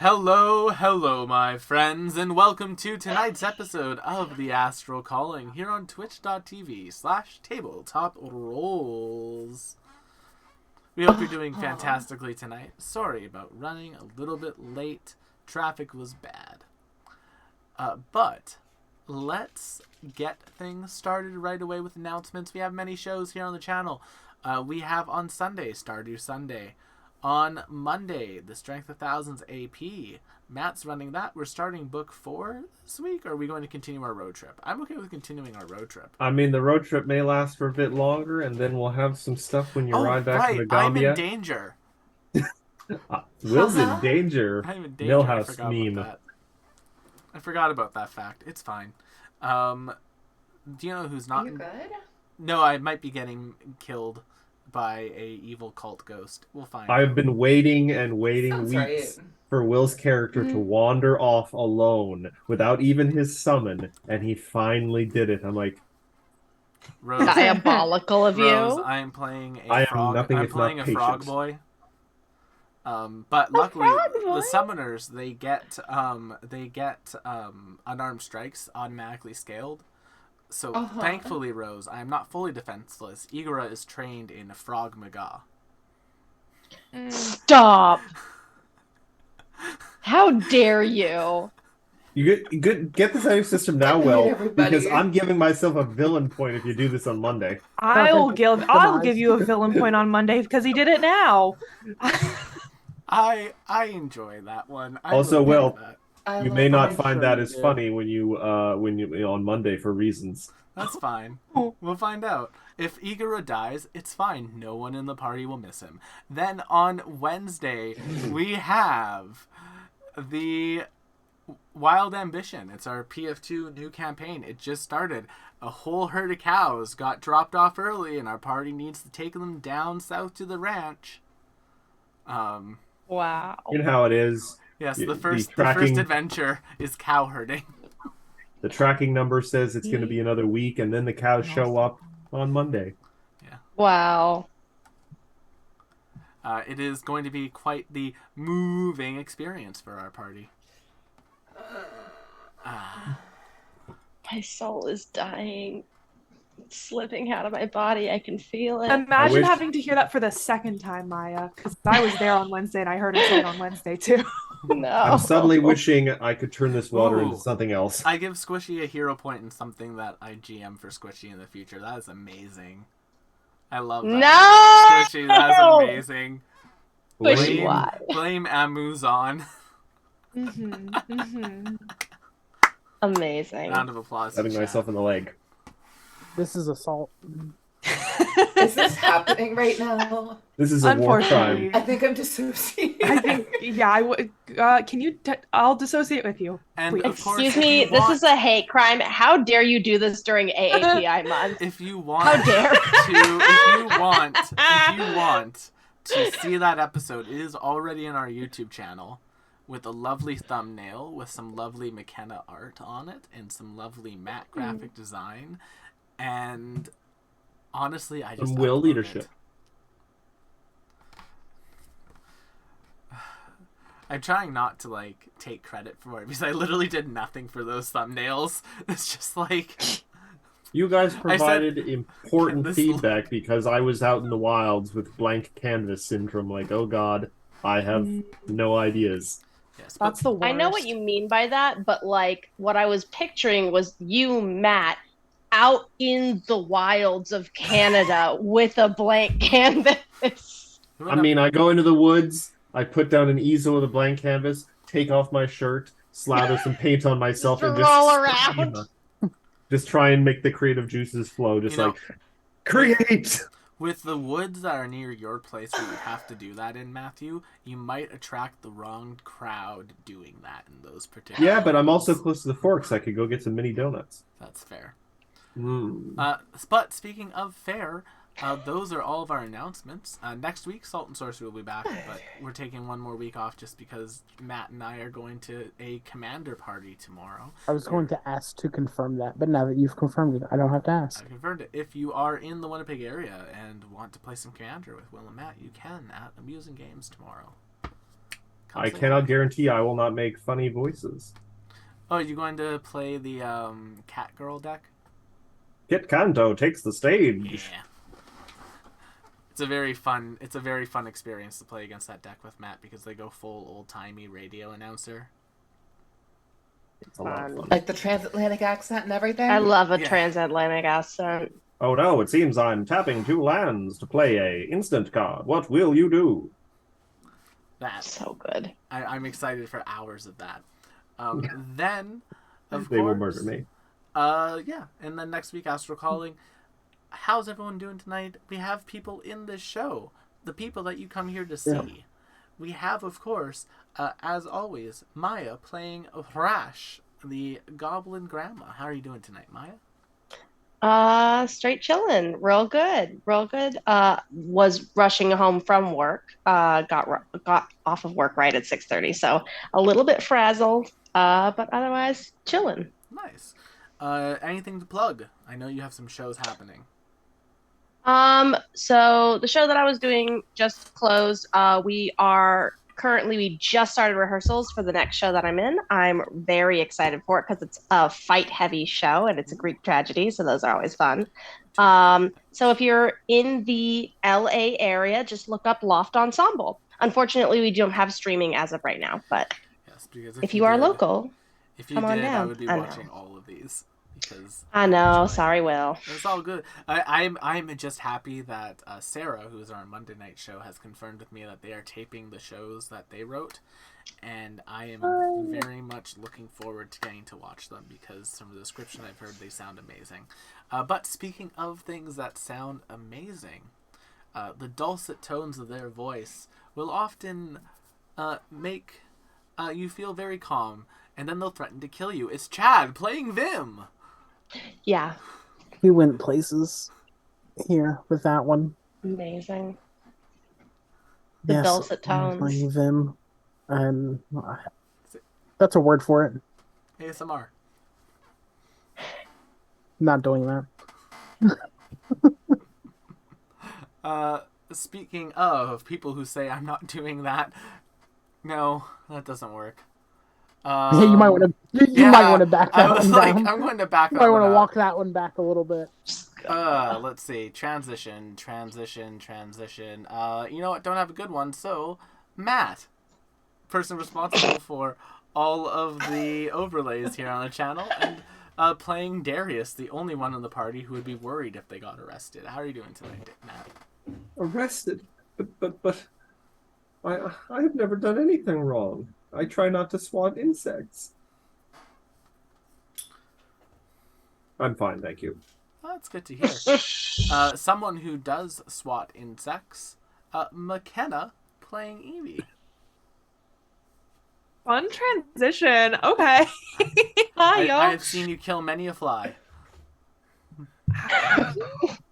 Hello, my friends, and welcome to tonight's episode of The Astral Calling here on twitch.tv/tabletop rolls. We hope you're doing fantastically tonight. Sorry about running a little bit late. Traffic was bad. But let's get things started right away with announcements. We have many shows here on the channel. We have on Sunday, Stardew Sunday. On Monday, the Strength of Thousands AP. Matt's running that. We're starting book 4 this week, or are we going to continue our road trip? I'm okay with continuing our road trip. I mean, the road trip may last for a bit longer, and then we'll have some stuff when you ride back to the I'm in Gambia. danger. Will's in danger. I'm in danger. Millhouse meme. I forgot about that fact. It's fine. Do you know who's not? You good? No, I might be getting killed by a evil cult ghost. We'll find out. I've been waiting and waiting weeks for Will's character to wander off alone without even his summon, and he finally did it. I'm like, Rose, diabolical of Rose, you. I am playing a I am frog. nothing I'm if playing not a frog patient. boy. But luckily, frog boy? the summoners they get unarmed strikes automatically scaled. So thankfully, Rose, I am not fully defenseless. Igora is trained in Frog Maga. Stop. How dare you? you get this out of your system now, Will, Everybody. because I'm giving myself a villain point if you do this on Monday. I'll give you a villain point on Monday because he did it now. I enjoy that one. Also, Will, that. you may not find that as funny when you on Monday for reasons. That's fine. We'll find out. If Igora dies, it's fine. No one in the party will miss him. Then on Wednesday, we have the Wild Ambition. It's our PF2 new campaign. It just started. A whole herd of cows got dropped off early, and our party needs to take them down south to the ranch. Wow. You know how it is. Yes, the first adventure is cow herding. The tracking number says it's going to be another week, and then the cows show up on Monday. Yeah. Wow. It is going to be quite the moving experience for our party. My soul is dying. It's slipping out of my body. I can feel it. Imagine having to hear that for the second time, Maya, because I was there on Wednesday and I heard him say it on Wednesday too. No. I'm suddenly wishing I could turn this water into something else. I give Squishy a hero point in something that I GM for Squishy in the future. That is amazing. I love that. No! Squishy, that is amazing. Squishy, why? Blame Amuzon. Amazing. Round of applause. Having myself in the leg. This is assault. Is this happening right now? This is a war crime. I think I'm dissociating. I think, I would. Can you? I'll dissociate with you. And Please. of course, Excuse me, this is a hate crime. How dare you do this during AAPI month? If you want, How dare? if you want to see that episode, it is already in our YouTube channel with a lovely thumbnail with some lovely McKenna art on it and some lovely matte graphic design. And honestly, I just Will leadership. I'm trying not to take credit for it because I literally did nothing for those thumbnails. It's just you guys provided important feedback because I was out in the wilds with blank canvas syndrome. Like, oh god, I have no ideas. Yes, That's the worst. I know what you mean by that, but what I was picturing was you, Matt, out in the wilds of Canada with a blank canvas. I mean, I go into the woods, I put down an easel with a blank canvas, take off my shirt, slather some paint on myself, Just and roll around. Just try and make the creative juices flow. Create! With the woods that are near your place where you have to do that in, Matthew, you might attract the wrong crowd doing that in those particular Yeah, but I'm woods. also close to the forks. I could go get some mini donuts. That's fair. Mm. But speaking of fair, those are all of our announcements. Next week, Salt and Sorcery will be back, but we're taking one more week off just because Matt and I are going to a commander party tomorrow. I was going to ask to confirm that, but now that you've confirmed it, I don't have to ask. I confirmed it. If you are in the Winnipeg area and want to play some commander with Will and Matt, you can at Amusing Games tomorrow. Come I say cannot hi. guarantee I will not make funny voices. Oh, are you going to play the cat girl deck? Kit Kanto takes the stage. Yeah. It's a very fun experience to play against that deck with Matt because they go full old-timey radio announcer. It's a lot of fun. Like the transatlantic accent and everything. I love a Yeah. transatlantic accent. Oh no, it seems I'm tapping 2 lands to play a instant card. What will you do? That So good. I'm excited for hours of that. Then, of They course, will murder me. Yeah, and then next week, Astral Calling. How's everyone doing tonight? We have people in this show, the people that you come here to see. Yeah. We have, of course, as always, Maya playing Rash, the Goblin Grandma. How are you doing tonight, Maya? Straight chillin', real good, real good. Was rushing home from work. Got off of work right at 6:30, so a little bit frazzled. But otherwise chillin'. Nice. Anything to plug? I know you have some shows happening. So the show that I was doing just closed. We just started rehearsals for the next show that I'm in. I'm very excited for it because it's a fight-heavy show and it's a Greek tragedy, so those are always fun. So if you're in the LA area, just look up Loft Ensemble. Unfortunately, we don't have streaming as of right now, but Yes, because if you are did, local, if you come on did, I down. would be I know. watching all of these because I know. enjoy Sorry, it. Will. It's all good. I'm just happy that Sarah, who is our Monday night show, has confirmed with me that they are taping the shows that they wrote, and I am very much looking forward to getting to watch them because from the description I've heard, they sound amazing. But speaking of things that sound amazing, the dulcet tones of their voice will often make you feel very calm, and then they'll threaten to kill you. It's Chad playing Vim. Yeah, We went places here with that one. amazing. The Yes, dulcet I'm playing tones. Vim, and that's a word for it. ASMR. Not doing that. Speaking of people who say I'm not doing that, no, that doesn't work. Yeah, you might want to. You might want to back I that was one like, down. I'm going to back You that might one want to up. walk that one back a little bit. Let's see. Transition. You know what? Don't have a good one. So, Matt, person responsible for all of the overlays here on the channel, and playing Darius, the only one in the party who would be worried if they got arrested. How are you doing tonight, Matt? Arrested? But I have never done anything wrong. I try not to swat insects. I'm fine, thank you. Well, that's good to hear. Someone who does swat insects, McKenna playing Evie. Fun transition. Okay. Hi, y'all. I have seen you kill many a fly.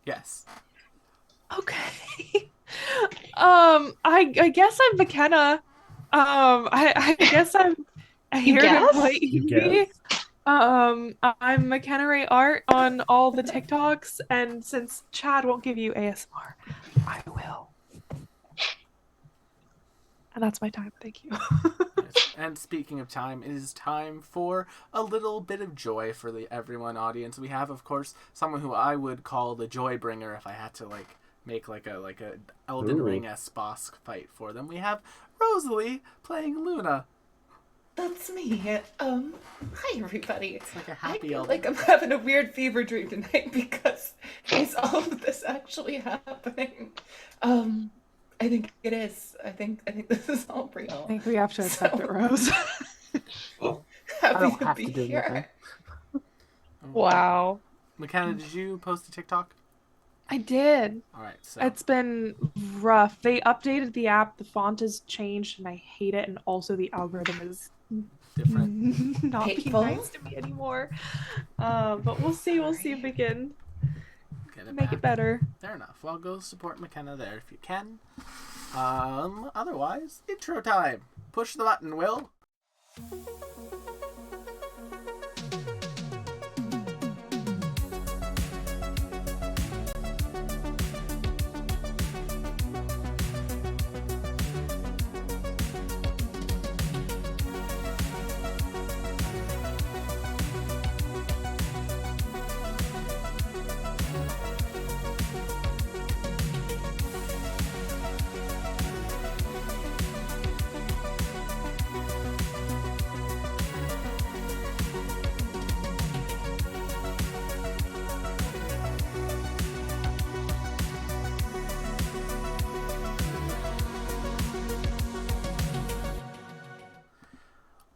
Yes. Okay. I guess I'm McKenna. I guess I'm here to guess? play You Evie. I'm McKenna Ray Art on all the TikToks, and since Chad won't give you ASMR, I will. And that's my time. Thank you. Yes. And speaking of time, it is time for a little bit of joy for the everyone audience. We have, of course, someone who I would call the joy bringer if I had to make like a Elden Ooh. Ring-esque boss fight for them. We have Rosalie playing Luna. That's me. Hi everybody. It's like a I happy feel Elden like I'm having a weird fever dream tonight because is all of this actually happening? I think it is. I think this is all I real. think we have to accept So- it, Rose. Happy don't to have be to do here. anything. Wow. McKenna, did you post a TikTok? I did. All right, so It's been rough. They updated the app, the font has changed, and I hate it. And also, the algorithm is different. not being Hateful? nice to me anymore. But we'll see. We'll see if we can Get it make back. it better. Fair enough. Well, go support McKenna there if you can. Otherwise, intro time. Push the button, Will.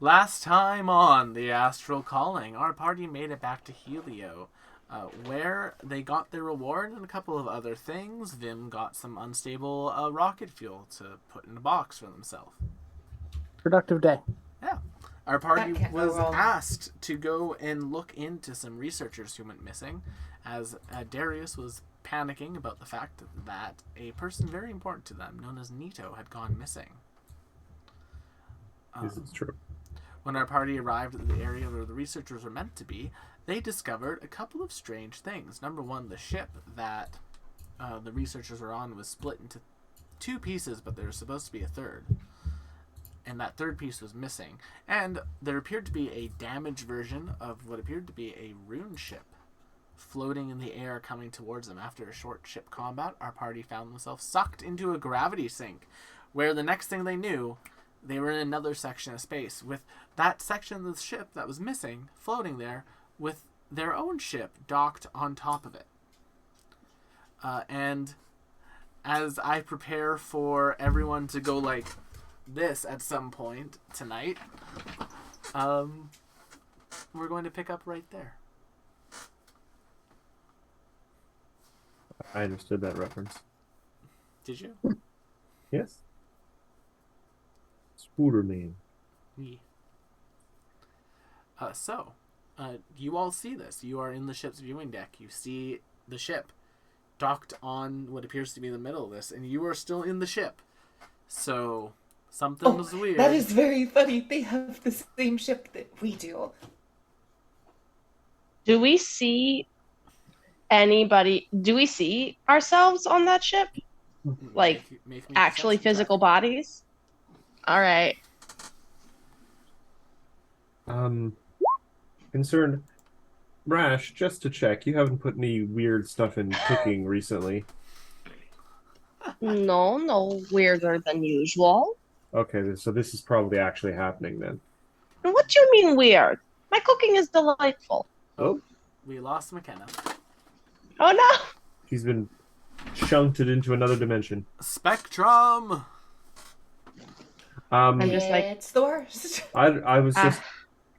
Last time on the Astral Calling, our party made it back to Helio, where they got their reward and a couple of other things. Vim got some unstable rocket fuel to put in a box for themselves. Productive day. Yeah. Our party That can't go was wrong. asked to go and look into some researchers who went missing, as Darius was panicking about the fact that a person very important to them, known as Nito, had gone missing. This is true. When our party arrived at the area where the researchers were meant to be, they discovered a couple of strange things. Number one, the ship that the researchers were on was split into two pieces, but there was supposed to be a third. And that third piece was missing. And there appeared to be a damaged version of what appeared to be a rune ship floating in the air coming towards them. After a short ship combat, our party found themselves sucked into a gravity sink, where the next thing they knew, they were in another section of space, with that section of the ship that was missing floating there with their own ship docked on top of it. And as I prepare for everyone to go like this at some point tonight, we're going to pick up right there. I understood that reference. Did you? Yes. Spooderman. Yeah. You all see this. You are in the ship's viewing deck. You see the ship docked on what appears to be the middle of this, and you are still in the ship. So something was weird. That is very funny. They have the same ship that we do. Do we see anybody? Do we see ourselves on that ship? Like, Make me actually perception physical check. bodies? All right. Concerned. Rash, just to check, you haven't put any weird stuff in cooking recently. No weirder than usual. Okay, so this is probably actually happening then. What do you mean weird? My cooking is delightful. Oh, We lost McKenna. Oh no! she's been shunted into another dimension. Spectrum! I'm just like, It's the worst. I was just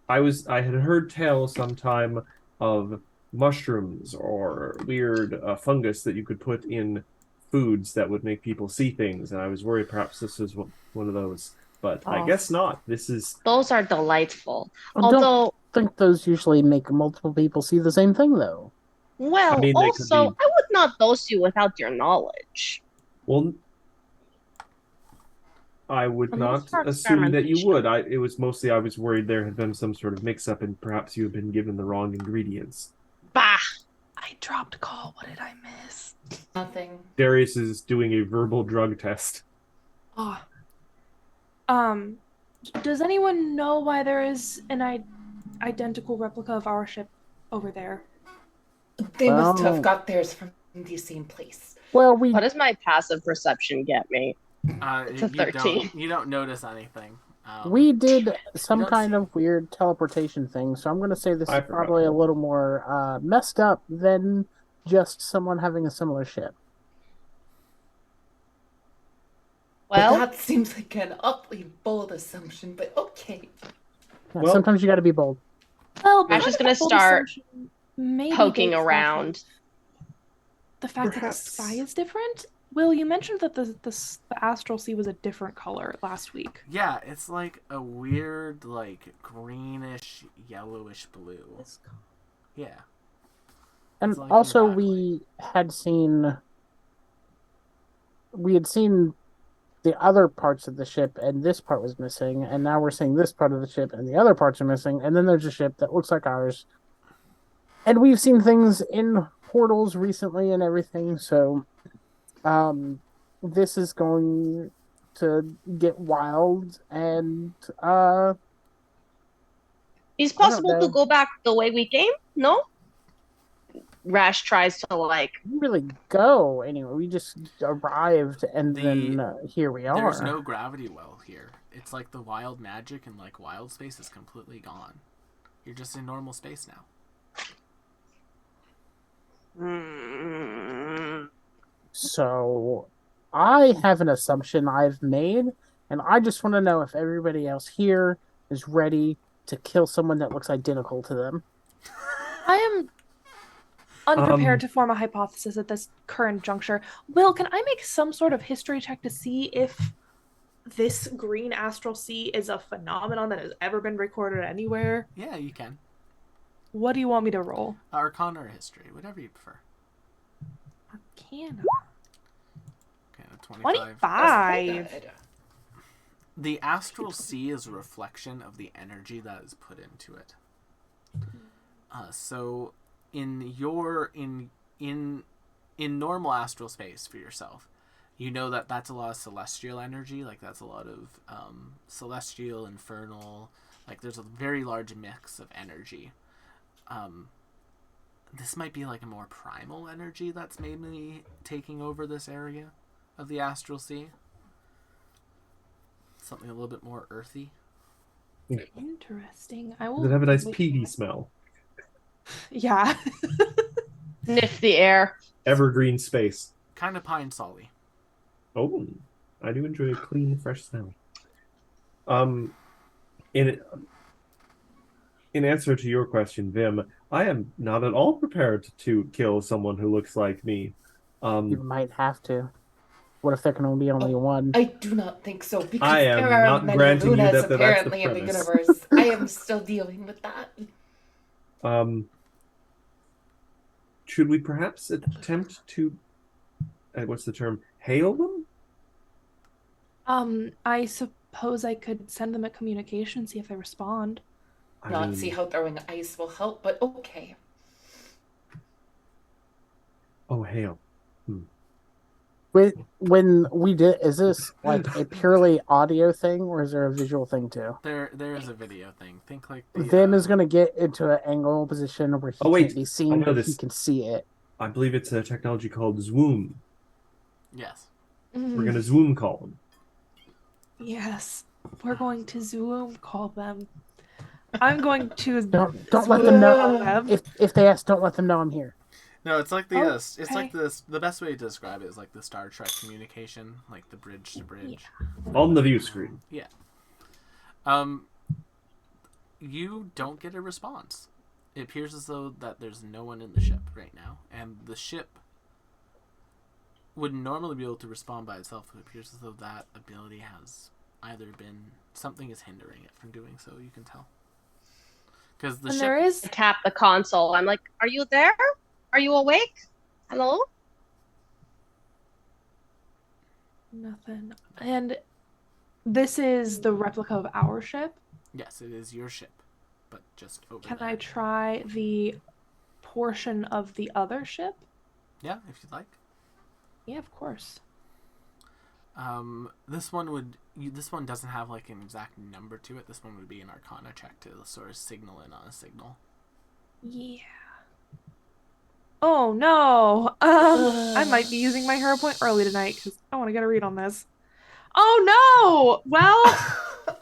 I had heard tell sometime of mushrooms or weird fungus that you could put in foods that would make people see things, and I was worried perhaps this was one of those, but I Oh. guess not. This is those are delightful. I don't Although, think those usually make multiple people see the same thing, though. well, I mean, they could also, be- I would not dose you without your knowledge. well. I would Unless not for assume that you experimentation. would. It was mostly I was worried there had been some sort of mix-up and perhaps you had been given the wrong ingredients. Bah! I dropped call. What did I miss? Nothing. Darius is doing a verbal drug test. Oh. Does anyone know why there is an identical replica of our ship over there? They must Well- have got theirs from the same place. Well, What does my passive perception get me? It's a 13. You don't notice anything. we did some don't kind see- of weird teleportation thing, so I'm going to say this I is forgot. probably a little more messed up than just someone having a similar ship. But Well, that seems like an awfully bold assumption, but okay. Yeah, Well- sometimes you got to be bold. Well, Ash is part gonna of the bold start assumption maybe poking based off around. of the fact Perhaps. that the sky is different. Will, you mentioned that the Astral Sea was a different color last week. Yeah, it's like a weird, like, greenish, yellowish blue. Yeah. And It's like also, your we had seen the other parts of the ship, and this part was missing, and now we're seeing this part of the ship, and the other parts are missing, and then there's a ship that looks like ours. And we've seen things in portals recently and everything, so this is going to get wild, and It's I don't possible to know. go back the way we came? No? Rash tries to, like, we didn't really go anywhere. We just arrived, and The- then here we are. There's no gravity well here. It's like the wild magic and, like, wild space is completely gone. You're just in normal space now. So I have an assumption I've made, and I just want to know if everybody else here is ready to kill someone that looks identical to them. I am unprepared to form a hypothesis at this current juncture. Will, can I make some sort of history check to see if this green astral sea is a phenomenon that has ever been recorded anywhere? Yeah, you can. What do you want me to roll? Arcana or history, whatever you prefer. Arcana. Okay, a 25. 25. Good. The astral sea is a reflection of the energy that is put into it. So in normal astral space for yourself, you know that that's a lot of celestial energy, like that's a lot of celestial, infernal, like there's a very large mix of energy. This might be like a more primal energy that's maybe taking over this area of the astral sea. Something a little bit more earthy. Interesting. I will. Does it have a nice peaty smell? Yeah. Sniff the air. Evergreen space. Kind of pine solly. Oh, I do enjoy a clean, fresh smell. In answer to your question, Vim, I am not at all prepared to kill someone who looks like me. You might have to. What if there can only be only one? I do not think so, because I am there are not many granting you Lunas that's the apparently in the premise. universe. I am still dealing with that. Should we perhaps attempt to, what's the term, hail them? I suppose I could send them a communication, see if they respond. Not see how throwing ice will help, but okay. Oh, hail. When we did, is this like a purely audio thing, or is there a visual thing too? There is a video thing. Think like the Vim is going to get into an angle position where he can't be seen, but he can see it. I believe it's a technology called Zwoom. Yes. We're going to Zwoom call them. Yes, we're going to Zoom call them. I'm going to don't let them know. If they ask, don't let them know I'm here. No, it's like the Okay. it's like this. The best way to describe it is like the Star Trek communication, like the bridge to bridge. Yeah. On the view screen. Yeah. You don't get a response. It appears as though that there's no one in the ship right now, and the ship would normally be able to respond by itself. It appears as though that ability has either been something is hindering it from doing so. You can tell because the And ship. there is I tap the console. I'm like, "Are you there? Are you awake? Hello?" nothing. And this is the replica of our ship. Yes, it is your ship, but just over Can there. I try the portion of the other ship? Yeah, if you'd like. Yeah, of course. This one doesn't have like an exact number to it. This one would be an Arcana check to sort of signal in on a signal. Yeah. Oh no. I might be using my hero point early tonight because I want to get a read on this. Oh no! Well,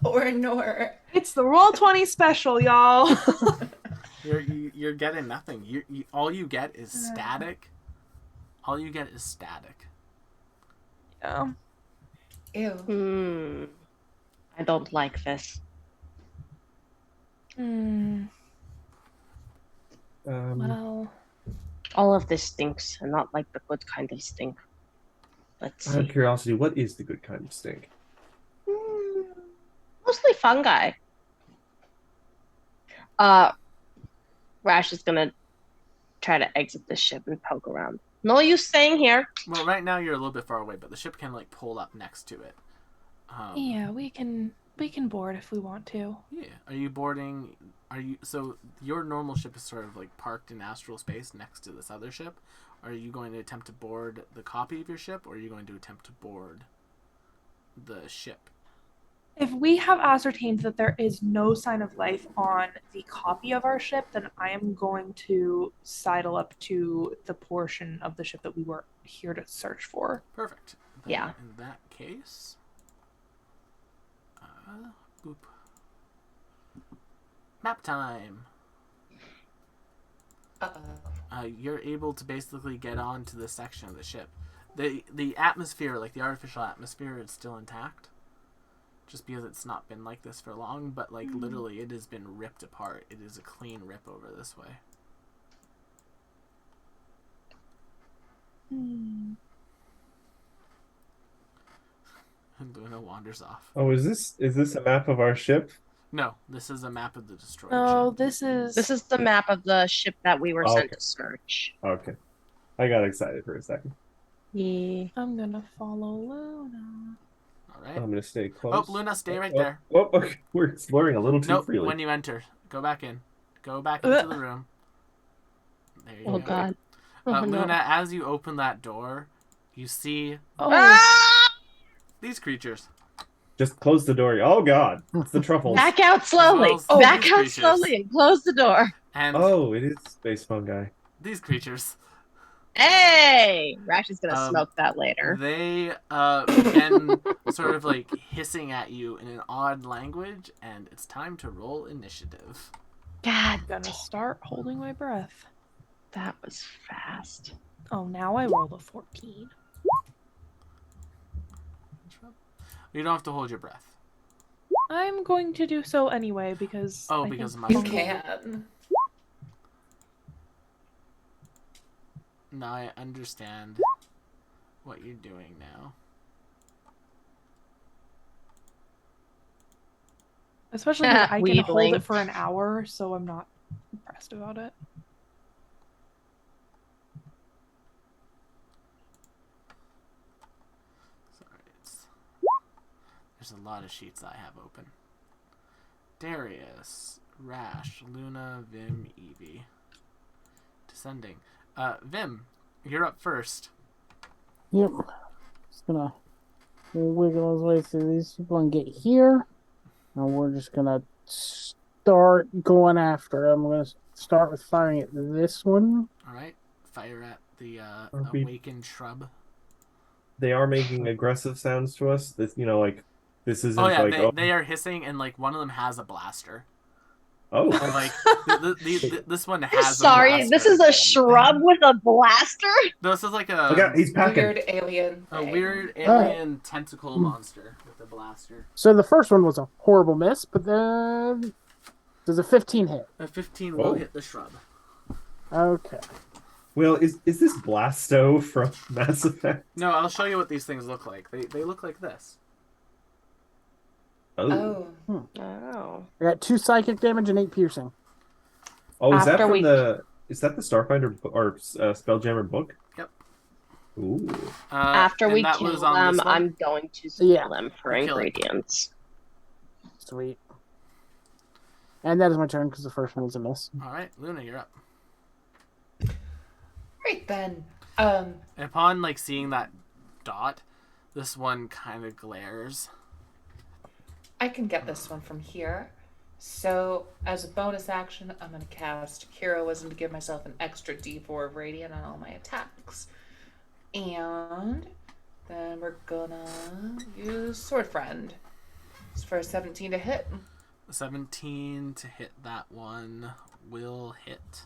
Or nor. it's the Roll20 special, y'all. You're getting nothing. You all you get is static. All you get is static. Yeah. Ew. I don't like this. Well, All of this stinks, and not like the good kind of stink. Let's Out of see. curiosity, what is the good kind of stink? Mostly fungi. Rash is gonna try to exit the ship and poke around. No use staying here. Well, right now you're a little bit far away, but the ship can like pull up next to it. yeah, we can board if we want to. Yeah. Are you boarding? So your normal ship is sort of like parked in astral space next to this other ship. Are you going to attempt to board the copy of your ship, or are you going to attempt to board the ship? If we have ascertained that there is no sign of life on the copy of our ship, then I am going to sidle up to the portion of the ship that we were here to search for. Perfect. Then Yeah. In that case, boop. Map time. You're able to basically get onto this section of the ship. The atmosphere, like the artificial atmosphere, is still intact. just because it's not been like this for long, but like literally it has been ripped apart. It is a clean rip over this way. And Luna wanders off. Oh, is this a map of our ship? No, this is a map of the destroyed No, ship. this is the map of the ship that we were sent Okay. to search. Okay. I got excited for a second. Yeah. I'm gonna follow Luna. All right. I'm gonna stay close. Oh, Luna, stay right there. Oh, okay. We're exploring a little too Nope, freely. when you enter. Go back in. Go back into the room. There you Oh go. God. Oh, no. Luna, as you open that door, you see Ah! these creatures. Just close the door. Oh God, it's the truffles. Back out slowly. As well as Back these out creatures. slowly and close the door. And Oh, it is space fungi. these creatures, Hey! Rash is gonna Um, smoke that later. they begin sort of like hissing at you in an odd language, and it's time to roll initiative. God, I'm gonna start holding my breath. that was fast. Oh, now I rolled a 14. You don't have to hold your breath. I'm going to do so anyway because Oh, I because think of You my- can. Now I understand what you're doing now. especially because I can hold Weebling. it for an hour, so I'm not impressed about it. Sorry, there's a lot of sheets I have open. Darius, Rash, Luna, Vim, Evie. Descending. Vim, you're up first. Yep. Just gonna wiggle his way through these people and get here. And we're just gonna start going after him. I'm gonna start with firing at this one. All right. Fire at the Are we- awakened shrub. They are making aggressive sounds to us. This, like, this isn't Oh yeah, like they are hissing, and like one of them has a blaster. oh. Like this one has. Sorry, a blaster. this is a shrub with a blaster? No, this is like Look out, he's packing. Weird alien. a thing. weird alien tentacle monster with a blaster. So the first one was a horrible miss, but then does a 15 hit? A 15 Whoa. will hit the shrub. Okay. Well, is this Blasto from Mass Effect? No, I'll show you what these things look like. They look like this. Oh. Oh. Oh. I got 2 psychic damage and 8 piercing. Oh, is that After from we- is that the Starfinder or Spelljammer book? Yep. Ooh. After and we that kill was on them, this one? I'm going to steal Yeah. them for Kill it. ingredients. Sweet. And that is my turn because the first one was a miss. All right, Luna, you're up. Right then. Upon like seeing that dot, this one kind of glares. I can get this one from here. So, as a bonus action, I'm going to cast Heroism to give myself an extra d4 of radiant on all my attacks. And then we're gonna use Sword Friend. It's for a 17 to hit. 17 to hit that one will hit.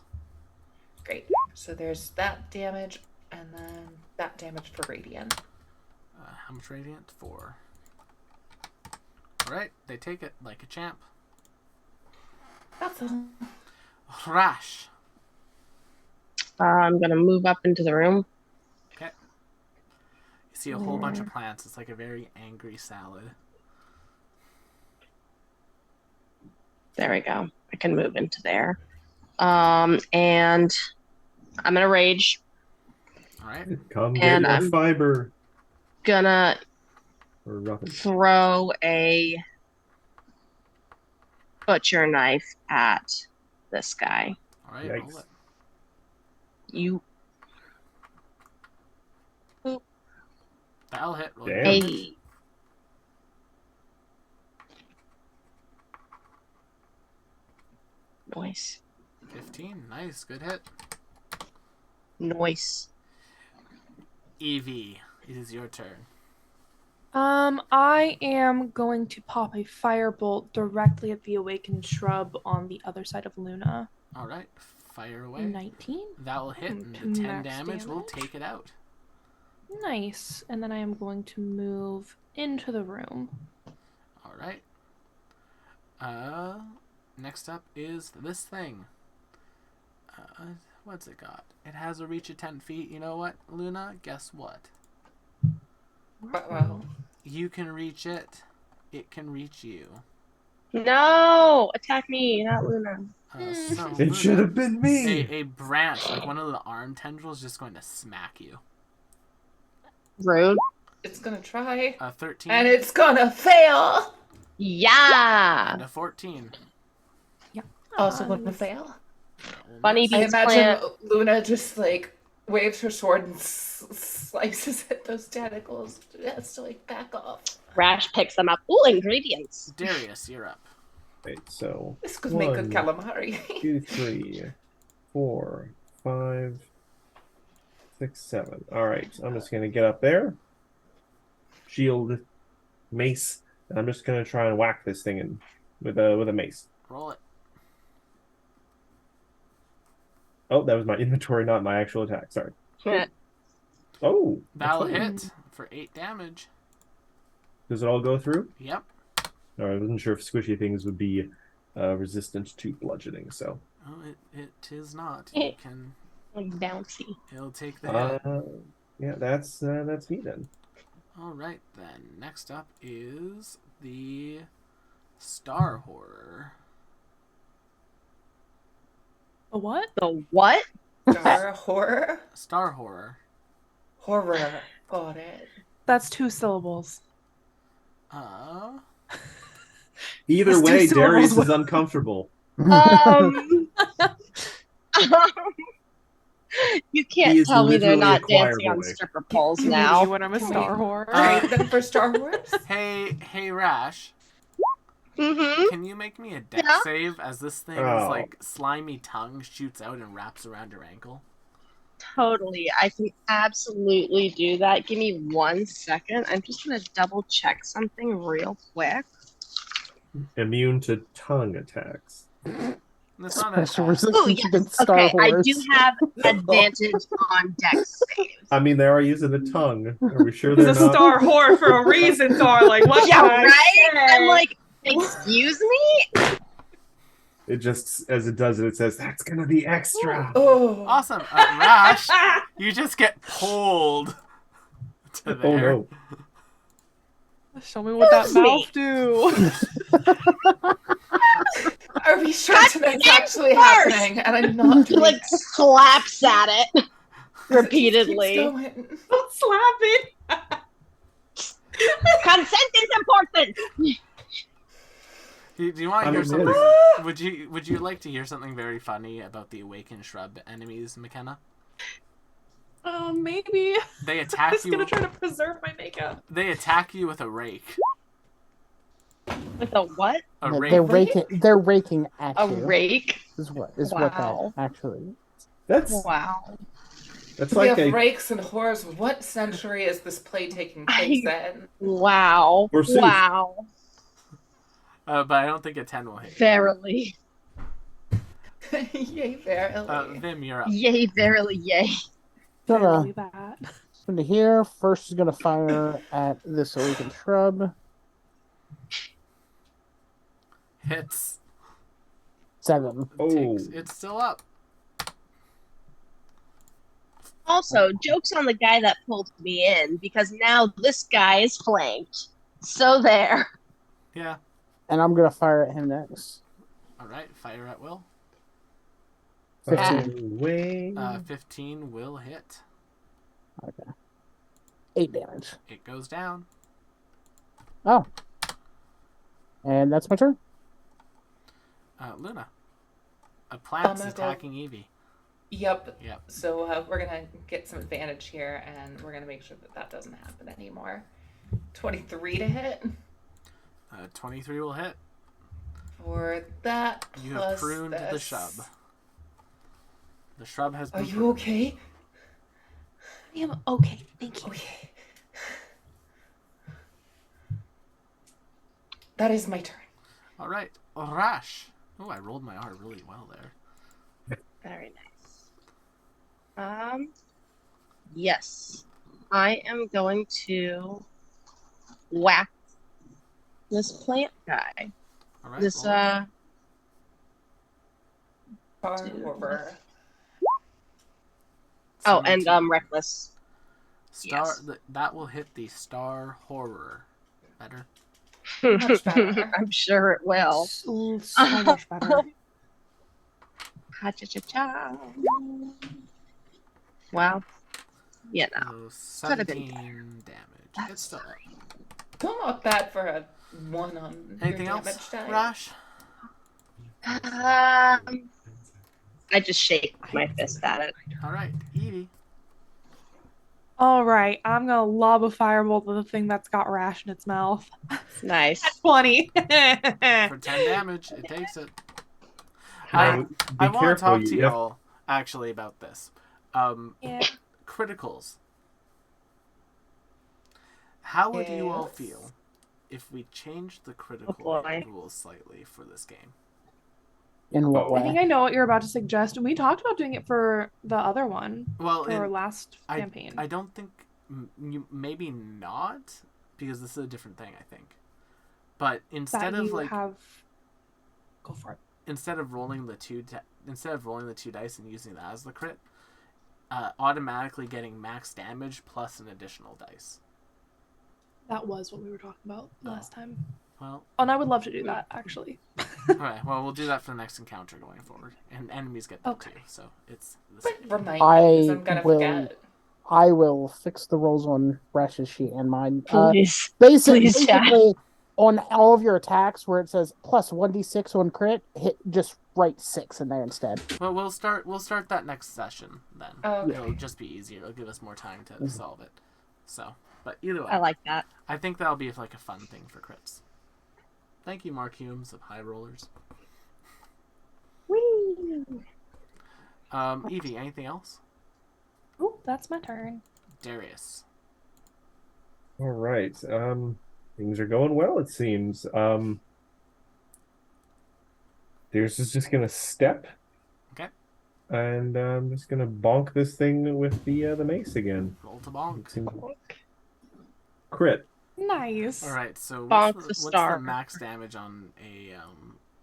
Great. So there's that damage, and then that damage for radiant. How much radiant? 4. All right, they take it like a champ. That's all. Rash. I'm going to move up into the room. Okay. You see a whole bunch of plants. It's like a very angry salad. There we go. I can move into there. And I'm going to rage. All right. Come get And your I'm- fiber. Gonna Or roughen. throw a butcher knife at this guy. All right. Roll Yikes. it. You That'll hit. Roll Damn. it. hey. Noise. 15. Nice. Good hit. Noise. Evie, it is your turn. I am going to pop a firebolt directly at the awakened shrub on the other side of Luna. All right. Fire away. 19. That will hit, and To the 10 max damage will damage. take it out. Nice. And then I am going to move into the room. All right. Next up is this thing. What's it got? It has a reach of 10 feet. You know what, Luna? Guess what? Uh-oh. You can reach it. It can reach you. No, attack me, not Luna. So It Luna, should have been me. a branch, like one of the arm tendrils, just going to smack you. Rude. It's gonna try. 13 And it's gonna fail! Yeah. and a 14. Also gonna fail. That will Bunny miss. bee- I Beats imagine plant. Luna just like waves her sword and slices at those tentacles. It has to like back off. Rash picks them up. Ooh, ingredients. Darius, you're up. Right, so This could make good 1, calamari. 2, 3, 4, 5, 6, 7. All right, I'm just gonna get up there, shield, mace, and I'm just gonna try and whack this thing in with a mace. Roll it. Oh, that was my inventory, not my actual attack. Sorry. Oh, That'll that's fine. hit for 8 damage. Does it all go through? Yep. All right, I wasn't sure if squishy things would be resistant to bludgeoning. So. Oh, it is not. You can. Like bouncy. It'll take the hit. Yeah, that's me then. All right then. Next up is the Star Horror. A what? The what? Star horror? Star Horror. Horror. Got it. That's 2 syllables. Either That's 2 way, syllables. Darius is uncomfortable. You He can't is tell me they're literally not a choir dancing on boy. stripper poles Maybe now. when I'm a Can Star we Horror. trade them for Star Wars? Hey, Rash. Mm-hmm. Can you make me a deck Yeah? save as this thing's Oh. like slimy tongue shoots out and wraps around your ankle? Totally. I can absolutely do that. Give me 1 second. I'm just gonna double check something real quick. Immune to tongue attacks. That's not a Special Oh resistance yes. against Star Okay, I Wars. do have advantage on dex saves. I mean, they are using the tongue. Are we sure He's they're a not? Star Horror for a reason, darling. What Yeah, can I right? say? I'm like, excuse me? It just, as it does it, it says, that's going to be extra. Oh. Awesome. Rash, you just get pulled to there. Oh, no. Show me what that Excuse me. mouth do. Are we sure Cut tonight's it actually first. happening? And I'm not doing Like slaps at it repeatedly. Keeps going. Don't slap it. Consent is important. Do you want to I hear mean, something? it Would you like to hear something very funny about the awakened shrub enemies, McKenna? Maybe. They I'm attack just gonna you. try to preserve my makeup. They attack you with a rake. With a what? A Yeah, rake. they're raking at A you. rake? Is what Wow. that actually. That's Wow. that's We like have a... rakes and whores. What century is this play taking place in? Wow. Forsooth. Wow. But I don't think a 10 will hit. Verily. Yay, verily. Vim, you're up. Yay, verily, yay. Literally that. Into here. First is gonna fire at this awakened shrub. Hits. 7. Oh. It's still up. Also, joke's on the guy that pulled me in, because now this guy is flanked. So there. Yeah. And I'm gonna fire at him next. All right. Fire at will. 15. Away. 15 will hit. Okay. 8 damage. It goes down. Oh. And that's my turn. Luna. A plant's gonna go- attacking Evie. Yep. Yep. So we're gonna get some advantage here, and we're gonna make sure that that doesn't happen anymore. 23 to hit 23 will hit. for that. You have plus pruned the this. shrub. The shrub has Are been you pruned. okay? I am okay. Thank you. Okay. That is my turn. All right. Rash. Oh, I rolled my R really well there. Very nice. Yes. I am going to whack this plant guy. All right. This roll it. Far over. oh, and 17. reckless. Star. yes. That will hit the star horror. Better. Much better. I'm sure it will. So much better. Ha-cha-cha-cha. Well, you know, So could have been 17 damage. It's still up. Still not bad for a 1 on Anything your else, damage die. Rash? I just shake my fist at it. All right, Evie. All right, I'm gonna lob a firebolt at the thing that's got Rash in its mouth. Nice. 20. For 10 damage, it takes it. Now, I be want to careful. talk to You have- y'all actually about this. Yeah. Criticals. How would you all Yes. feel if we changed the critical boy. rules slightly for this game? In what Oh. I think way? I know what you're about to suggest. We talked about doing it for the other one, Well, for our last campaign. I don't think you maybe not, because this is a different thing. I think, but instead that of you like have. Go for it. instead of rolling the two dice and using that as the crit, automatically getting max damage plus an additional dice. That was what we were talking about last time. Well, And I would love to do that, actually. okay. Well, we'll do that for the next encounter going forward, and enemies get that Okay. too. So it's the But same. remind me, because I'm I gonna will. forget. I will fix the rolls on Rash's sheet and mine. Please. Basically, Please, chat. on all of your attacks where it says plus 1d6 on crit, just write 6 in there instead. Well, we'll start that next session then. Okay. It'll just be easier. It'll give us more time to solve it. So, but either way, I like that. I think that'll be like a fun thing for crits. Thank you, Mark Humes of High Rollers. Whee! Evie, anything else? Oh, that's my turn. Darius. All right. Things are going well, it seems. Darius is just gonna step. Okay. And I'm just gonna bonk this thing with the mace again. Roll to bonk. Crit. Nice. All right. So Bonk what's the the star. max damage on a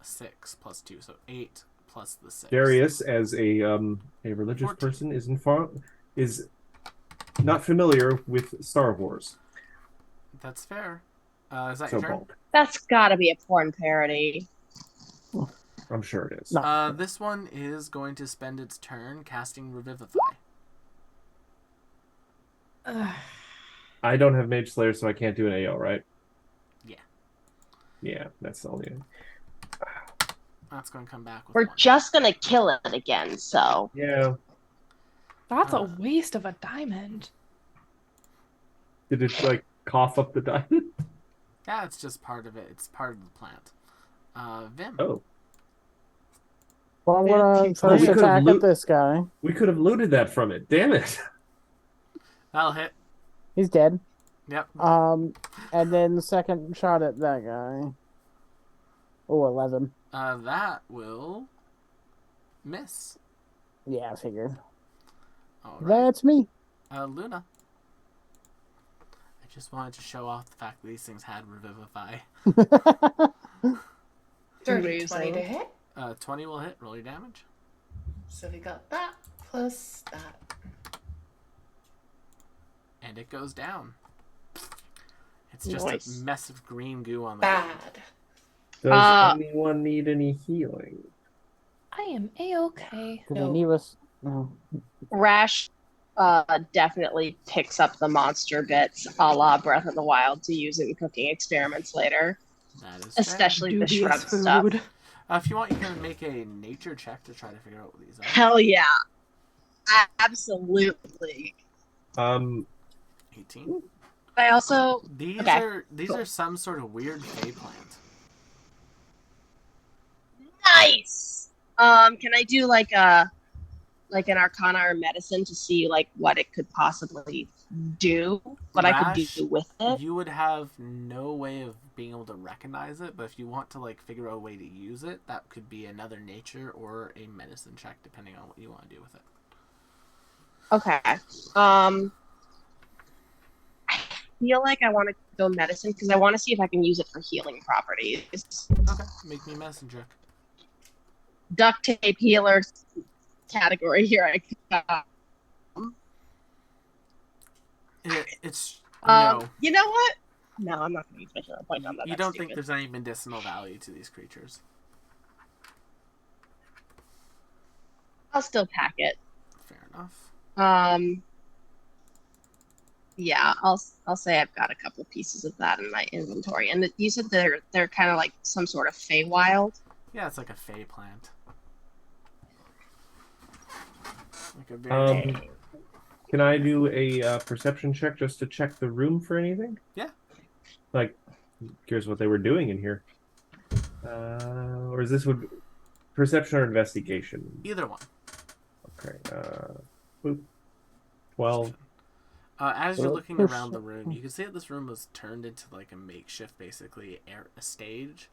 6 plus 2? So 8 plus the 6. Darius, as a religious 14. person, is not familiar with Star Wars. That's fair. Is that So your turn? bonk. That's gotta be a porn parody. I'm sure it is. No. This one is going to spend its turn casting Revivify. Ugh. I don't have Mage Slayer, so I can't do an AO, right? Yeah. Yeah, that's the only. That's going to come back with We're 1. just gonna kill it again, so. Yeah. That's a waste of a diamond. Did it like cough up the diamond? Yeah, it's just part of it. It's part of the plant. Vim. Oh, Well, I'm gonna we first could've attack loot- at this guy. we could have looted that from it. Damn it! That'll hit. He's dead. Yep. And then second shot at that guy. Oh, 11. That will miss. Yeah, I figured. All right. That's me. Luna. I just wanted to show off the fact that these things had Revivify. Dirty 20 to Amazing. hit. 20 will hit. Roll your damage. So we got that plus that. And it goes down. It's just Nice. a mess of green goo on the ground. Bad. Does anyone need any healing? I am A-okay. Did No. any of us? No. Rash definitely picks up the monster bits a la Breath of the Wild to use in cooking experiments later. That is fair. Especially the shrub Dubious stuff. food. If you want, you can make a nature check to try to figure out what these are. Hell yeah. Absolutely. 18. I also These Okay, cool. are some sort of weird fey plant. nice. Can I do like an arcana or medicine to see like what it could possibly do? What I could Rash, do with it? You would have no way of being able to recognize it, but if you want to like figure out a way to use it, that could be another nature or a medicine check, depending on what you want to do with it. Okay. feel like I want to go medicine because I want to see if I can use it for healing properties. Okay, make me a medicine check. Duct tape healer category here. I got. It's no. You know what? No, I'm not going to use my healing point on that. You That's don't stupid. think there's any medicinal value to these creatures? I'll still pack it. Fair enough. Yeah, I'll say I've got a couple pieces of that in my inventory. And you said they're kind of like some sort of Feywild. Yeah, it's like a fey plant. Like a very Can I do a perception check just to check the room for anything? Yeah. Like, curious what they were doing in here. Or is this would perception or investigation? Either one. Okay. Boop. 12. As you're looking around the room, you can see that this room was turned into like a makeshift, basically a stage.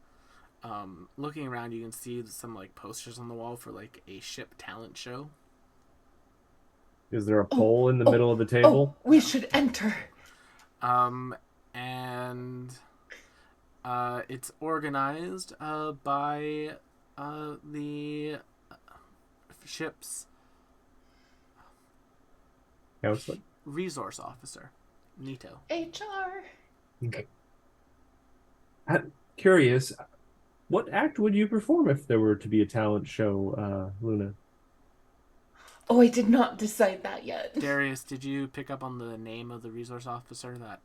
Looking around, you can see some like posters on the wall for like a ship talent show. Is there a pole in the middle of the table? We should enter. And it's organized by the ship's Counselor? resource officer, Nito. HR. Okay. I'm curious, what act would you perform if there were to be a talent show, Luna? Oh, I did not decide that yet. Darius, did you pick up on the name of the resource officer that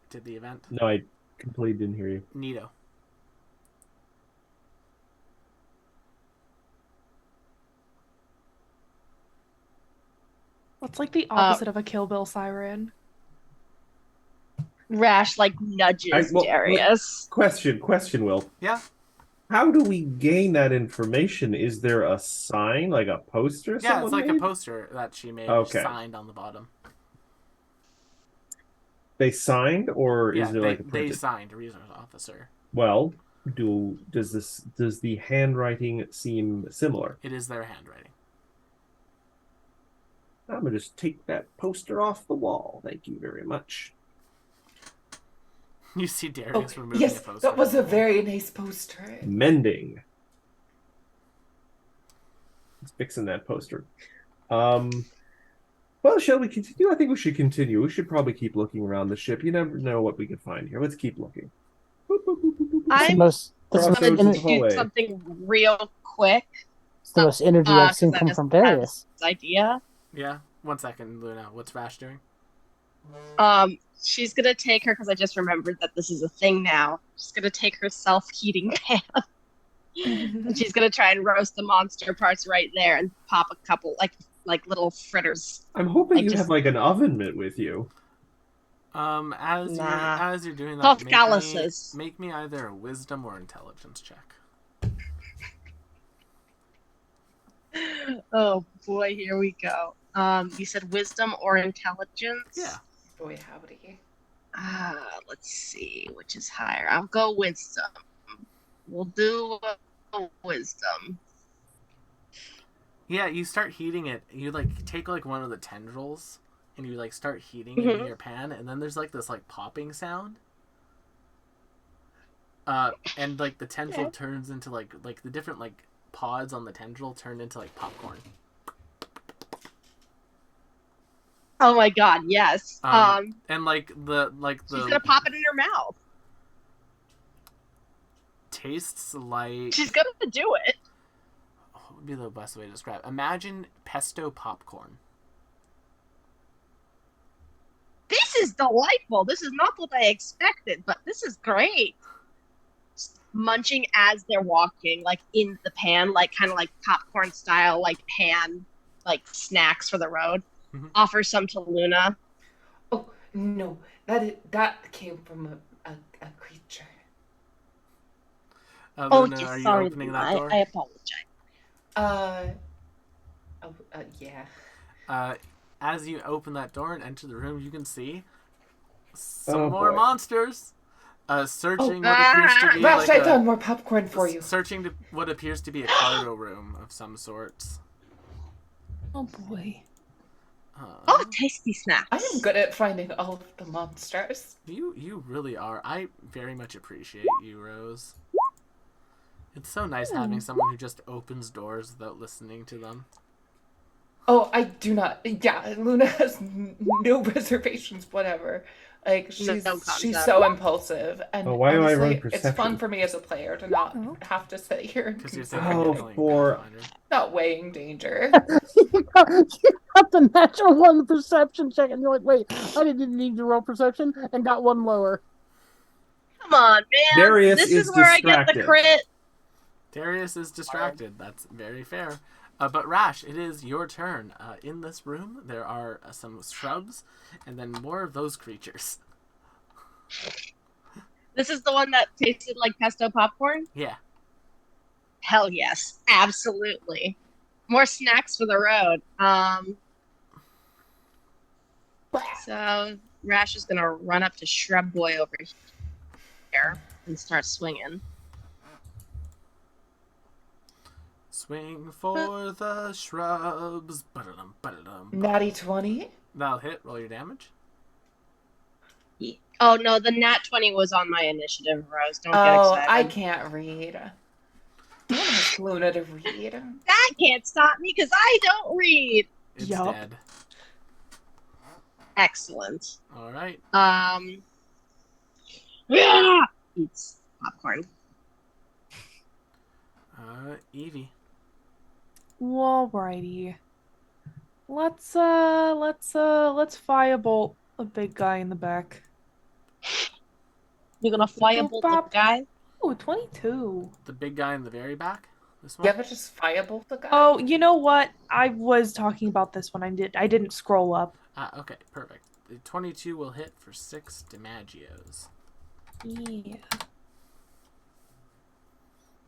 did the event? No, I completely didn't hear you. Nito. What's like the opposite of a Kill Bill siren? Rash like nudges Darius. Question, Will. Yeah. How do we gain that information? Is there a sign, like a poster? Yeah, it's like made? a poster that she made, signed on the bottom. They signed, or is there like a they signed resource officer. Well, does the handwriting seem similar? It is their handwriting. I'm gonna just take that poster off the wall. Thank you very much. You see Darius removing yes, the poster. that was a very nice poster. Mending. It's fixing that poster. Well, shall we continue? I think we should continue. We should probably keep looking around the ship. You never know what we can find here. Let's keep looking. I'm going to do something real quick. It's the most energy I've seen come from Darius. Idea. Yeah. 1 second, Luna. What's Rash doing? She's gonna take her because I just remembered that this is a thing now. She's gonna take her self-heating pan. And she's gonna try and roast the monster parts right there and pop a couple like little fritters. I'm hoping you have like an oven mitt with you. As you're doing that, make me either a wisdom or intelligence check. Oh boy, here we go. You said wisdom or intelligence? Yeah. Boy, howdy. Let's see, which is higher. I'll go wisdom. We'll do wisdom. Yeah, you start heating it. You like take like one of the tendrils and you like start heating it in your pan, and then there's like this like popping sound. And like the tendril turns into like the different like pods on the tendril turn into like popcorn. Oh my god, yes. And the she's gonna pop it in her mouth. Tastes like she's gonna do it. What would be the best way to describe? Imagine pesto popcorn. This is delightful. This is not what I expected, but this is great. Munching as they're walking, like in the pan, like kind of like popcorn style, like pan, like snacks for the road. Mm-hmm. Offer some to Luna. Oh no, that came from a creature. Luna, are you opening that door? I apologize. Yeah. As you open that door and enter the room, you can see some more monsters. Searching what appears to be Rash, I found more popcorn for you. Searching to what appears to be a cargo room of some sorts. Oh boy. Oh, tasty snacks. I am good at finding all of the monsters. You really are. I very much appreciate you, Rose. It's so nice having someone who just opens doors without listening to them. Oh, I do not. Yeah, Luna has no reservations, whatever. Like she's so impulsive, and why do I honestly, run it's perception? fun for me as a player to not have to sit here and Because you're consider thinking of Oh, killing for- Pathfinder. not weighing danger. You got the natural one perception check, and you're like, wait, I didn't need to roll perception, and got one lower. Come on, man. Darius this is is where I get the distracted. crit. Darius is distracted. That's very fair. But Rash, it is your turn. In this room, there are some shrubs, and then more of those creatures. This is the one that tasted like pesto popcorn? Yeah. Hell yes. Absolutely. More snacks for the road. So Rash is going to run up to Shrub Boy over here and start swinging. Swing for the shrubs. Ba-da-dum, ba-da-dum. Natty 20. That'll hit. Roll your damage. Oh, no, the nat 20 was on my initiative, Rose. Don't get Oh, excited. I can't read. Don't ask Luna to read. That can't stop me because I don't read. It's Yup. dead. Excellent. All right. Eats popcorn. Evie. Alrighty. Let's firebolt a big guy in the back. You're gonna firebolt the guy? Oh, 22. The big guy in the very back? This one? You ever just firebolt the guy? Oh, you know what? I was talking about this one. I didn't scroll up. Okay, perfect. The 22 will hit for 6 damagios. Yeah.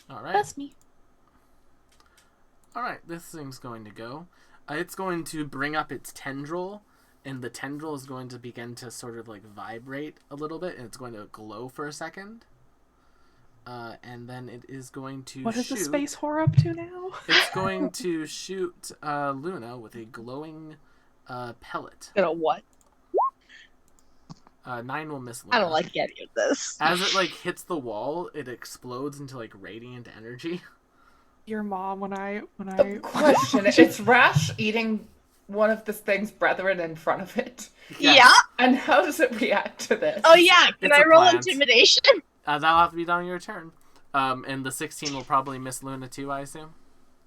All right. That's me. All right, this thing's going to go. It's going to bring up its tendril, and the tendril is going to begin to sort of like vibrate a little bit, and it's going to glow for a second. And then it is going to What is shoot. the space whore up to now? It's going to shoot Luna with a glowing pellet. Gonna what? 9 will miss Luna. I don't like any of this. As it like hits the wall, it explodes into like radiant energy. Your mom when I Question: It's Rash eating one of this thing's brethren in front of it. Yes. Yeah. And how does it react to this? Oh yeah. Can It's I a roll plant. intimidation? That'll have to be done on your turn. And the 16 will probably miss Luna too, I assume.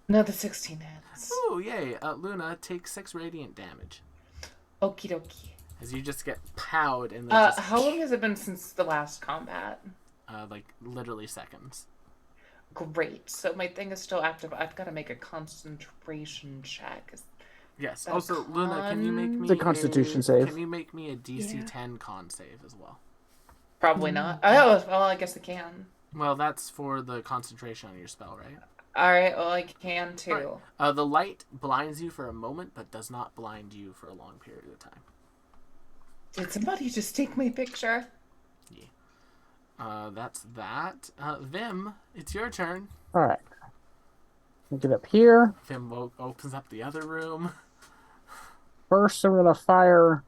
No, the 16 hits. Ooh, yay. Luna takes 6 radiant damage. Okie dokie. As you just get powed and then just... How long has it been since the last combat? like, literally seconds. Great. So my thing is still active. I've got to make a concentration check. Yes. A Also, Luna, can you make me... It's a Constitution save. Can you make me a DC Yeah. 10 con save as well? Probably not. Oh, well, I guess I can. Well, that's for the concentration on your spell, right? Alright, well, I can too. The light blinds you for a moment, but does not blind you for a long period of time. Did somebody just take my picture? That's that. Vim, it's your turn. All right. Get up here. Vim opens up the other room. First, I'm gonna fire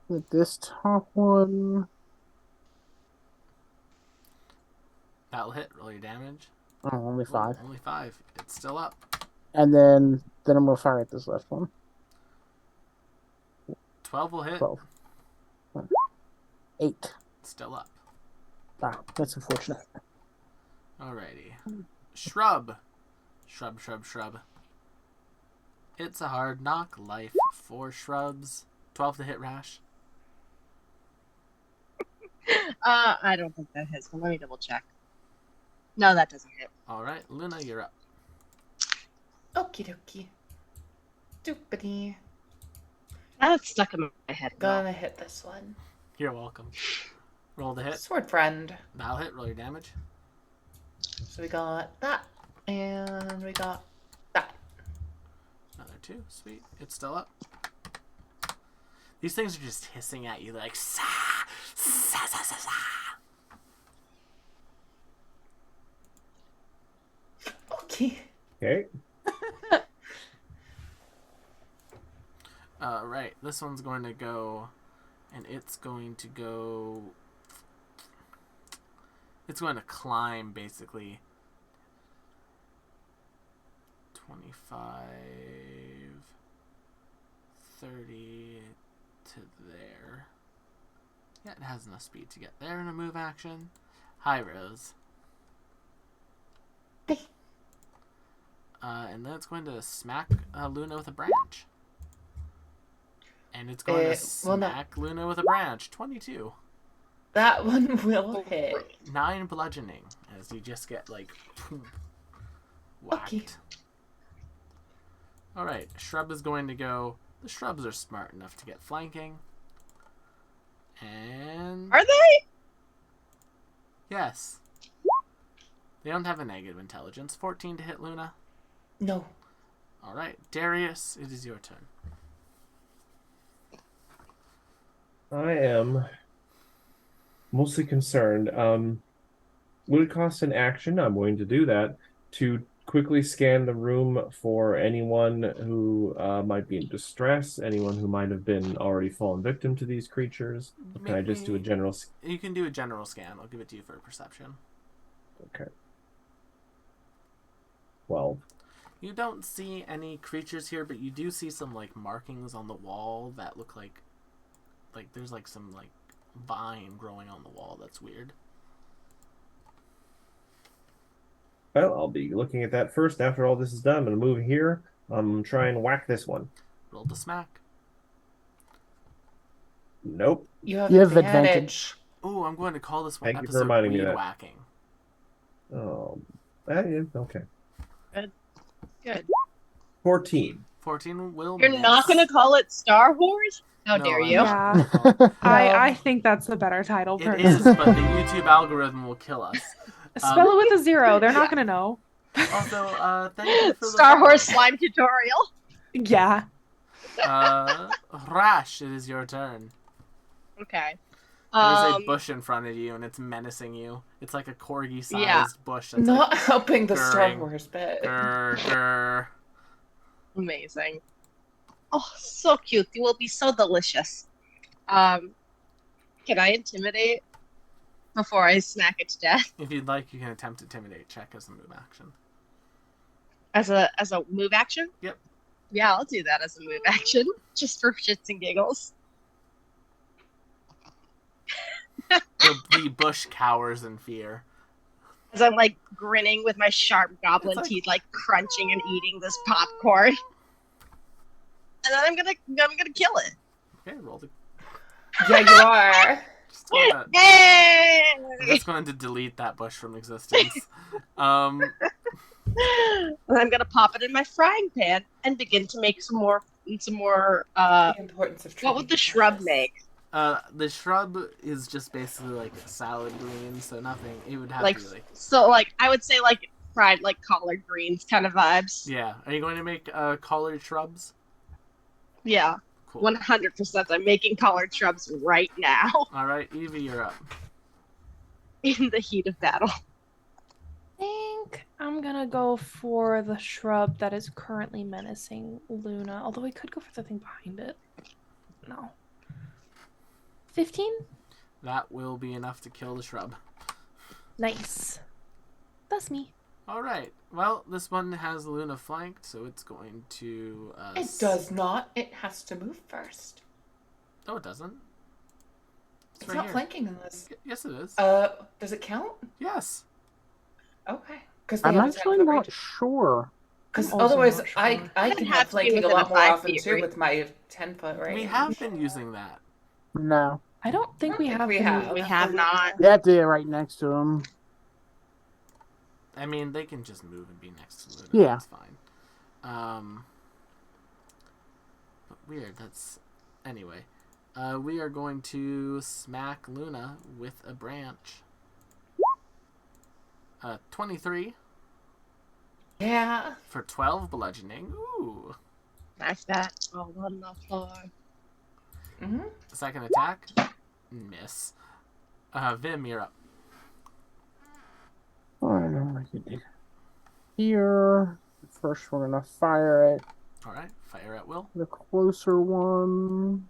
with this top one. That'll hit. Roll your damage. Oh, only 5. Ooh, only 5. It's still up. And then I'm gonna fire at this left one. 12 will hit. 12. 8. Still up. Ah, that's unfortunate. Alrighty. Shrub. Shrub. It's a hard knock life for shrubs. 12 to hit, Rash. I don't think that hits, but let me double check. No, that doesn't hit. Alright, Luna, you're up. Okie dokie. Doopity. That's stuck in my head. Gonna hit this one. You're welcome. Roll the hit. Sword friend. That'll hit. Roll your damage. So we got that. And we got that. Another 2. Sweet. It's still up. These things are just hissing at you like, sa, sa, sa, sa, sa. Okay. Okay. Right. This one's going to go, and it's going to go. It's going to climb basically 25, 30 to there. Yeah, it has enough speed to get there in a move action. Hi, Rose. And then it's going to smack Luna with a branch. And it's going to smack Luna with a branch. 22. That one will hit. 9 bludgeoning as you just get like whacked. Okay. Alright, Shrub is going to go. The Shrubs are smart enough to get flanking. And. Are they? Yes. They don't have a negative intelligence. 14 to hit Luna. No. Alright, Darius, it is your turn. I am mostly concerned. Would it cost an action? I'm going to do that to quickly scan the room for anyone who might be in distress, anyone who might have been already fallen victim to these creatures. Or can I just do a general? You can do a general scan. I'll give it to you for a perception. Okay. 12. You don't see any creatures here, but you do see some like markings on the wall that look like there's like some like vine growing on the wall. That's weird. Well, I'll be looking at that first. After all this is done, I'm going to move here. Try and whack this one. Roll to smack. Nope. You have advantage. Ooh, I'm going to call this one Thank you for episode reminding me weed that. whacking. Oh, yeah, okay. Good. 14. 14 will You're miss. not going to call it Star Wars? How No, dare I'm you? not gonna call it. I think that's a better title. It is, but the YouTube algorithm will kill us. Spell it with a 0. They're not gonna know. Also, thank you for the Star Wars follow. slime tutorial. Yeah. Rash, it is your turn. Okay. There's a bush in front of you, and it's menacing you. It's like a corgi-sized bush. That's Not like, helping the Star grrring, Wars bit. grr, grr. Amazing. Oh, so cute. You will be so delicious. Can I intimidate before I smack it to death? If you'd like, you can attempt intimidate check as a move action. As a move action? Yep. Yeah, I'll do that as a move action, just for shits and giggles. The bush cowers in fear. As I'm like grinning with my sharp goblin It's like- teeth, like crunching and eating this popcorn. And then I'm gonna kill it. Okay, roll the. Yeah, you are. Just go ahead. Yay! I'm just going to delete that bush from existence. Um, And I'm gonna pop it in my frying pan and begin to make some more. The importance of What would the shrub make? the shrub is just basically like a salad green, so nothing. It would have Like to be like. so, like I would say, like fried, like collard greens kind of vibes. Yeah. Are you going to make collared shrubs? Yeah, Cool. 100%. I'm making collard shrubs right now All right, Evie, you're up. in the heat of battle. I think I'm gonna go for the shrub that is currently menacing Luna. Although I could go for the thing behind it. No. 15? That will be enough to kill the shrub. Nice. That's me. All right. Well, this one has Luna flanked, so it's going to. It does not. It has to move first. No, it doesn't. It's right not here. flanking in this. Yes, it is. Does it count? Yes. Okay. Because I'm actually not sure. Because I'm also otherwise, not sure. I It can had have to be flanking a within lot a more 5 often feet too range. with my 10-foot range. We have been using that. No. I don't think we have. we been have. using We that have for- not. You have to get right next to him. I mean, they can just move and be next to Luna. Yeah. That's fine. But weird. That's anyway. We are going to smack Luna with a branch. 23 Yeah. for 12 bludgeoning. Ooh. Smash that all on the floor. Mm-hmm. Second attack. Miss. Vim, you're up. I don't know what you did. Here. First, we're gonna fire it. All right, fire at will. The closer one.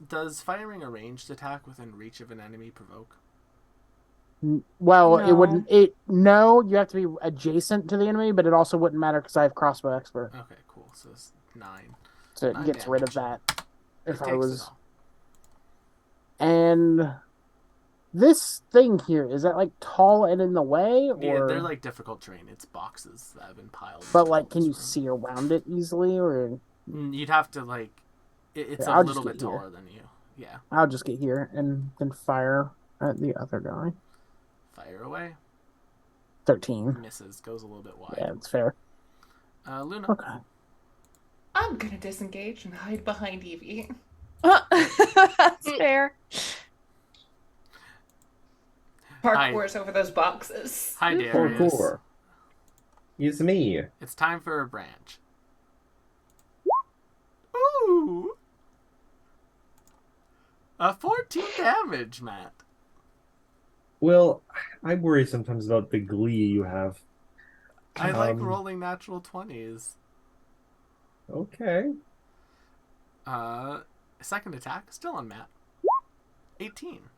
Does firing a ranged attack within reach of an enemy provoke? Well, it No. wouldn't. No, you have to be adjacent to the enemy, but it also wouldn't matter because I have crossbow expert, Okay, cool. So it's 9. so it 9 gets rid of damage. that. It If I takes was, it all. and this thing here, is that like tall and in the way, Yeah, or they're like difficult terrain. It's boxes that have been piled. but into like, can this you room. see around it easily, or You'd have to like. It's Here, a I'll just little bit get here. taller than you. Yeah. I'll just get here and then fire at the other guy. Fire away. 13. Misses. Goes a little bit wide. Yeah, that's fair. Luna. Okay. I'm gonna disengage and hide behind Evie. That's fair. Parkour's over those boxes. Hi, Darius. Parkour. It's me. It's time for a branch. Ooh. 14 damage, Matt. Well, I worry sometimes about the glee you have. I like Um, rolling natural 20s. Okay. Second attack, still on Matt. 18.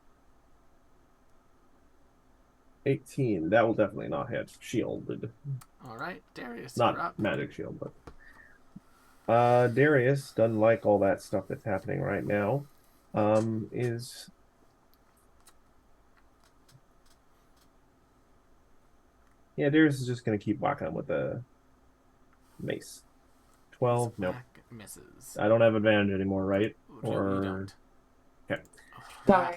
18. That will definitely not hit. Shielded. All right, Darius, you're Not up. magic shield, but Darius doesn't like all that stuff that's happening right now. Is Darius is just gonna keep whacking him with the mace. 12. Nope. Smack misses. I don't have advantage anymore, right? You Or don't. Okay. Sorry.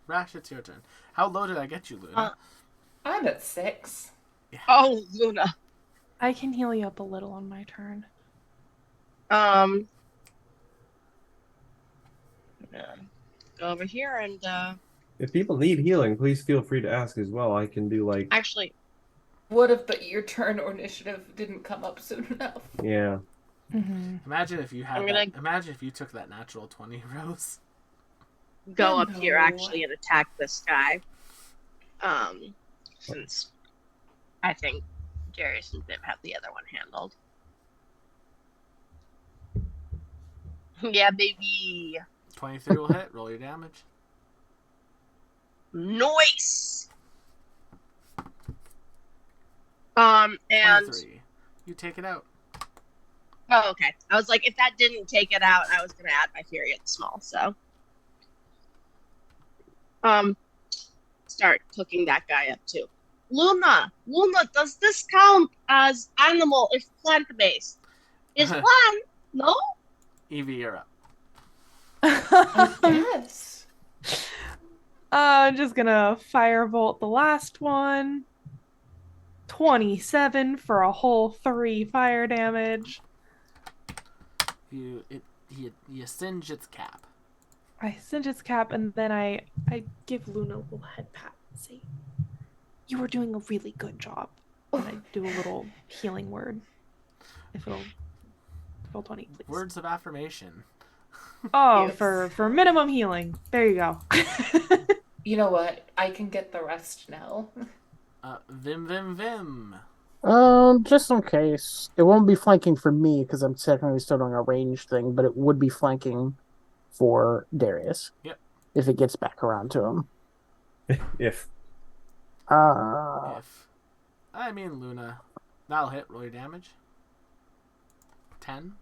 Rash, it's your turn. How low did I get you, Luna? I'm at 6. Oh, Luna. I can heal you up a little on my turn. Go over here and If people need healing, please feel free to ask as well. I can do like actually, Would have, but your turn or initiative didn't come up soon enough. yeah. Mm-hmm. Imagine if you had I'm gonna- that. Imagine if you took that natural 20, Rose. go up here No. actually and attack this guy. Since I think Darius and Viv have the other one handled. Yeah, baby. 23 will hit. Roll your damage. Nice. And 23. You take it out. oh, okay. I was like, if that didn't take it out, I was gonna add my Fury at the small. So, start cooking that guy up too. Luna, does this count as animal if plant based? Is plant no? Evie, you're up. Yes. I'm just gonna firebolt the last one. 27 for a whole 3 fire damage. You singe its cap. I singe its cap and then I give Luna a little head pat and say, "You were doing a really good job." And I do a little healing word. If it'll roll 20, please. Words of affirmation. Oh, Yes. for minimum healing. There you go. You know what? I can get the rest now. Vim. Just in case. It won't be flanking for me because I'm technically still doing a ranged thing, but it would be flanking for Darius. Yep. If it gets back around to him. If Luna. That'll hit. Roll your damage. 10.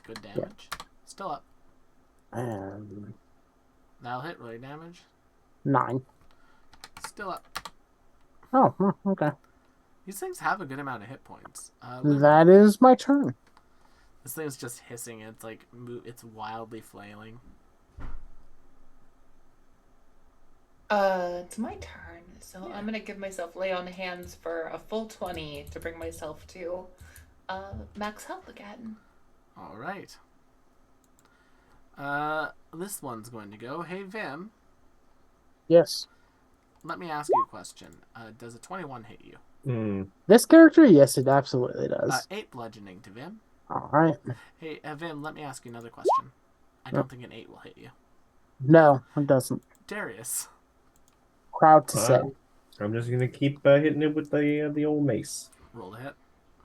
Good damage. Still up. And That'll hit. Roll your damage. 9. Still up. Oh, okay. These things have a good amount of hit points. Luna. That is my turn. This thing's just hissing. It's like it's wildly flailing. It's my turn, so I'm gonna give myself lay on hands for a full 20 to bring myself to max health again. All right. This one's going to go. Hey, Vim. Yes. Let me ask you a question. Does a 21 hit you? This character, yes, it absolutely does. 8 bludgeoning to Vim. All right. Hey, Vim, let me ask you another question. I don't think an 8 will hit you. No, it doesn't. Darius. Proud to say. I'm just gonna keep hitting it with the old mace. Roll a hit.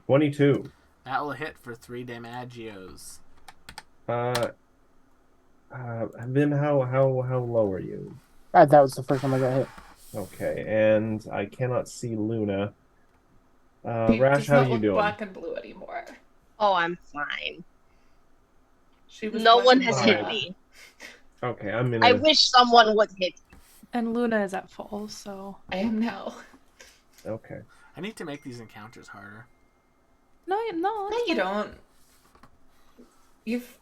22. That will hit for 3 damagios. Vim, how low are you? That was the first time I got hit. Okay, and I cannot see Luna. He Rash, does how are not you look doing? black and blue anymore. Oh, I'm fine. She was No black one and has blue. hit me. Okay, I'm in I wish someone would hit me. And Luna is at full, so I am now. Okay. I need to make these encounters harder. no, No, you don't. You've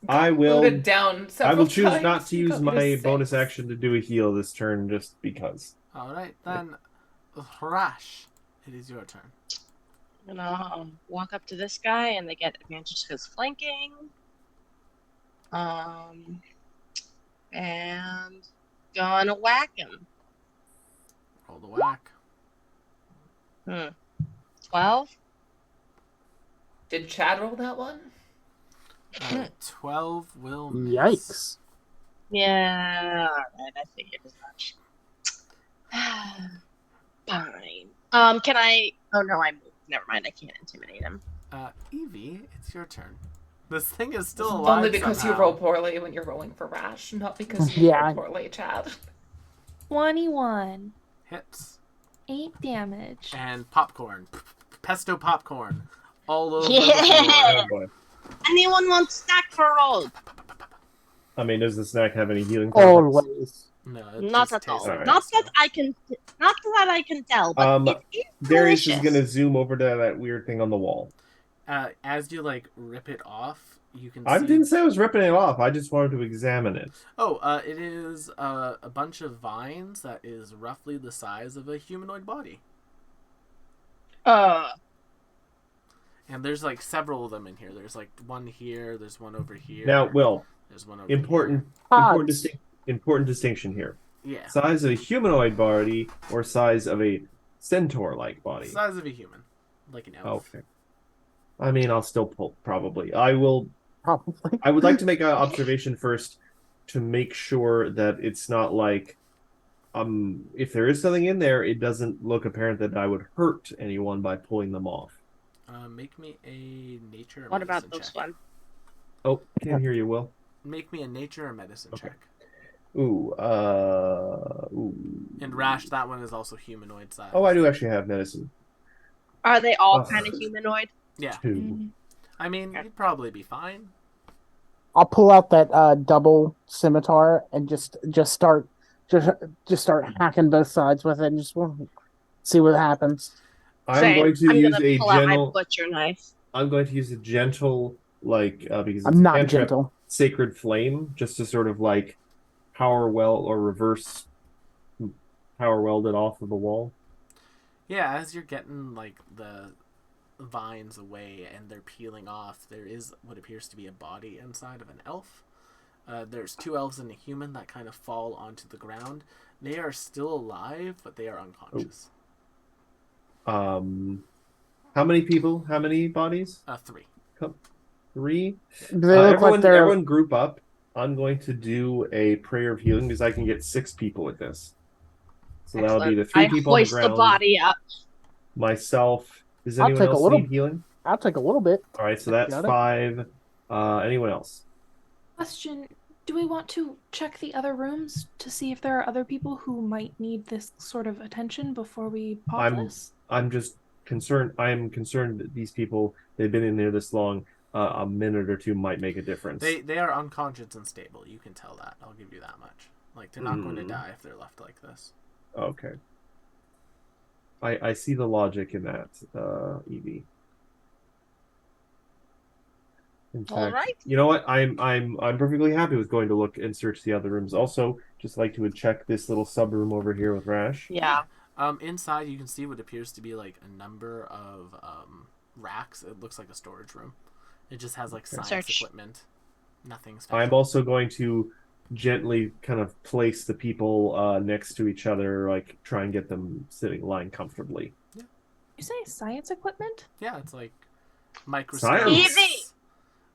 I booted will down I several will choose times. not to You use got me to my bonus 6. action to do a heal this turn just because. Alright, then. Rash, it is your turn. I'm gonna walk up to this guy and they get advantage because flanking. And gonna whack him. Roll the whack. 12. Did Chad roll that one? 12 will miss. Yikes. Yeah, alright, I figured as much. Fine. Can I? Oh no, I moved. Never mind. I can't intimidate him. Evie, it's your turn. This thing is still alive. Only because somehow. you roll poorly when you're rolling for Rash, not because you Yeah, roll poorly, Chad. 21, Hits. 8 damage. And popcorn. Pesto popcorn. All over the Yeah. Oh boy. Anyone want snack for roll? I mean, does the snack have any healing properties? Always. floor. No, it Not just at all. tastes like Alright. Not pesto. that I can. Not that I can tell. But it is Darius delicious. is gonna zoom over to that weird thing on the wall. As you like rip it off, you can I see. didn't say I was ripping it off. I just wanted to examine it. Oh, it is a bunch of vines that is roughly the size of a humanoid body. And there's like several of them in here. There's like one here. There's one over here. Now, Will, there's one over important Pods. important distinction here. here. Yeah, Size of a humanoid body or size of a centaur-like body. size of a human, like an elf. Okay. I mean, I'll still pull, probably. I will. Probably. I would like to make an observation first to make sure that it's not like, if there is something in there, it doesn't look apparent that I would hurt anyone by pulling them off. Make me a nature or What medicine about this check. one? Oh, can't hear you, Will. Make me a nature or medicine Okay. check. Ooh. And Rash, that one is also humanoid size. Oh, I do actually have medicine. Are they all Ugh. kind of humanoid? Yeah. 2. I mean, you'd probably be fine. I'll pull out that double scimitar and just start hacking both sides with it and just see what happens. I'm Same. going to I'm use gonna a pull out my gentle. butcher knife. I'm going to use a gentle, because it's I'm not cantrip, gentle. sacred flame, just to sort of power weld or reverse power weld it off of the wall. Yeah, as you're getting like the vines away and they're peeling off, there is what appears to be a body inside of an elf. There's 2 elves and a human that kind of fall onto the ground. They are still alive, but they are unconscious. How many people? How many bodies? 3. 3. Do they look like they're Everyone group up. I'm going to do a prayer of healing because I can get 6 people with this. So that'll be the 3 people on the hoist ground. the body up. Myself. Does I'll anyone take a else little- need healing? I'll take a little bit. All right, so that's Got it. 5. Anyone else? Question: do we want to check the other rooms to see if there are other people who might need this sort of attention before we pop this? I'm just concerned. I'm concerned that these people, they've been in there this long. A minute or 2 might make a difference. They are unconscious and stable. You can tell that. I'll give you that much. Like, they're not going to die if they're left like this. Okay. I see the logic in that, Evie. In fact, All right. you know what? I'm perfectly happy with going to look and search the other rooms. Also, just like to check this little sub room over here with Rash. Yeah. Inside, you can see what appears to be like a number of racks. It looks like a storage room. It just has like science Search. equipment. Nothing special. I'm also going to gently kind of place the people next to each other, like try and get them lying comfortably. You say science equipment? Yeah, it's like microscopes.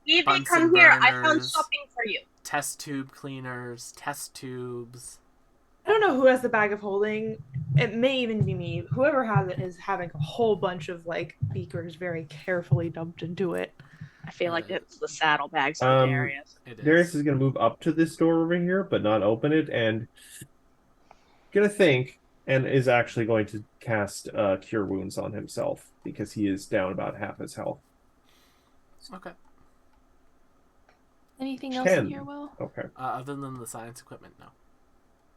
Evie, Bunsen come here. I found burners. something for you. Test tube cleaners, test tubes. don't know who has the bag of holding. It may even be me. Whoever has it is having a whole bunch of like beakers very carefully dumped into it. I feel like it's the saddlebags for Darius. Darius is going to move up to this door over here, but not open it, and gonna think, and is actually going to cast Cure Wounds on himself because he is down about half his health. Okay. Anything else 10. in here, Will? Okay, Other than the science equipment, no.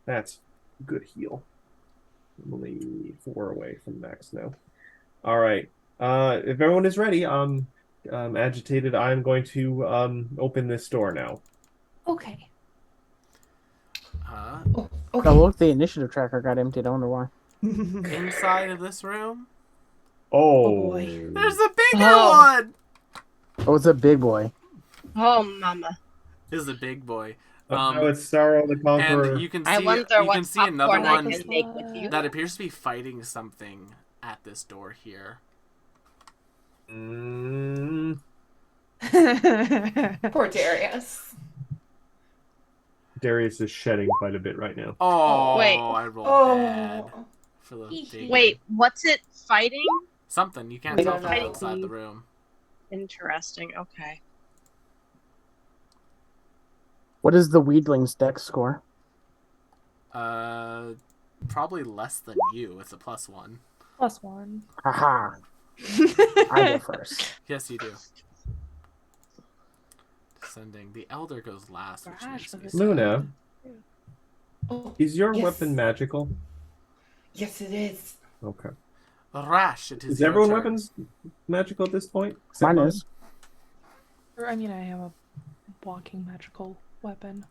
that's good heal. I'm only 4 away from max now. All right. If everyone is ready, agitated. I'm going to open this door now. Okay. Oh, okay. Oh, look, the initiative tracker got emptied. I wonder why. Inside of this room, Oh, boy. there's a bigger Oh. one. Oh, it's a big boy. Oh, mama. This is a big boy. no, it's Sorrow the Conqueror. And you can see, I wonder you what can see another popcorn I one can make with you. that appears to be fighting something at this door here. Mm, Poor Darius. Darius is shedding quite a bit right now. Oh, Wait. I rolled bad for the big Wait, what's it fighting? something. You can't We tell don't from know. outside the room. Interesting. Okay. What is the Weedling's dex score? Probably less than you. It's a +1. +1. Haha. I go first. Yes, you do. Descending. The Elder goes last, which Gosh, makes me this- Luna, Oh, is your yes. weapon magical? Yes, it is. Okay. Rash, it is Is your everyone's turn. weapons magical at this point? Except Mine is. Or, I mean, I have a walking magical weapon.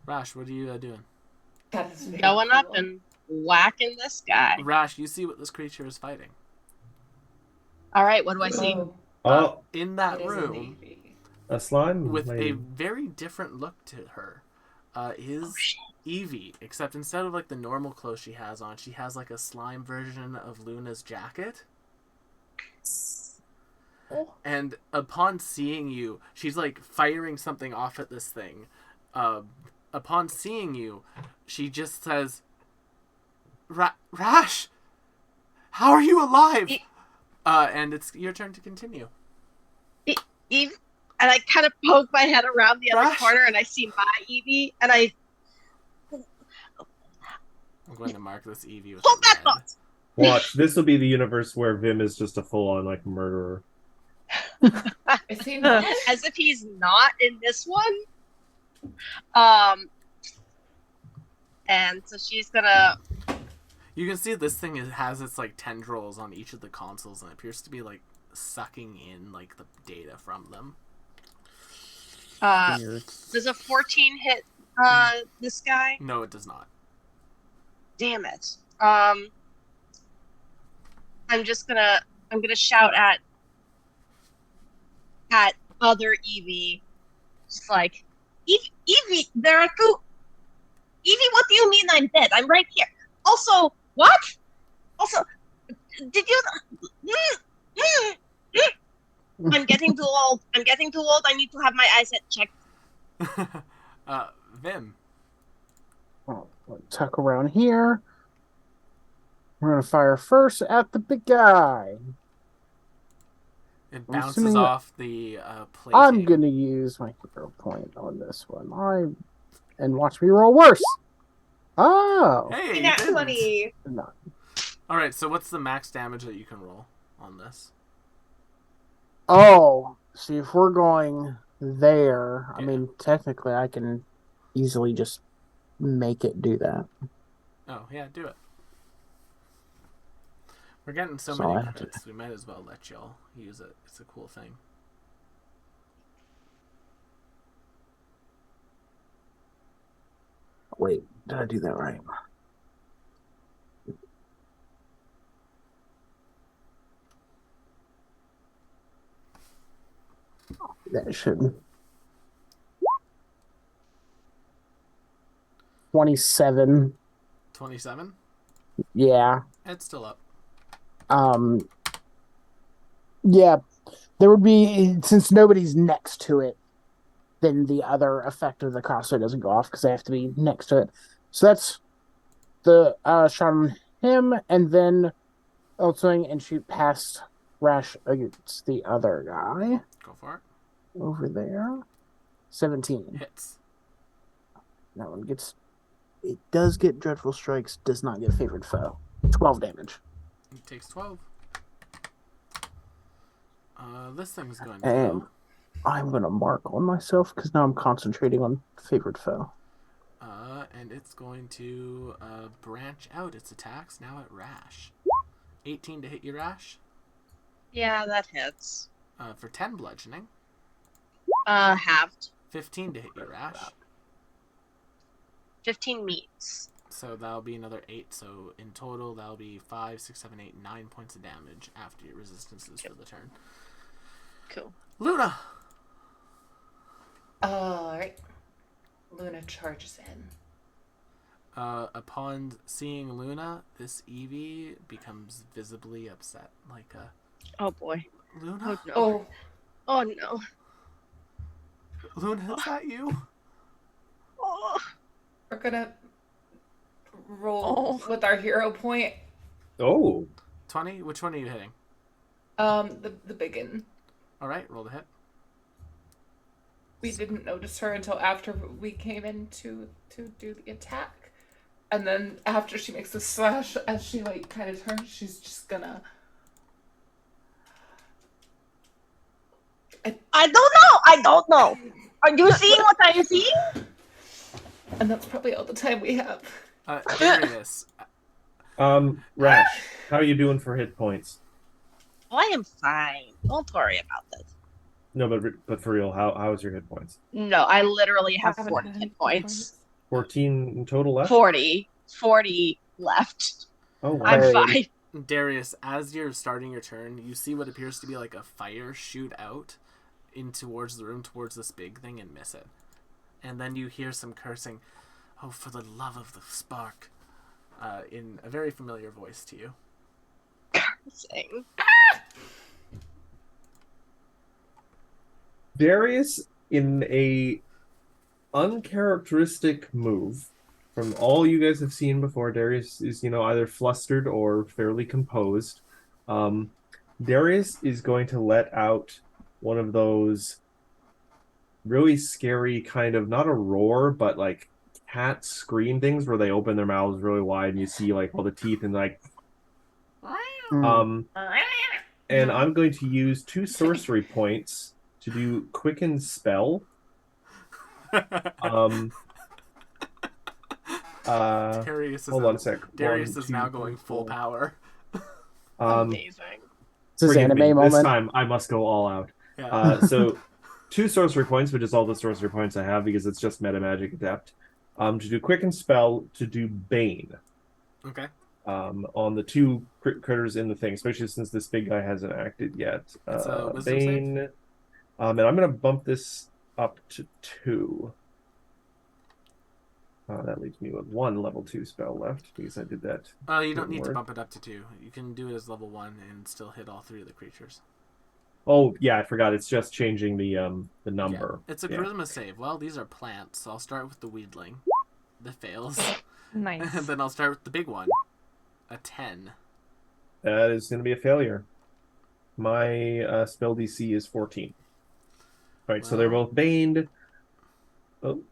Rash, what are you doing? That is very Going up cool. and whacking this guy. Rash, you see what this creature is fighting. All right, what do I see? Oh, Oh, In that it is a room, navy. a slime with a lady. very different look to her, is Oh, shit. Evie. Except instead of like the normal clothes she has on, she has like a slime version of Luna's jacket. Oh. And upon seeing you, she's like firing something off at this thing. Upon seeing you, she just says, Rash, how are you alive? And it's your turn to continue. Eve, and I kind of poke my head around the other Rash? corner, and I see my Evie, and I I'm going to mark this Evie with hold a that red. thought. Watch, this will be the universe where Vim is just a full-on like murderer. Is he not? As if he's not in this one. And so she's gonna. You can see this thing has its like tendrils on each of the consoles, and it appears to be like sucking in like the data from them. Weird. Does a 14 hit this guy? No, it does not. Damn it. I'm gonna shout at other Evie. Just like, Evie, there are two. Evie, what do you mean I'm dead? I'm right here. Also, what? Also, did you? I'm getting too old. I'm getting too old. I need to have my eyesight checked. Vim. Oh, tuck around here. We're gonna fire first at the big guy. It I'm bounces assuming that- off the plating. I'm gonna use my hero point on this one. And watch me roll worse. Oh, Hey, you Nat didn't. 20. no. All right. So what's the max damage that you can roll on this? Oh, see if we're going there. I Yeah. mean, technically, I can easily just make it do that. Oh yeah, do it. We're getting so So many I have to- crits. We might as well let y'all use it. It's a cool thing. Wait, did I do that right? That should. 27. 27. Yeah. It's still up. Yeah. There would be, since nobody's next to it, then the other effect of the crossbow doesn't go off because they have to be next to it. So that's the shot on him, and then I'll swing and shoot past Rash against the other guy. Go for it. Over there. 17. Hits. That one gets... It does get Dreadful Strikes, does not get Favored Foe. 12 damage. It takes 12. This thing's going to And go. I'm going to mark on myself because now I'm concentrating on Favored Foe. And it's going to branch out its attacks now at Rash. 18 to hit your Rash. Yeah, that hits. For 10 bludgeoning. Halved. 15 to hit your Rash. 15 meets. So that'll be another 8. So in total, that'll be 5, 6, 7, 8, 9 points of damage after your resistances for the turn. Cool. Luna! Alright. Luna charges in. Upon seeing Luna, this Eevee becomes visibly upset. Like, Oh boy. Luna? Oh no. Oh, Oh no. Luna, is that you? Oh. we're gonna roll with our hero point. Oh, 20? Which one are you hitting? The biggin. Alright, roll the hit. We didn't notice her until after we came in to do the attack. And then after she makes the slash, as she like kind of turns, she's just gonna. I don't know. I don't know. Are you seeing what I'm seeing? And that's probably all the time we have. Darius. Rash, how are you doing for hit points? Oh, I am fine. Don't worry about that. No, but for real, how is your hit points? No, I literally have Haven't 40 had hit any points. 14 in total left? 40 left. Oh, wow. I'm Right. fine. Darius, as you're starting your turn, you see what appears to be like a fire shoot out in towards the room, towards this big thing, and miss it. And then you hear some cursing, "Oh, for the love of the spark," in a very familiar voice to you. Sing. Darius, in a uncharacteristic move from all you guys have seen before, Darius is, either flustered or fairly composed. Darius is going to let out one of those really scary kind of, not a roar, but like cat scream things where they open their mouths really wide and you see like all the teeth and like and I'm going to use 2 sorcery points to do Quicken Spell. Darius is Hold on a sec. Darius 1, is 2, now 3, going full 4. power. Amazing. This is Forgive anime me. moment. This time I must go all out. Yeah. So 2 sorcery points, which is all the sorcery points I have because it's just meta magic adept. To do Quicken Spell, to do Bane. Okay. On the 2 critters in the thing, especially since this big guy hasn't acted yet. It's a wisdom Bane. And I'm going to bump this up to 2. That leaves me with 1 level 2 spell left because I did that. You don't need to word. bump it up to 2. You can do it as level 1 and still hit all 3 of the creatures. Oh yeah, I forgot. It's just changing the number. Yeah. It's a Yeah. charisma save. Well, these are plants, so I'll start with the weedling. That fails. Nice. And then I'll start with the big one. A 10. That is going to be a failure. My spell DC is 14. All right, so they're Well- both baned. Oh,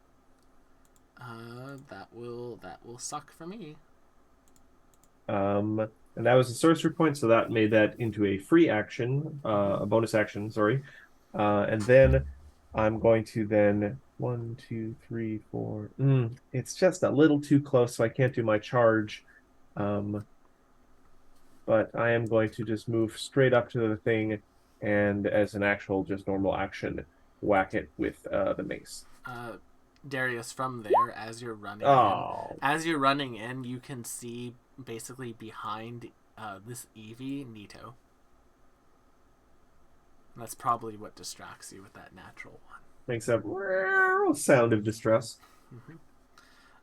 That will suck for me. and that was a sorcery point, so that made that into a free action, a bonus action. Sorry, and then I'm going to then 1, 2, 3, 4. It's just a little too close, so I can't do my charge. But I am going to just move straight up to the thing, and as an actual just normal action, whack it with the mace. Darius, from there, as you're running in, you can see basically behind this Eevee, Nito. And that's probably what distracts you with that natural one. Makes a sound of distress. Mm-hmm.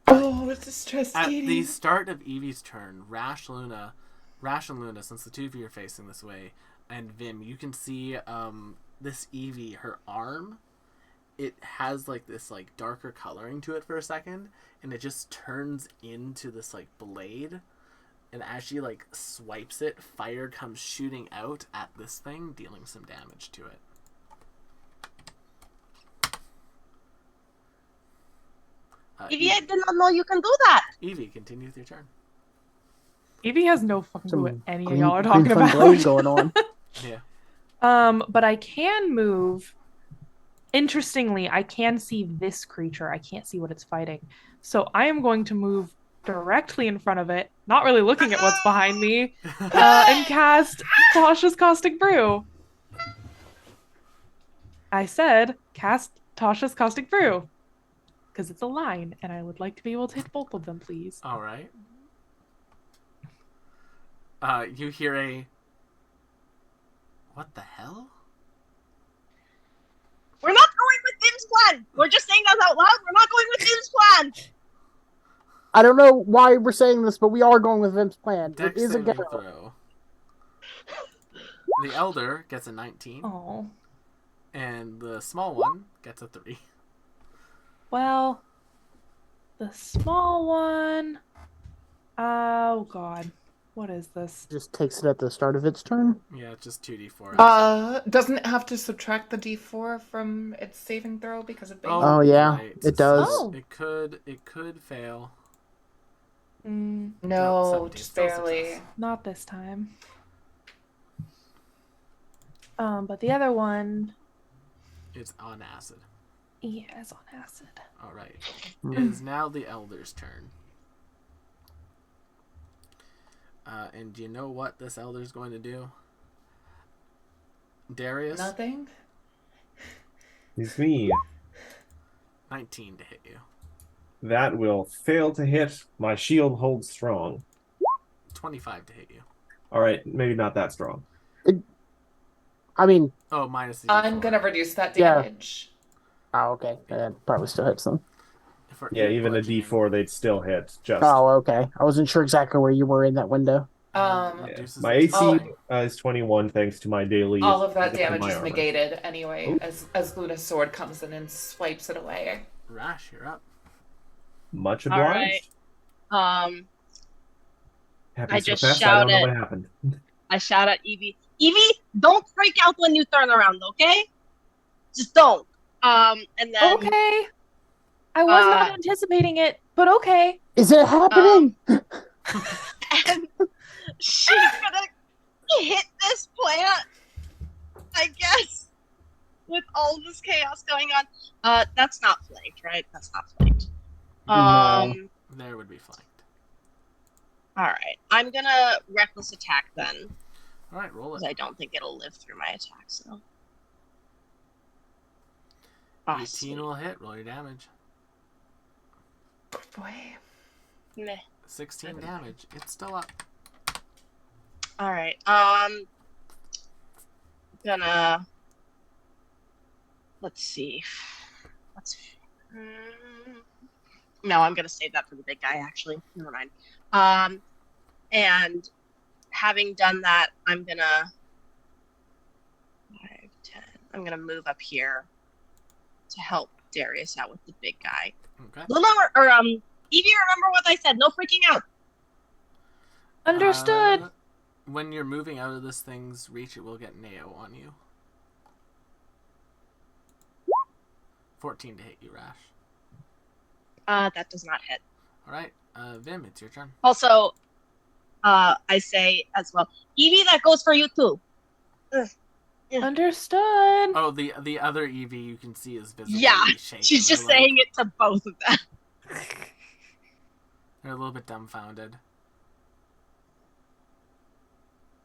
Oh, it's distressed. At the start of Eevee's turn, Rash and Luna, since the two of you are facing this way, and Vim, you can see this Eevee, her arm it has like this like darker coloring to it for a second, and it just turns into this like blade. And as she like swipes it, fire comes shooting out at this thing, dealing some damage to it. Evie, I did not know you can do that. Evie, continue with your turn. Evie has no fucking clue what Some any of green- y'all are green talking fun blade about. going on. Yeah. But I can move. Interestingly, I can see this creature. I can't see what it's fighting. So I am going to move directly in front of it, not really looking at what's behind me, and cast Tasha's Caustic Brew. I said cast Tasha's Caustic Brew because it's a line, and I would like to be able to hit both of them, please. All right. You hear a... What the hell? We're not going with Vim's plan. We're just saying that out loud. We're not going with Vim's plan. I don't know why we're saying this, but we are going with Vim's plan. Dex It is a saving go. throw. The elder gets a 19, Oh. and the small one gets a 3. Well, the small one. Oh god, what is this? Just takes it at the start of its turn. Yeah, just 2d4. Doesn't it have to subtract the d4 from its saving throw because of base? Oh, yeah, it does. Oh. It could fail. Mm, No, 17, just still barely. success. not this time. But the other one, It's on acid. yeah, is on acid. All right. Hmm. It is now the elder's turn. And do you know what this elder's going to do? Darius? Nothing? It's me. 19 to hit you. That will fail to hit. My shield holds strong. 25 to hit you. All right, maybe not that strong. I mean, Oh, minus the I'm D4. gonna reduce that Yeah. damage. oh, okay. That probably still hits them. For Yeah, 8 even a bludgeoning. D4, they'd still hit. Just Oh, okay. I wasn't sure exactly where you were in that window. yeah. Reduces My the AC damage. is 21 thanks to my daily. All of that to damage my is armor. negated anyway, Ooh. as Luna's sword comes in and swipes it away. Rash, you're up. Much All obliged. right. Happened I so just fast, I don't know shouted- what happened. I shout at Evie. Evie, don't freak out when you turn around, okay? Just don't. And then Okay. I was not anticipating it, but okay. Is it happening? and she's gonna hit this plant, I guess, with all this chaos going on. That's not flanked, right? That's not flanked. No. There would be flanked. All right. I'm gonna reckless attack then, All right, roll because it. I don't think it'll live through my attack. So. 18 will hit. Roll your damage. Boy. Meh. 16 damage. It's still up. All right. Gonna. Let's see. No, I'm gonna save that for the big guy. Actually, never mind. And having done that, I'm gonna 5, 10. I'm gonna move up here to help Darius out with the big guy. Okay. Luna or Evie, remember what I said? No freaking out. Understood. When you're moving out of this thing's reach, it will get Neo on you. 14 to hit you, Rash. That does not hit. All right, Vim, it's your turn. Also, I say as well, Evie, that goes for you too. Understood. Oh, the other Eevee you can see is visibly Yeah, shaken. she's just They're like- saying it to both of them. They're a little bit dumbfounded.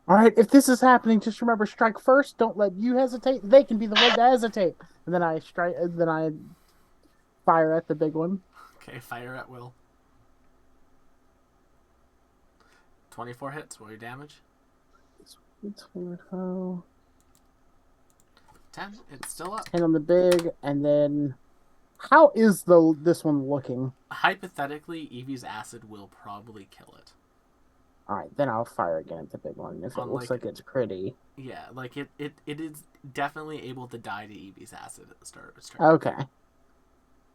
All right, if this is happening, just remember, strike first. Don't let you hesitate. They can be the one to hesitate. And then I strike. Then I fire at the big one. Okay, fire at will. 24 hits. Roll your damage. Oh, 10. It's still up. and on the big, and then how is this one looking? Hypothetically, Eevee's acid will probably kill it. All right, then I'll fire again at the big one. If it On, looks like- like it's pretty. Yeah, like it is definitely able to die to Evie's acid at the start of its turn. Okay.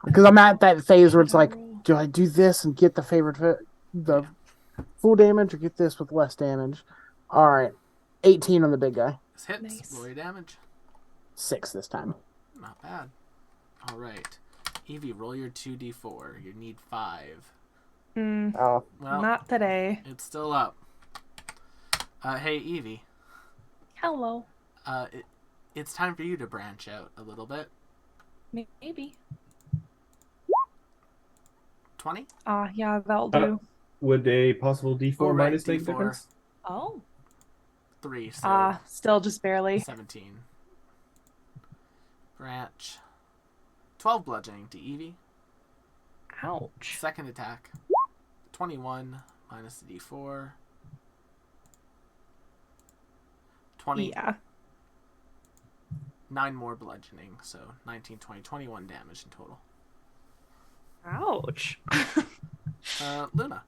Because I'm at that phase where it's like, do I do this and get the the full damage, or get this with less damage? All right, 18 on the big guy. This hits. Nice. Roll your damage. 6 this time. Not bad. All right, Evie, roll your 2d4. You need 5. Oh, Well, Not today. it's still up. Hey Evie, Hello. it's time for you to branch out a little bit. Maybe. 20? Yeah, that'll do. Would a possible D4 Oh, right, minus make a D4. difference? Oh. 3, so Still just barely. 17. Branch. 12 bludgeoning to Evie. Ouch. Second attack. 21 minus the D4. 20. Yeah. 9 more bludgeoning, so 19, 20, 21 damage in total. Ouch. Luna.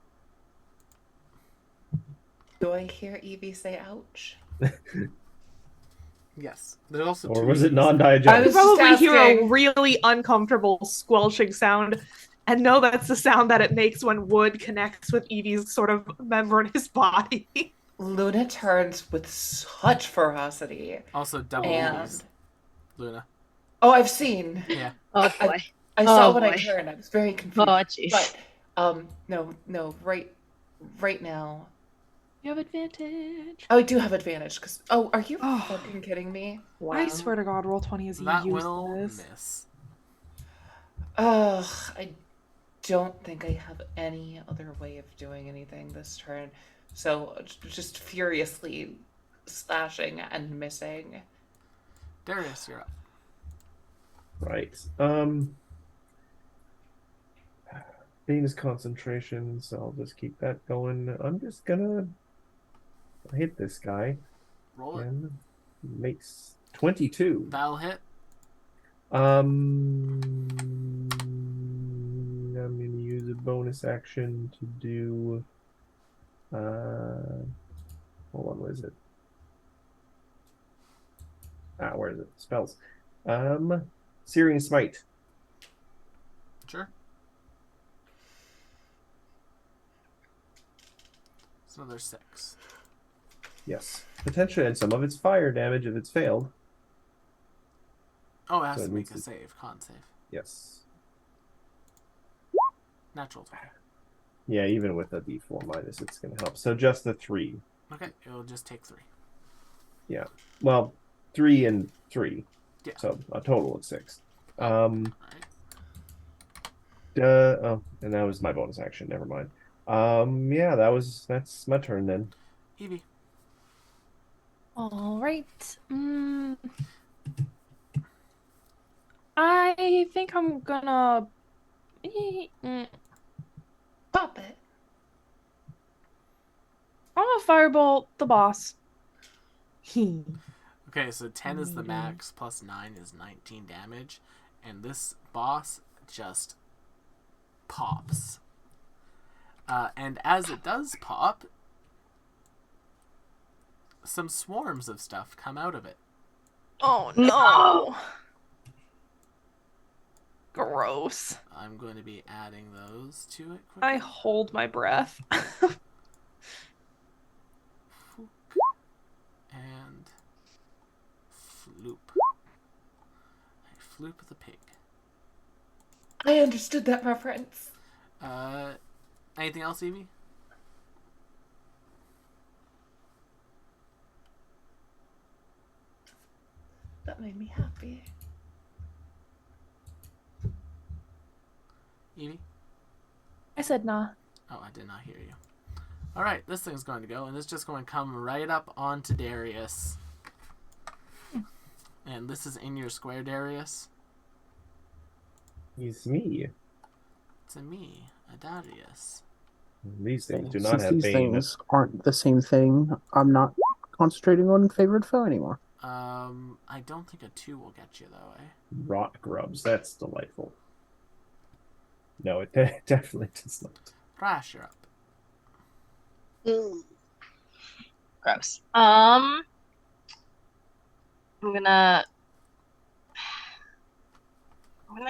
Do I hear Evie say ouch? Yes. There's also Or two was it Evies. non-diegetic? I You was just probably hear a asking. really uncomfortable squelching sound, and know that's the sound that it makes when wood connects with Evie's sort of member in his body. Luna turns with such ferocity. Also double And Evies. Luna. oh, I've seen. Yeah. Oh boy. I saw Oh, when I boy. turned. I was very confused. Oh jeez. But no, right now. You have advantage. Oh, I do have advantage because. Oh, are you Oh. fucking kidding me? I swear to God, roll 20 is That will useless. miss. Ugh, I don't think I have any other way of doing anything this turn. So just furiously slashing and missing. Darius, you're up. Right. Venus concentration, so I'll just keep that going. I'm just gonna hit this guy. Roll it. And makes 22. That'll hit. I'm gonna use a bonus action to do hold on, what is it? Where is it? Spells. Searing Smite. Sure. It's another 6. Yes. Potentially, and some of it's fire damage if it's failed. Oh, it has So to it make needs a to- save. Con save. Yes. Natural 20. Yeah, even with a D4 minus, it's gonna help. So just the 3. Okay, it'll just take 3. Well, 3 and 3. Yeah. So a total of 6. Alright. Oh, and that was my bonus action. Never mind. Yeah, that's my turn then. Evie. All right. I think I'm gonna. Pop it. I'm gonna firebolt the boss. Okay, so 10 is the max, plus 9 is 19 damage, and this boss just pops. And as it does pop, some swarms of stuff come out of it. Oh no! Gross. I'm going to be adding those to it quickly. I hold my breath. And Floop. I Floop the pig. I understood that reference. Anything else, Evie? That made me happy. Evie? I said nah. Oh, I did not hear you. Alright, this thing's going to go, and it's just going to come right up onto Darius. And this is in your square, Darius. It's me. It's a me, a Darius. These things do not Since have these bane. things aren't the same thing, I'm not concentrating on favorite foe anymore. I don't think a 2 will get you, though, eh? Rot grubs. That's delightful. No, it definitely does not. Crash, you're up. Gross. I'm gonna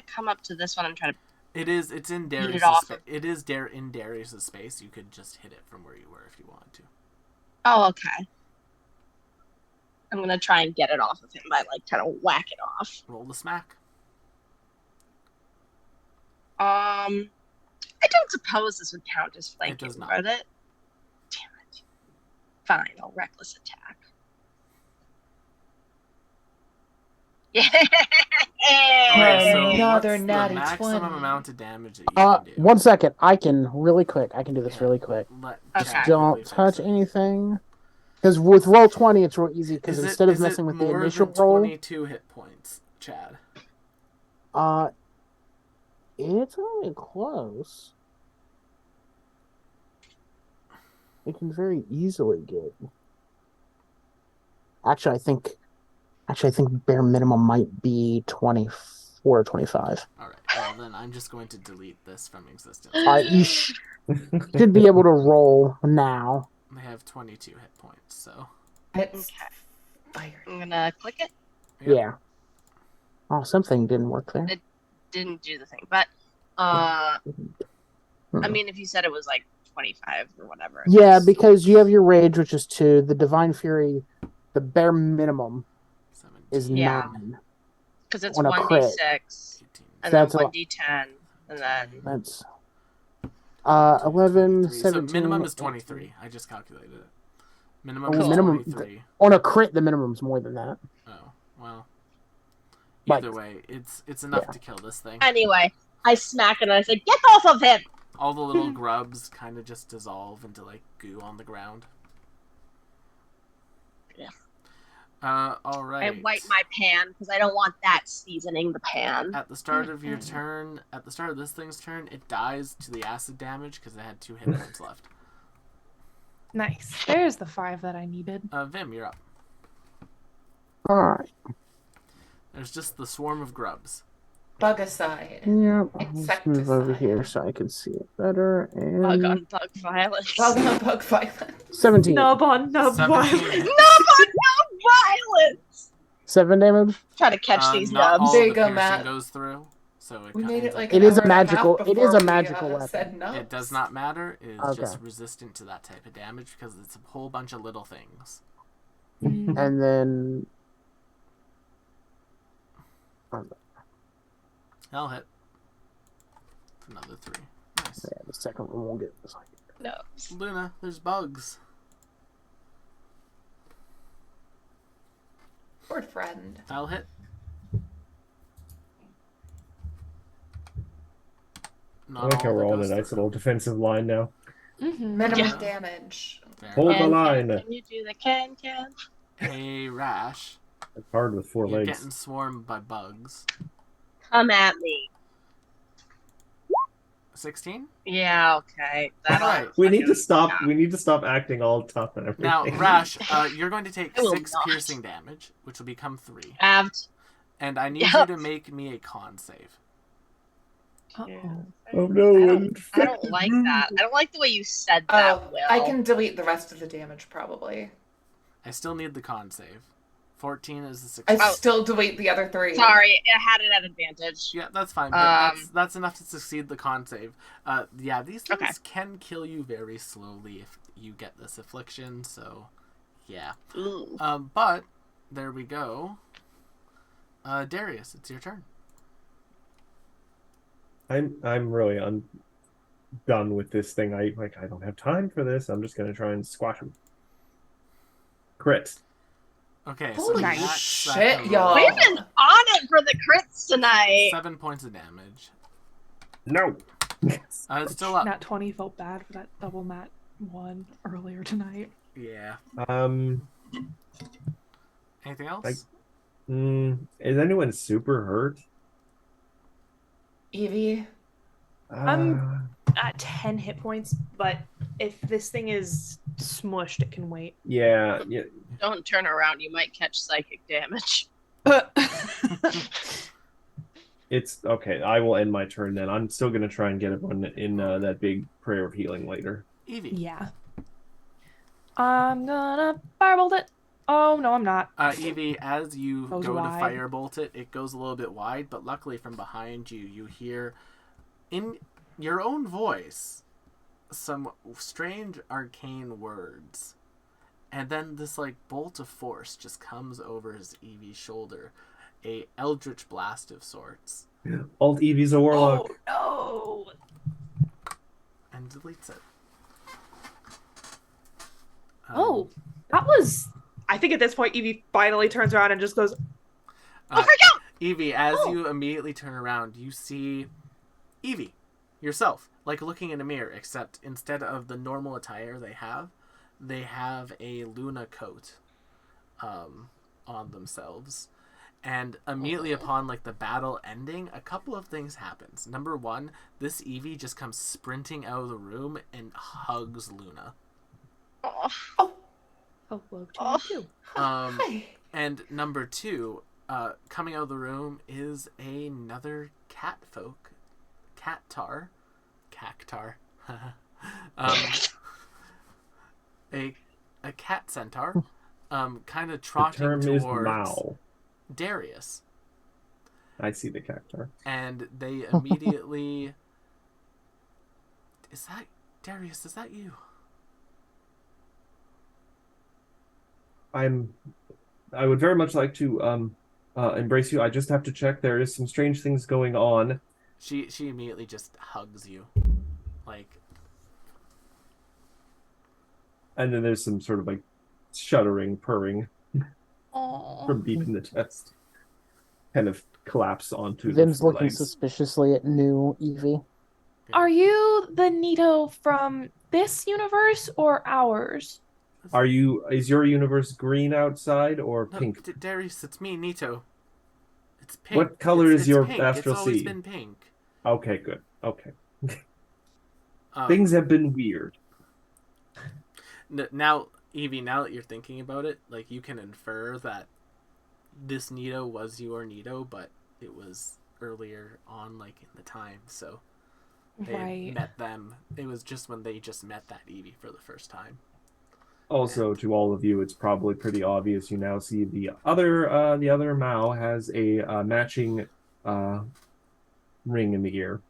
come up to this one and try to. It's in Beat it Darius' off space. of- It is in Darius' space. You could just hit it from where you were if you wanted to. Oh, okay. I'm gonna try and get it off of him by like kind of whack it off. Roll the smack. I don't suppose this would count as flanking, does not. would it? Damn it. Fine, I'll reckless attack. Yeah. Okay, so Another what's the natty maximum 20. amount of damage that you can do? 1 second. I can really quick. I can do this Yeah. really quick. Let Okay. Chad Don't quickly fix touch it. anything. Because with roll 20, it's real easy. Because Is instead of is messing with the more initial than roll, 22 hit points, Chad? it's only close. It can very easily get. Actually, I think bare minimum might be 24 or 25. All right. Well, then I'm just going to delete this from existence. You should be able to roll now. They have 22 hit points, so It's Okay. fire. I'm gonna click it. Yep. Yeah. Oh, something didn't work there. Didn't do the thing, but I mean, if you said it was like 25 or whatever. Yeah, because you have your rage, which is 2. The divine fury, the bare minimum 17, is Yeah. 9. because it's on a crit. 1d6 18, and That's then a- 1d10 and then That's 11, 23. So 17. minimum is 23. I just calculated it. Minimum Oh, is minimum- 23. On a crit, the minimum's more than that. Oh, well. But- Either way, it's enough Yeah. to kill this thing. anyway, I smack it and I say, "Get off of him!" All the little grubs kind of just dissolve into like goo on the ground. Yeah. All right. I wipe my pan because I don't want that seasoning the pan. At the start of your turn, at the start of this thing's turn, it dies to the acid damage because it had 2 hit points left. Nice. There's the 5 that I needed. Vim, you're up. Alright. There's just the swarm of grubs. Bug aside. Yep. Let's move over Insecticide. here so I can see it better. Bug And on bug violence. Bug on bug violence. 17. Nub on nub 17 violence. hits. No violence! 7 damage. Try to catch these Not nubs. all There the you go, piercing Matt. goes through, so it We made it ends up- like It an is a hour and half magical- it is before a we, magical weapon. said no. It does not matter. It is Okay. just resistant to that type of damage because it's a whole bunch of little things. And then That'll hit. Another 3. Nice. yeah, the second one won't get this. No. Luna, there's bugs. Poor friend. That'll hit. Not I like how all we're that all in goes a nice through. little defensive line now. Minimum Yeah. damage. Fair Hold enough. the line. Can you do the can? Hey, Rash, It's hard with 4 you're legs. getting swarmed by bugs. Come at me. 16? Yeah, okay. That'll Alright. We need to fucking- stop. yeah. We need to stop acting all tough and everything. Now, Rash, you're going to take I will 6 not. piercing damage, which will become 3. Halved. And I need Yeah. you to make me a con save. Uh-oh. Oh no! I don't like that. I don't like the way you said that, Oh, Will. I can delete the rest of the damage probably. I still need the con save. 14 is the I 16. still delete the other 3. Sorry, I had it at advantage. Yeah, that's fine. But that's enough to succeed the con save. Yeah, these things Okay. can kill you very slowly if you get this affliction. So, yeah. Ooh. But there we go. Darius, it's your turn. I'm really done with this thing. I don't have time for this. I'm just gonna try and squash him. Crit. Okay, Holy so Nice. Max, shit, can y'all. roll We've been on it for the crits tonight. 7 points of damage. No. It's still up. Nat 20 felt bad for that double nat 1 earlier tonight. Yeah. Anything else? Like- Is anyone super hurt? Evie. At 10 hit points, but if this thing is smushed, it can wait. Yeah. Don't turn around. You might catch psychic damage. It's okay. I will end my turn then. I'm still gonna try and get everyone in that big prayer of healing later. Evie. Yeah. I'm gonna firebolt it. Oh, no, I'm not. Evie, as you Goes go wide. to firebolt it, it goes a little bit wide, but luckily from behind you, you hear in your own voice some strange arcane words. And then this like bolt of force just comes over his Evie's shoulder, a eldritch blast of sorts, Alt Evie's a warlock. Oh, and deletes it. no. That was... I think at this point, Evie finally turns around and just goes, Evie, as you immediately turn around, you see Evie, yourself, like looking in a mirror, except instead of the normal attire they have a Luna coat on themselves. And immediately upon like the battle ending, a couple of things happens. Number one, this Evie just comes sprinting out of the room and hugs Luna. oh, hello to you too. Hi. And number two, coming out of the room is another catfolk, cactar, a cat centaur, kind of The trotting term is towards Mao. Darius, I see the cactar. and they immediately. Is that Darius? Is that you? I would very much like to embrace you. I just have to check. There is some strange things going on. She immediately just hugs you, like. And then there's some sort of like shuddering, purring from deep in the chest. Kind of collapse onto Vim's the looking forelegs. suspiciously at new Evie. Are you the Nito from this universe or ours? Is your universe green outside or No, pink? Darius, it's me, Nito. It's pink. What color is your pink. Astral It's always Sea? been pink. Okay, good. Okay. Things have been weird. Now, Evie, now that you're thinking about it, like you can infer that this Nito was your Nito, but it was earlier on, like in the time, so they Right. met them. It was just when they just met that Evie for the first time. Also, to all of you, it's probably pretty obvious. You now see the other Mao has a matching ring in the ear.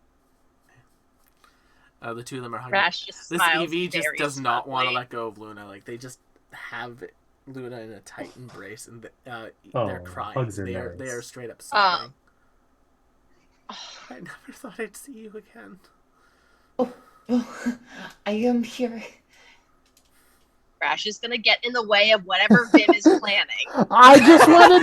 The two of them are hugging. Rash just This smiles Evie just very does not want to smugly. let go of Luna. Like they just have Luna in a tight embrace, and they're Oh, crying. hugs are They are nice. straight up sobbing. I never thought I'd see you again. Well, I am here. Rash is gonna get in the way of whatever Vin is planning. I just wanted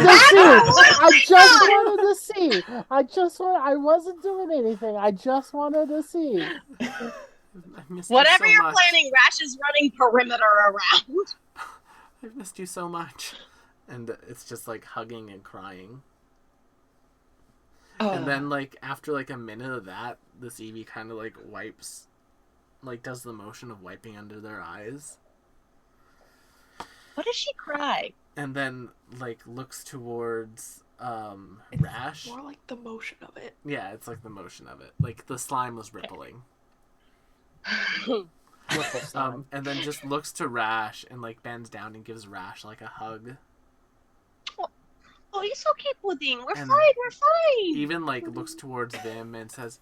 to see. I wasn't doing anything. I just wanted to see. I missed Whatever you so you're much. planning, Rash is running perimeter around. I've missed you so much. And it's just like hugging and crying. And then like after like a minute of that, this Evie kind of like wipes, like does the motion of wiping under their eyes. What does she cry? And then like looks towards It's Rash. more like the motion of it. Yeah, it's like the motion of it. Like the slime was rippling. Ripple slime. And then just looks to Rash and like bends down and gives Rash like a hug. Oh, it's okay, Pudding. We're And fine. We're fine. Even like looks towards Vim and says,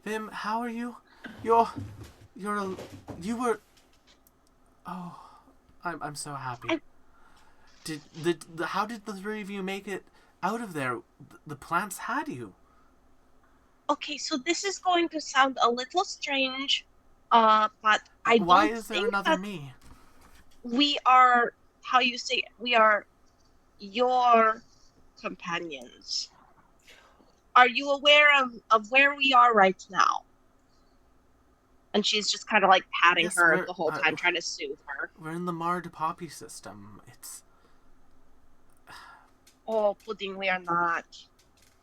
"Vim, how are you? You were. Oh, I'm so happy. How did the three of you make it out of there? The plants had you." Okay, so this is going to sound a little strange, but I Why don't is there think another that me? we are, how you say, we are your companions. Are you aware of where we are right now? And she's just kind of like patting Yes, her we're- the whole time, trying to soothe her. We're in the Mard Poppy system. It's Oh, Pudding, we are not.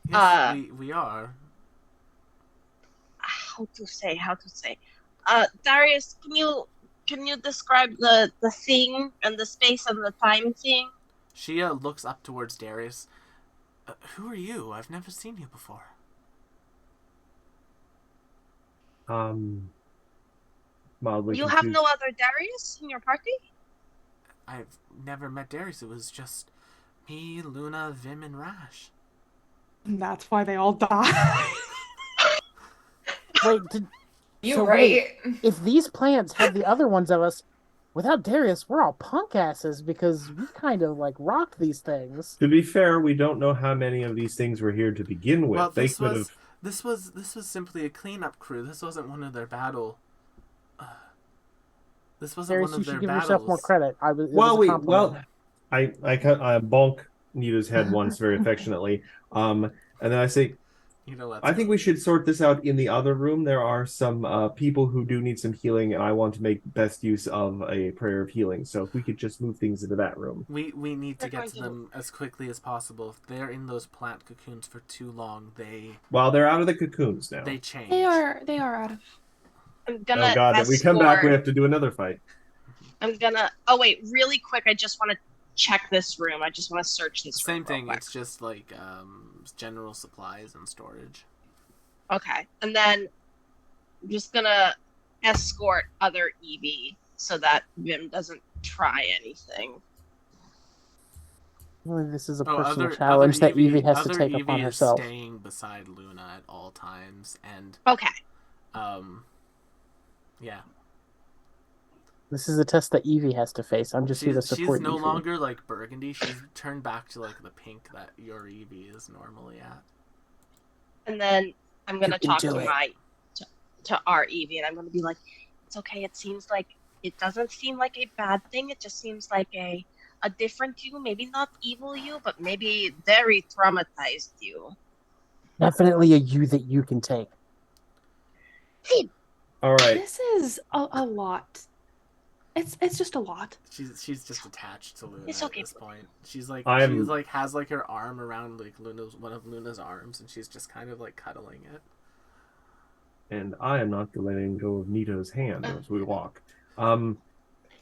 yes, we are. How to say? Darius, can you describe the thing and the space and the time thing? She looks up towards Darius. Who are you? I've never seen you before. Mildly You have confused. no other Darius in your party? I've never met Darius. It was just me, Luna, Vim, and Rash. And that's why they all die. Wait, You're right. if these plants had the other ones of us, without Darius, we're all punk asses because we kind of like rocked these things. To be fair, we don't know how many of these things were here to begin with. Well, They could have. this was simply a cleanup crew. This wasn't one of their battle. This wasn't Darius, one you of their should give battles. yourself more credit. I bonk Nita's head once very affectionately. And then I say, I think we should sort this out in the other room. There are some people who do need some healing, and I want to make best use of a prayer of healing. So if we could just move things into that room. We need to get to them as quickly as possible. If they're in those plant cocoons for too long, Well, they're out of the cocoons now. they change. They are out of. I'm gonna Oh god, if we come back, we have to do another fight. Oh wait, really quick, I just want to check this room. I just want to search this room. Same thing. Quick. It's just like general supplies and storage. Okay, and then I'm just gonna escort other Evie so that Vim doesn't try anything. Really, this is a Oh, personal challenge that Evie has to take upon herself. Staying beside Luna at all times, and Okay. Yeah. This is a test that Evie has to face. I'm just here to support She's no Evie. longer like burgundy. She's turned back to like the pink that your Evie is normally at. And then I'm gonna You talk can to do to our Evie, and I'm gonna be like, "It's okay. It seems like it doesn't seem like a bad thing. It just seems like a different you. Maybe not evil you, but maybe very traumatized you. Definitely a you that you can take. All right. This is a lot. It's just a lot. She's just attached to Luna It's okay. at this point. She's like has like her arm around like one of Luna's arms, and she's just kind of like cuddling it. And I am not letting go of Nito's hand as we walk.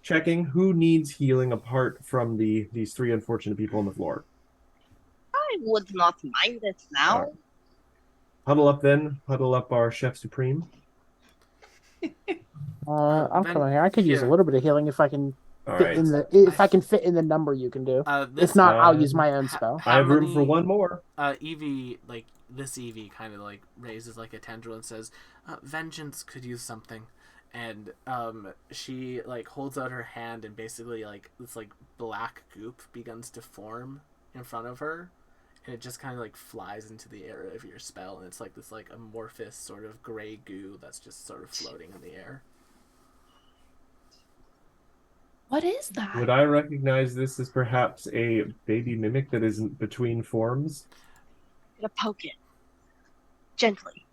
Checking who needs healing apart from these three unfortunate people on the floor. I would not mind it now. Huddle up then. Huddle up our Chef Supreme. I'm coming here. I could use a little bit of healing if I can All I can fit in the number you can do. This, if not, I'll use my own spell. I have room for one more. Evie, like this Evie, kind of like raises like a tendril and says, "Vengeance could use something," and she like holds out her hand, and basically like this like black goop begins to form in front of her, and it just kind of like flies into the area of your spell, and it's like this like amorphous sort of gray goo that's just sort of floating in the air. What is that? Would I recognize this as perhaps a baby mimic that isn't between forms? I'm gonna poke it gently.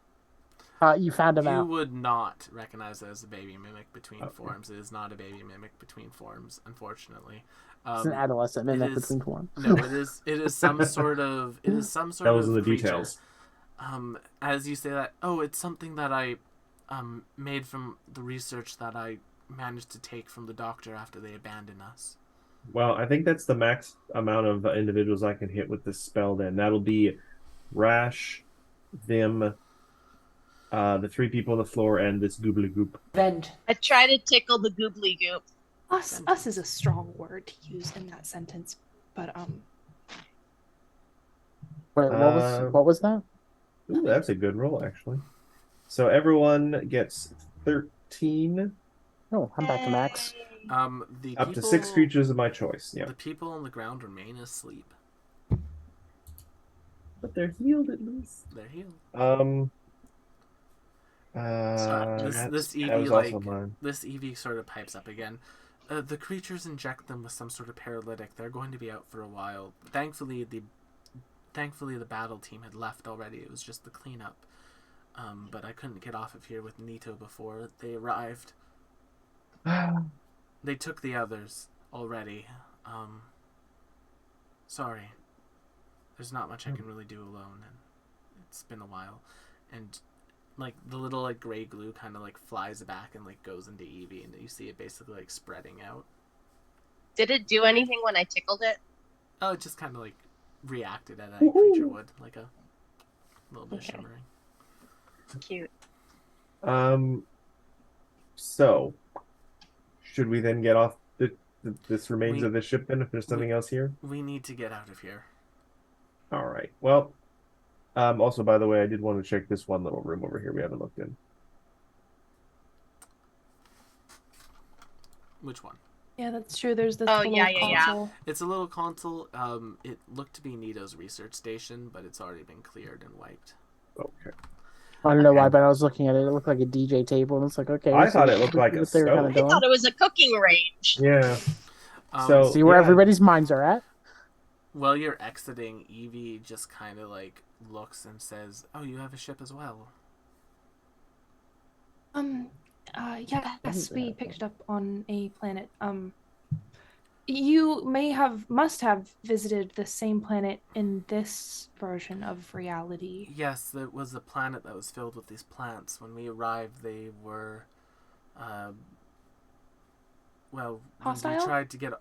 You found him You out. would not recognize it as a baby mimic between forms. It is not a baby mimic between forms, unfortunately. It's an adolescent mimic is- between forms. No, it is some sort of That was in the creature. details. As you say that, it's something that I made from the research that I managed to take from the doctor after they abandoned us. Well, I think that's the max amount of individuals I can hit with this spell then. That'll be Rash, Vim, the three people on the floor, and this goobly goop. Venge. I try to tickle the goobly goop. Us is a strong word to use in that sentence, but Wait, what was that? Ooh, that's a good roll, actually. So everyone gets 13. Oh, I'm back to max. Up to 6 creatures of my choice. Yeah. The people on the ground remain asleep. But they're healed at least. They're healed. This Evie sort of pipes up again. The creatures inject them with some sort of paralytic. They're going to be out for a while. Thankfully, the battle team had left already. It was just the cleanup. But I couldn't get off of here with Nito before they arrived. They took the others already. Sorry. There's not much I can really do alone, and it's been a while. And like the little like gray glue kind of like flies back and like goes into Evie, and you see it basically like spreading out. Did it do anything when I tickled it? Oh, it just kind of like reacted as a creature would, like a little bit shimmering. Cute. So should we then get off this remains of the ship then, if there's something else here? We need to get out of here. All right. Well, also, by the way, I did want to check this one little room over here we haven't looked in. Which one? Yeah, that's true. There's this Oh, little yeah, yeah, yeah. console. It's a little console. It looked to be Nito's research station, but it's already been cleared and wiped. Okay. I don't know why, but I was looking at it. It looked like a DJ table, and it's like, okay. I so thought it looked like a what they were kind of stove. I thought doing. it was a cooking range. Yeah. Um, See where yeah. everybody's minds are at. While you're exiting, Evie just kind of like looks and says, "Oh, you have a ship as well." Yes, we picked it up on a planet. You must have visited the same planet in this version of reality. Yes, it was a planet that was filled with these plants. When we arrived, they were, Hostile?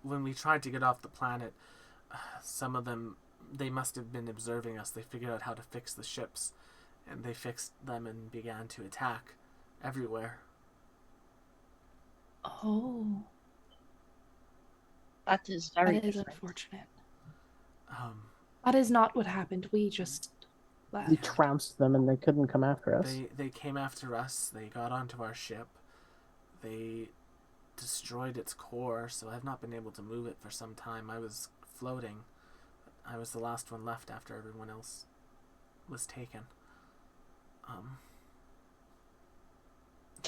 When we tried to get off the planet, some of them, they must have been observing us. They figured out how to fix the ships, and they fixed them and began to attack everywhere. Oh, That is very that is different. unfortunate. Um, That is not what happened. We just We left. trounced them, and they couldn't come after us. they came after us. They got onto our ship. They destroyed its core, so I've not been able to move it for some time. I was floating. I was the last one left after everyone else was taken.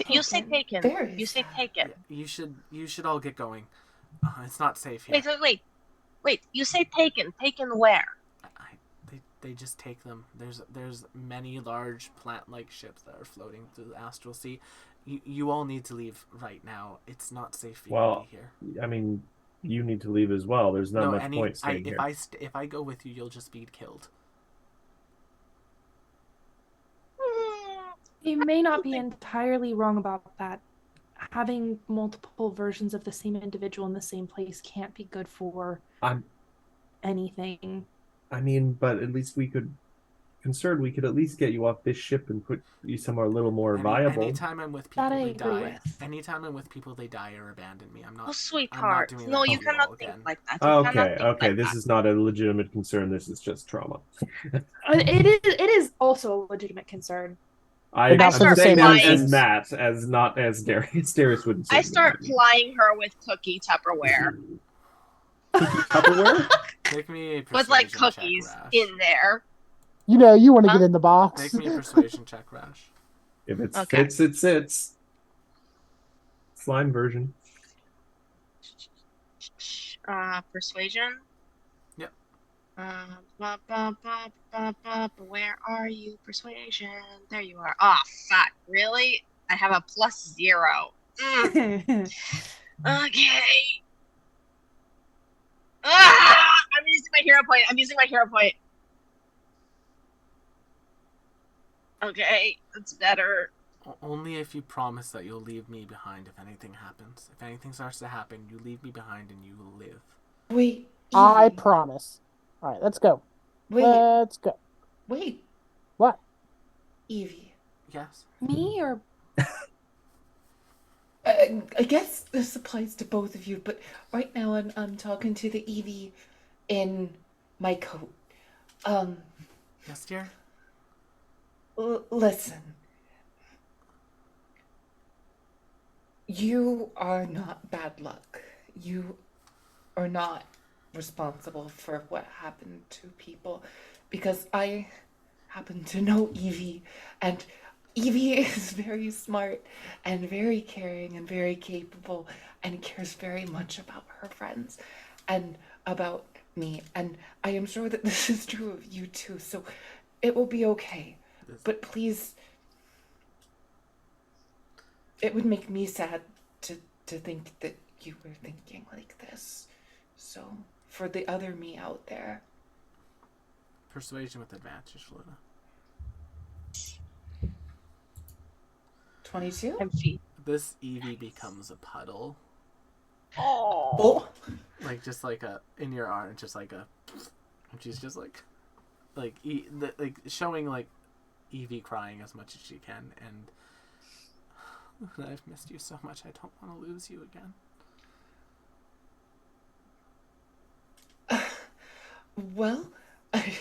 You say taken. Very You say sad. taken. You should all get going. It's not safe here. Wait. You say taken. Taken where? They just take them. There's many large plant-like ships that are floating through the Astral Sea. You all need to leave right now. It's not safe for you to be here. I mean, you need to leave as well. There's not much point staying here. If I go with you, you'll just be killed. You may not be entirely wrong about that. Having multiple versions of the same individual in the same place can't be good for anything. I mean, but at least we could at least get you off this ship and put you somewhere a little more viable. Anytime I'm with people, That I they agree die. with. Anytime I'm with people, they die or abandon me. I'm not. Oh, sweetheart. doing No, that you to you all cannot think again. like that. You cannot Okay, think okay. like This that. is not a legitimate concern. This is just trauma. It is also a legitimate concern. I'm start saying that flying. as Matt, as not as Darius. Darius wouldn't say I start plying her with cookie Tupperware. Tupperware? Make me a persuasion With like check, cookies Rash. in there. You know, you want to Huh? get in the box. Make me a persuasion check, Rash. If it Okay. fits, it sits. Slime version. Persuasion. Yep. Where are you? Persuasion. There you are. Oh, fuck. Really? I have a +0. Okay. I'm using my hero point. Okay, that's better. Only if you promise that you'll leave me behind if anything happens. If anything starts to happen, you leave me behind and you will live. Wait. I Evie. promise. All right, let's go. Wait. Let's go. Wait. What? Evie. Yes. Me or I guess this applies to both of you, but right now I'm talking to the Evie in my coat. Yes, dear? Listen. You are not bad luck. You are not responsible for what happened to people, because I happen to know Evie, and Evie is very smart and very caring and very capable and cares very much about her friends and about me, and I am sure that this is true of you too, so it will be okay. But please, it would make me sad to think that you were thinking like this. So, for the other me out there. Persuasion with advantage, Luna. 22? I'm feet. This Evie becomes a puddle. Oh. Like, just like in your arm, just like and she's just like showing like Evie crying as much as she can, and I've missed you so much. I don't want to lose you again. Well, I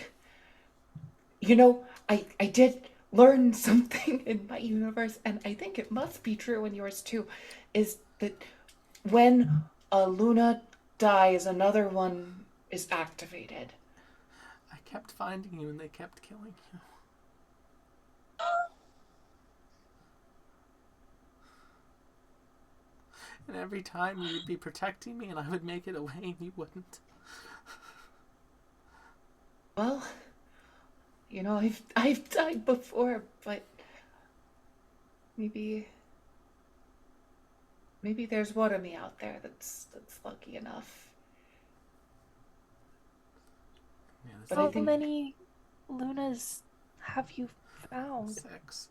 did learn something in my universe, and I think it must be true in yours too, is that when a Luna dies, another one is activated. I kept finding you and they kept killing you. And every time you would be protecting me and I would make it away and you wouldn't. Well, I've died before, but maybe there's one of me out there that's lucky enough. Yeah, But How I think many Lunas have you found? 6.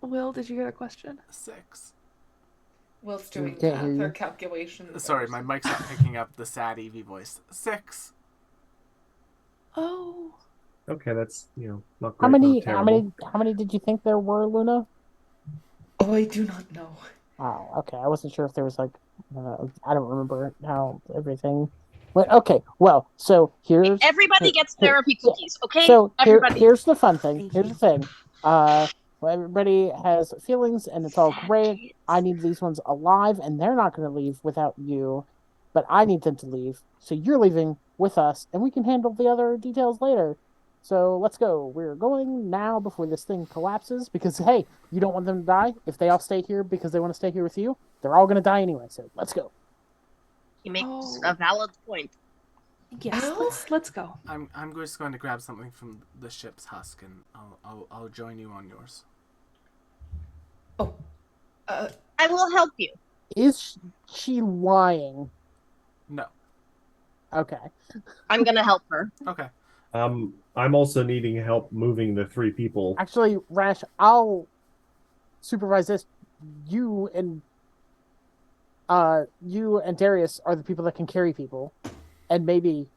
Will, did you get a question? 6. Will's doing Can't hear math or you. calculations. Sorry, my mic's not picking up the sad Eevee voice. 6. Oh. Okay, that's not How great, many? not terrible. How many did you think there were, Luna? Oh, I do not know. Oh, okay. I wasn't sure if there was like, I don't remember how everything went. Okay, well, so Everybody gets therapy yeah. cookies, okay? So Everybody. here's the fun thing. Thank Here's you. the thing. Well, everybody has feelings and it's all great. I need these ones alive, and they're not going to leave without you, but I need them to leave. So you're leaving with us, and we can handle the other details later. So let's go. We're going now before this thing collapses because, hey, you don't want them to die. If they all stay here because they want to stay here with you, they're all going to die anyway. So let's go. He makes Oh. a valid point. Yes, Ow. let's go. I'm just going to grab something from the ship's husk and I'll join you on yours. Oh, I will help you. Is she lying? No. Okay. I'm gonna help her. Okay. I'm also needing help moving the 3 people. Actually, Rash, I'll supervise this. You and Darius are the people that can carry people, and maybe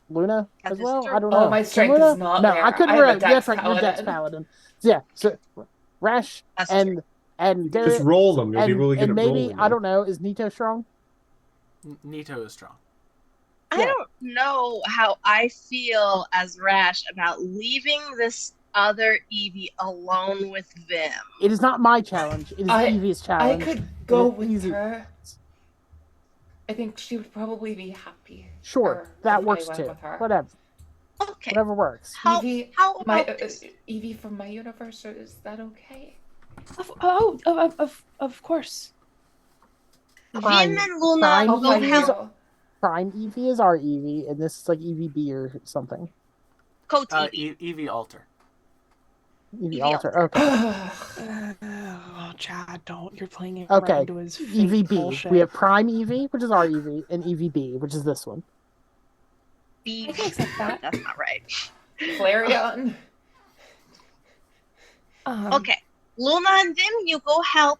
Luna That as is well. true. I don't Oh, know. my Can strength Luna? is not No, there. I couldn't I'm a remember. That's dex right. You're Dex paladin. Paladin. Yeah. So Rash That's and Darius Just roll them. You'll be really good and at maybe rolling I them. don't know. Is Nito strong? Nito is strong. I don't know how I feel as Rash about leaving this other Eevee alone with them. It is not my challenge. It is Evie's I challenge. could go It is with easy. her. I think she would probably be happy. Sure, that if works I went too. with her. Whatever. Okay. Whatever works. Evie, How about this? Evie from my universe, is that okay? Of course. Vim Prime- and Luna Prime will Thank Eevee help you. Prime Eevee is our Eevee, and this is like EVB or something. Coach Eevee. Eevee Alter. Eevee Eevee Alter. Okay. Oh, Chad, don't. You're playing it Okay. right into his fake EVB. bullshit. We have Prime Eevee, which is our Eevee, and EVB, which is this one. I can accept that. That's not right. Flareon. Okay. Luna and Vim, you go help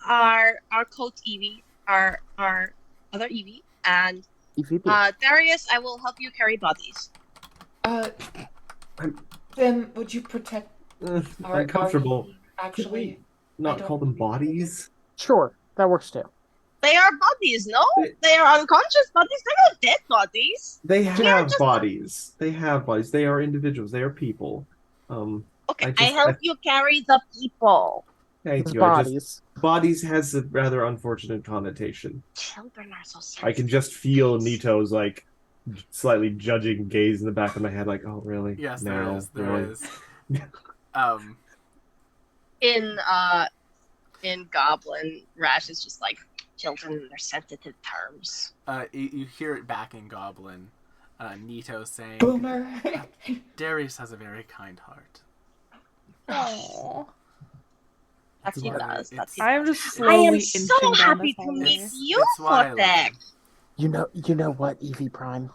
our Coach Eevee, our other Eevee, and EVB. Darius, I will help you carry bodies. Then would you protect our Uncomfortable. Eevee, actually? Can we not call them bodies? Sure, that works too. They are bodies, no? They are unconscious bodies. They're not dead bodies. They are have just- bodies. They have bodies. They are individuals. They are people. Okay, I I help you carry the people. Thank It's you. bodies. Bodies has a rather unfortunate connotation. Children are so sensitive. I can just feel Nito's like slightly judging gaze in the back of my head, like, "Oh, really? Yes, now, there is. There really?" is. In Goblin, Rash is just like children in their sensitive terms. You hear it back in Goblin. Nito saying, Boomer. Darius has a very kind heart. Oh. That's he why does. it's- That's he I'm does. just I slowly am so inching down happy this to meet hallway. you, It's why I love Kotek. him. You know what, Eevee Prime?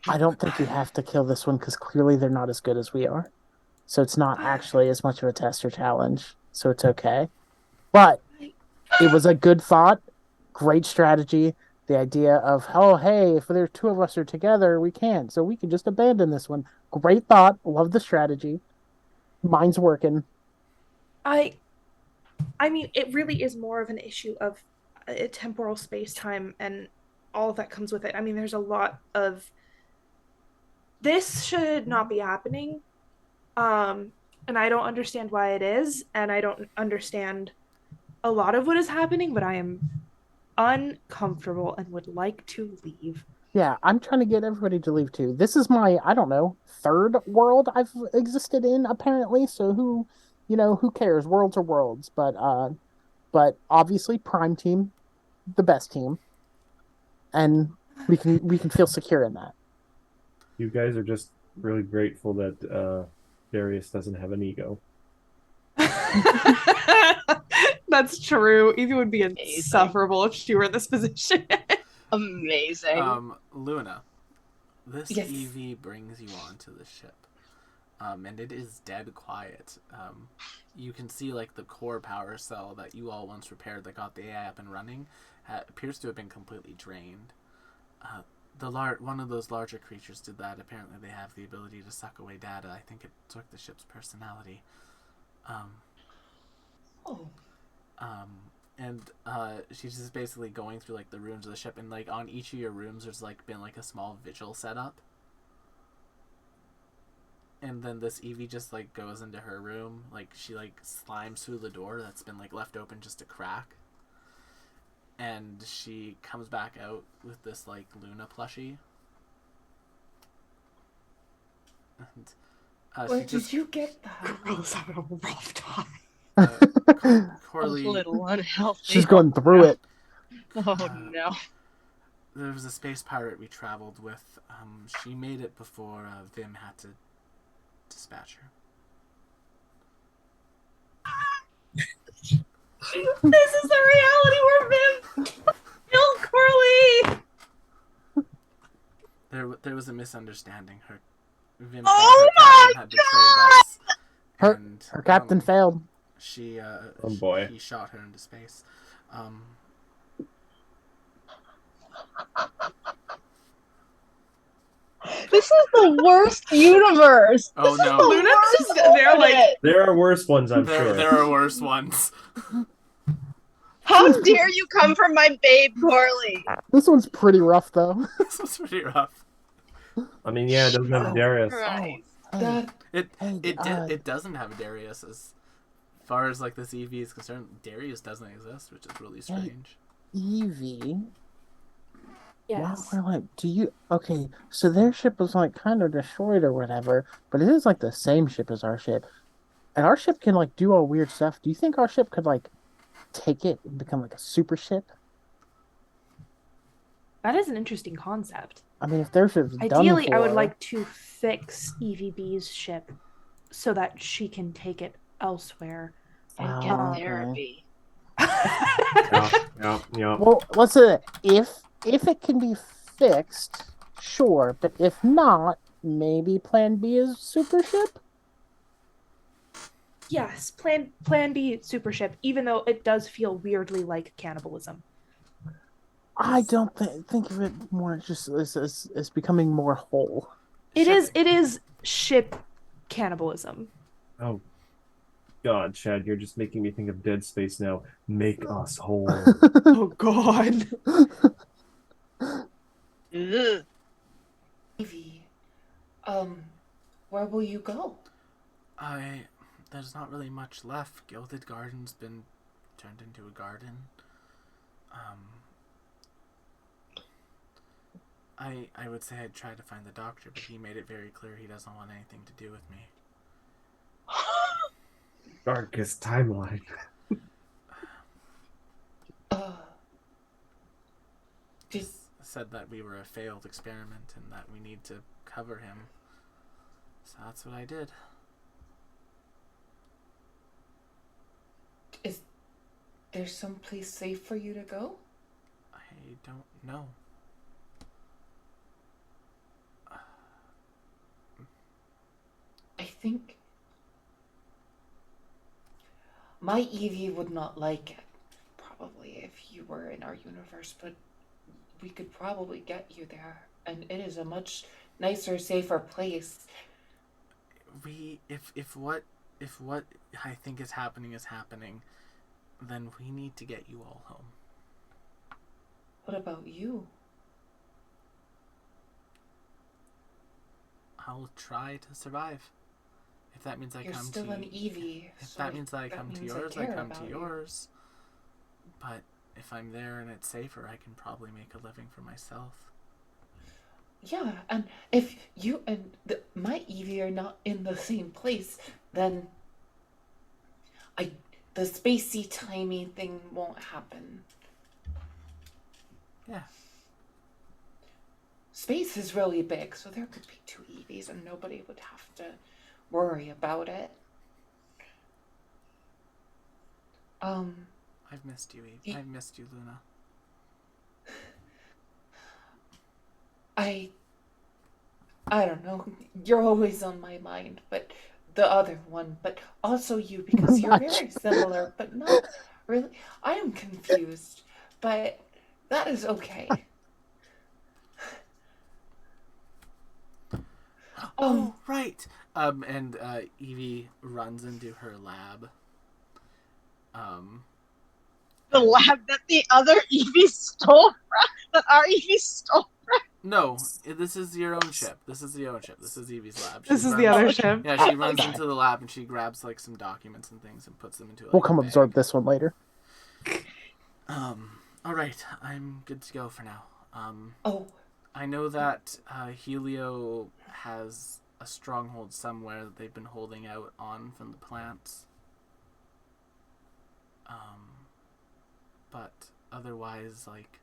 I don't think you have to kill this one because clearly they're not as good as we are. So it's not actually as much of a test or challenge. So it's okay. But it was a good thought, great strategy, the idea of, oh, hey, if there's two of us are together, we can't, so we can just abandon this one. Great thought. Love the strategy. Mine's working. I mean, it really is more of an issue of temporal space time and all of that comes with it. I mean, there's a lot of this should not be happening. And I don't understand why it is, and I don't understand a lot of what is happening, but I am uncomfortable and would like to leave. Yeah, I'm trying to get everybody to leave too. This is my, I don't know, third world I've existed in, apparently. So who cares? Worlds are worlds. But obviously Prime Team, the best team. And we can feel secure in that. You guys are just really grateful that Darius doesn't have an ego. That's true. Evie would be insufferable if she were in this position. Amazing. Luna, this Yes. Evie brings you onto the ship. And it is dead quiet. You can see like the core power cell that you all once repaired that got the AI up and running appears to have been completely drained. One of those larger creatures did that. Apparently they have the ability to suck away data. I think it took the ship's personality. And she's just basically going through like the rooms of the ship, and like on each of your rooms there's like been like a small vigil set up. And then this Evie just like goes into her room, like she like slimes through the door that's been like left open just a crack. And she comes back out with this like Luna plushie. And Where did you get that? Girl's having a rough time. Corley, A little unhealthy. She's going through it. Oh no. there was a space pirate we traveled with. She made it before Vim had to dispatch her. This is the reality where Vim killed Corley. There was a misunderstanding. Vim Oh thought her captain had betrayed us. Her captain failed. She Oh boy. he shot her into space. This is the worst universe. Oh This is no. the Luna's worst just there like planet. There are worse ones, I'm sure. There are worse ones. How dare you come from my babe, Corley? This one's pretty rough though. This was pretty rough. I mean, yeah, it doesn't have Darius. Christ. That It doesn't have Darius as far as like this EV is concerned. Darius doesn't exist, which is really strange. Evie. yes. Wow, like, okay, so their ship was like kind of destroyed or whatever, but it is like the same ship as our ship. And our ship can like do all weird stuff. Do you think our ship could like take it and become like a super ship? That is an interesting concept. I mean, if their ship's done Ideally, I would for- like to fix EVB's ship so that she can take it elsewhere. And Oh, get okay. therapy. Yeah. Well, let's say that if it can be fixed, sure, but if not, maybe Plan B is super ship. Yes, Plan B super ship, even though it does feel weirdly like cannibalism. I don't think of it more just as becoming more whole. It is ship cannibalism. Oh, God, Chad, you're just making me think of Dead Space now. Make us whole. Oh God. Ugh. Evie, where will you go? There's not really much left. Gilded Garden's been turned into a garden. I would say I'd try to find the doctor, but he made it very clear he doesn't want anything to do with me. Darkest timeline. Just Said that we were a failed experiment and that we need to cover him. So that's what I did. is there someplace safe for you to go? I don't know. I think my Evie would not like it, probably, if you were in our universe, but we could probably get you there, and it is a much nicer, safer place. If what I think is happening, then we need to get you all home. What about you? I'll try to survive. If that means I You're come still to an Eevee. if So that means that I come to means yours, I care come to about you. yours. But if I'm there and it's safer, I can probably make a living for myself. Yeah, and if you and my Eevee are not in the same place, then the spacey timey thing won't happen. Yeah. Space is really big, so there could be 2 Eevees and nobody would have to worry about it. I've missed you, Eve. I've missed you, Luna. I don't know. You're always on my mind, but the other one, but also you, because you're very similar, but not really. I am confused, but that is okay. Oh, right. And Evie runs into her lab. The lab that the other Eevee stole from, that our Eevee stole. No, this is your own ship. This is Evie's lab. This She is the runs- other ship. Yeah, she runs into the lab and she grabs like some documents and things and puts them into. Like, We'll come a bag. absorb this one later. All right, I'm good to go for now. Oh, I know that Helio has a stronghold somewhere that they've been holding out on from the plants. But otherwise, like,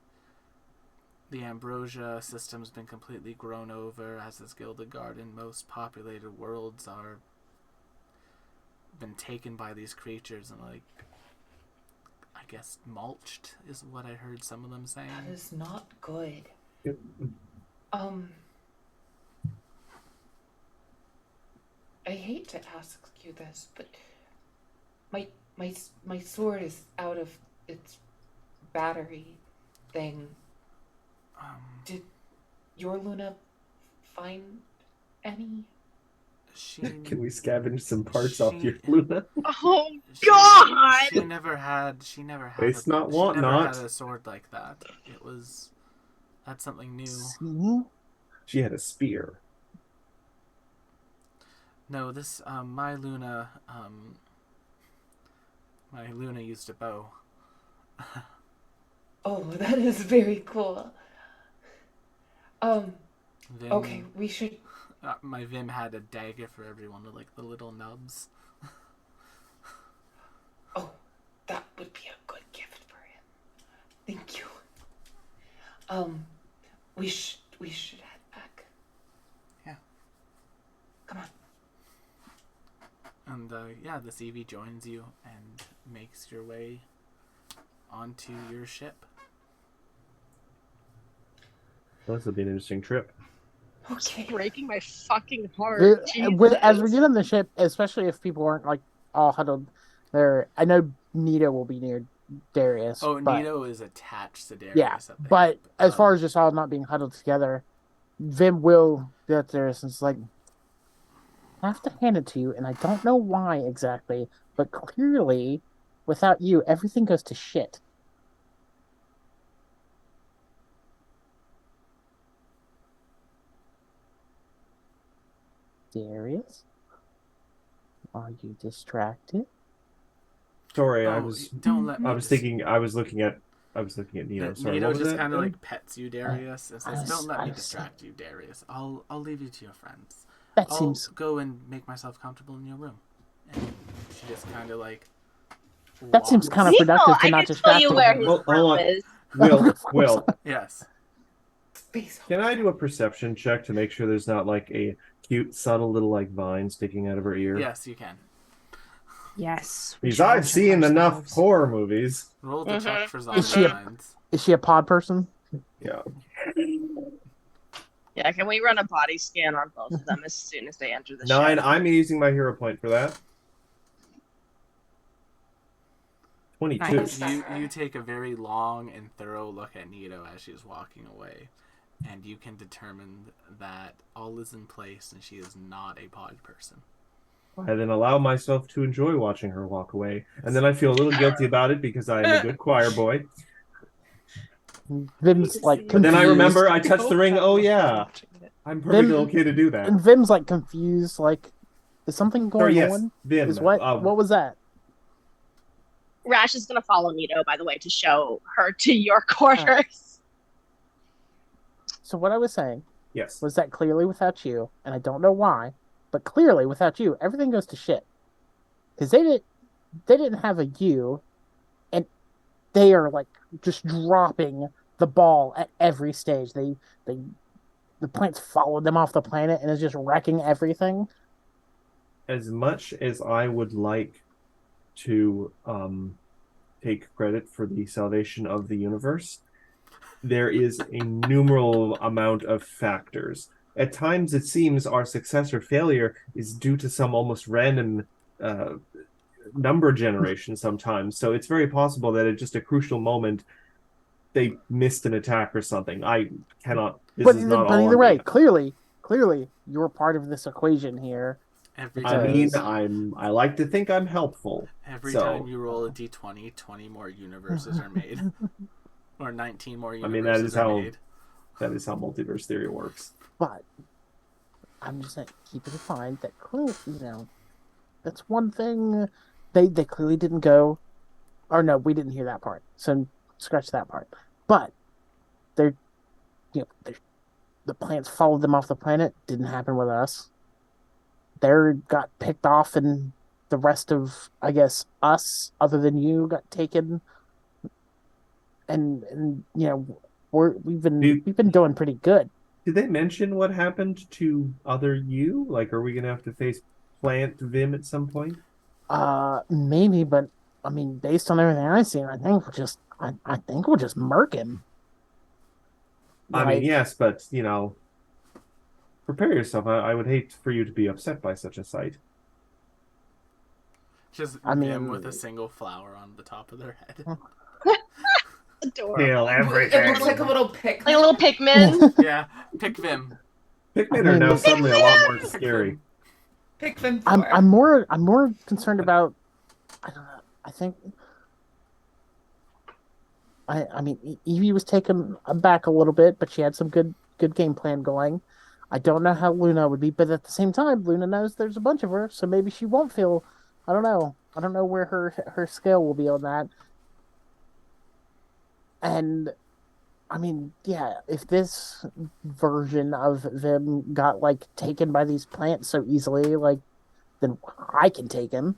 the Ambrosia system's been completely grown over, as is Gilded Garden. Most populated worlds are been taken by these creatures and, like, I guess mulched is what I heard some of them saying. that is not good. Yep. I hate to ask you this, but my sword is out of its battery thing. Did your Luna find any? Can we scavenge some parts off your Luna? Oh God! She never had. Waste not, she want never not. had a sword like that. That's something new. See? She had a spear. No, this my Luna used a bow. Oh, that is very cool. Vim, Okay, we should. my Vim had a dagger for every one of like the little nubs. Oh, that would be a good gift for him. Thank you. We should head back. Yeah. Come on. And yeah, this Eevee joins you and makes your way onto your ship. Well, this will be an interesting trip. Okay. Breaking my fucking heart. As we get on the ship, especially if people aren't like all huddled there, I know Nito will be near Darius. Oh, but, Nito is attached to Darius. Yeah, I think. but as far as just all not being huddled together, Vim will get Darius and it's like, I have to hand it to you, and I don't know why exactly, but clearly, without you, everything goes to shit. Darius? Are you distracted? Sorry, I Oh, was. don't let me I was thinking. I was looking at Nito. Sorry, Nito what was just that? kind of like pets you, Darius, and says, I- "Don't let me I- distract you, Darius. I'll leave you to your friends. That I'll seems go and make myself comfortable in your room." And she just kind of like. That seems kind of Nito, productive to I not can distract tell you him. where his Hold room on. is. Will, Yes. Space. can I do a perception check to make sure there's not like a cute, subtle little like vine sticking out of her ear? Yes, you can. Yes. Because I've seen enough horror movies. Roll the check for zombie Is she a- signs. Is she a pod person? Yeah. Yeah, can we run a body scan on both of them as soon as they enter the 9. ship? I'm using my hero point for that. 22. Nice. You take a very long and thorough look at Nito as she is walking away, and you can determine that all is in place and she is not a pod person. I then allow myself to enjoy watching her walk away, and then I feel a little guilty about it because I am a good choir boy. Vim's like But then I confused. remember I touched the ring. Oh yeah, I'm perfectly okay to do that. And Vim's like confused, like, is something going yes, on? Vim. Is what was that? Rash is going to follow Nito, by the way, to show her to your quarters. So what I was saying Yes. was that clearly without you, and I don't know why, but clearly without you, everything goes to shit. Because they didn't have a you, and they are like just dropping the ball at every stage. The plants followed them off the planet and is just wrecking everything. As much as I would like to take credit for the salvation of the universe, there is a numerable amount of factors. At times, it seems our success or failure is due to some almost random number generation sometimes. So it's very possible that at just a crucial moment, they missed an attack or something. I cannot... This is not all either on way, me. clearly, you're part of this equation here. I like to think I'm helpful. Every time you roll a d20, 20 more universes are made. Or 19 more universes are made. That is how multiverse theory works. But I'm just saying, keep it in mind that clearly, that's one thing they clearly didn't go. Or no, we didn't hear that part. So scratch that part. But the plants followed them off the planet. Didn't happen with us. They got picked off, and the rest of, I guess, us, other than you, got taken. And we've been doing pretty good. Did they mention what happened to other you? Like, are we gonna have to face Plant Vim at some point? Maybe, but I mean, based on everything I've seen, I think we'll just murk him. I mean, yes, but prepare yourself. I would hate for you to be upset by such a sight. Just them with a single flower on the top of their head. Adorable. Kill everything. It looks like a little Pikmin. Like a little Pikmin. Yeah, pick Vim. Pikmin are now suddenly a lot more scary. Pikmin 4. I'm more concerned about. I don't know. I think. I mean, Evie was taken aback a little bit, but she had some good game plan going. I don't know how Luna would be, but at the same time, Luna knows there's a bunch of her, so maybe she won't feel. I don't know. I don't know where her scale will be on that. And I mean, yeah, if this version of them got taken by these plants so easily, then I can take him.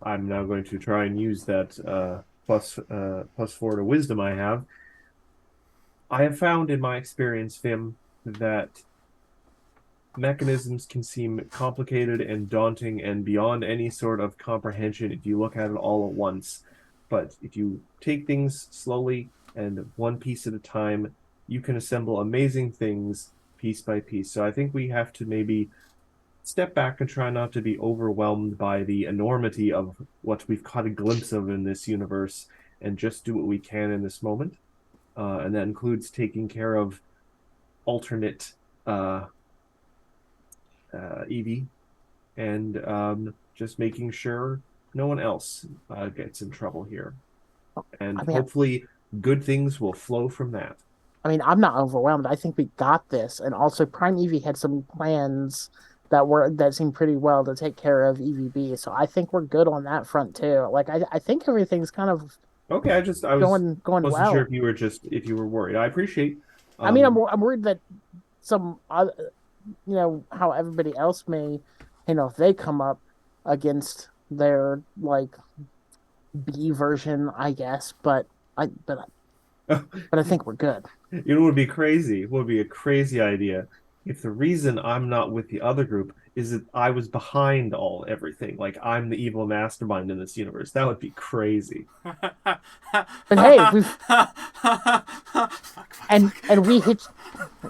I'm now going to try and use that plus 4 to wisdom I have. I have found in my experience, Vim, that mechanisms can seem complicated and daunting and beyond any sort of comprehension if you look at it all at once. But if you take things slowly and one piece at a time, you can assemble amazing things piece by piece. So I think we have to maybe step back and try not to be overwhelmed by the enormity of what we've caught a glimpse of in this universe and just do what we can in this moment. And that includes taking care of alternate Evie and just making sure no one else gets in trouble here. And hopefully good things will flow from that. I mean, I'm not overwhelmed. I think we got this. And also Prime Evie had some plans that seemed pretty well to take care of EVB. So I think we're good on that front too. I think everything's kind of okay. I was going wasn't well. Sure if you were worried. I appreciate. I mean, I'm worried that some other, how everybody else may, if they come up against their B version, I guess. But I think we're good. What would be crazy? What would be a crazy idea if the reason I'm not with the other group is that I was behind everything? I'm the evil mastermind in this universe. That would be crazy. But hey,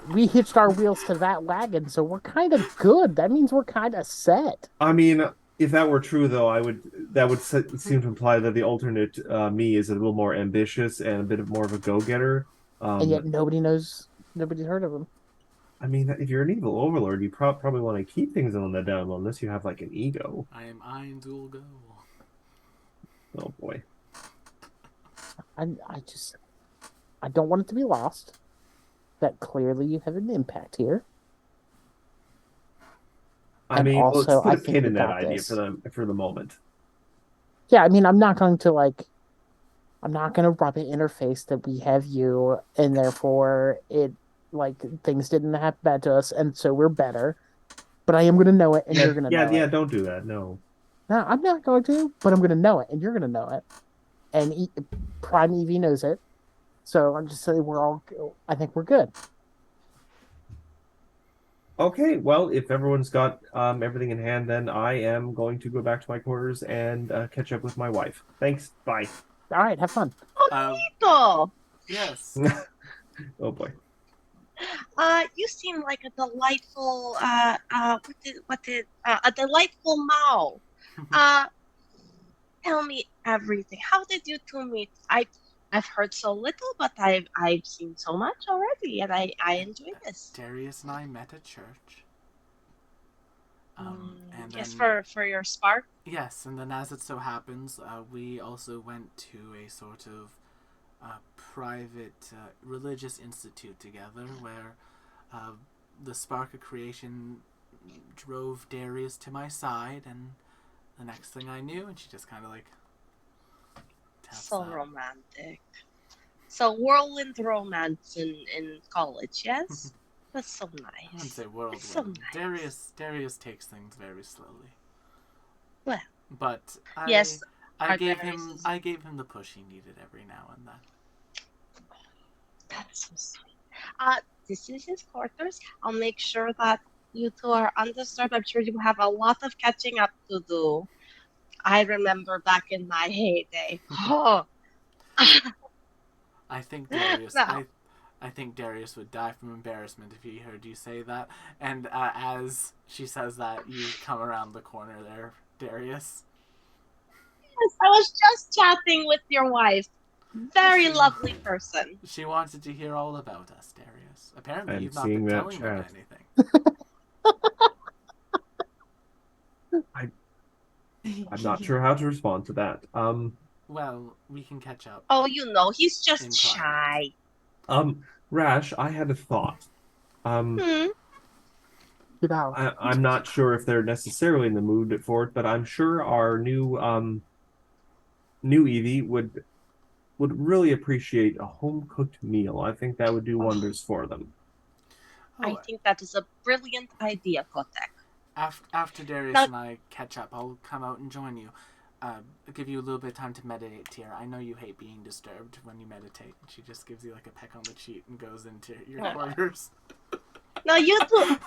we hitched our wheels to that wagon, so we're kind of good. That means we're kind of set. I mean, If that were true, though, that would seem to imply that the alternate me is a little more ambitious and a bit more of a go-getter. And yet nobody's heard of him. I mean, if you're an evil overlord, you probably want to keep things on the down low unless you have like an ego. I am Einzul Go. Oh boy. I don't want it to be lost that clearly you have an impact here. I And mean, well, let's also, put I a think pin we in that got idea this. for the moment. Yeah, I mean, I'm not going to rub it in her face that we have you, and therefore things didn't happen bad to us, and so we're better. But I am going to know it, and you're going to know it. Don't do that. No. No, I'm not going to, but I'm going to know it, and you're going to know it. And Prime Evie knows it. So I'm just saying I think we're good. Okay, well, if everyone's got everything in hand, then I am going to go back to my quarters and catch up with my wife. Thanks. Bye. All right, have fun. Cool. Yes. Oh boy. You seem like a delightful a delightful Mao. Tell me everything. How did you two meet? I've heard so little, but I've seen so much already, and I enjoy this. Darius and I met at church. And Yes, then, for your spark. yes, and then as it so happens, we also went to a sort of private religious institute together, where the spark of creation drove Darius to my side, and the next thing I knew, and she just kind of like taps So out. romantic. So whirlwind romance in college, yes? That's so nice. I wouldn't say whirlwind. That's so nice. Darius takes things very slowly. Well, But yes, I our gave Darius him is- I gave him the push he needed every now and then. That's so sweet. This is his quarters. I'll make sure that you two are undisturbed. I'm sure you have a lot of catching up to do. I remember back in my heyday. Oh. I think Darius No. I think Darius would die from embarrassment if he heard you say that. And as she says that, you come around the corner there, Darius. Yes, I was just chatting with your wife. Very lovely person. She wanted to hear all about us, Darius. Apparently, I'm you've not seeing been that telling them chat. anything. I'm not sure how to respond to that. Well, we can catch up. Oh, he's In just shy. Rash, I had a thought. Get out. I'm not sure if they're necessarily in the mood for it, but I'm sure our new Evie would really appreciate a home cooked meal. I think that would do wonders for them. Oh, I think that is a brilliant idea, Kotek. after Darius Now- and I catch up, I'll come out and join you. I'll give you a little bit of time to meditate here. I know you hate being disturbed when you meditate. She just gives you like a peck on the cheek and goes into your quarters. No, you two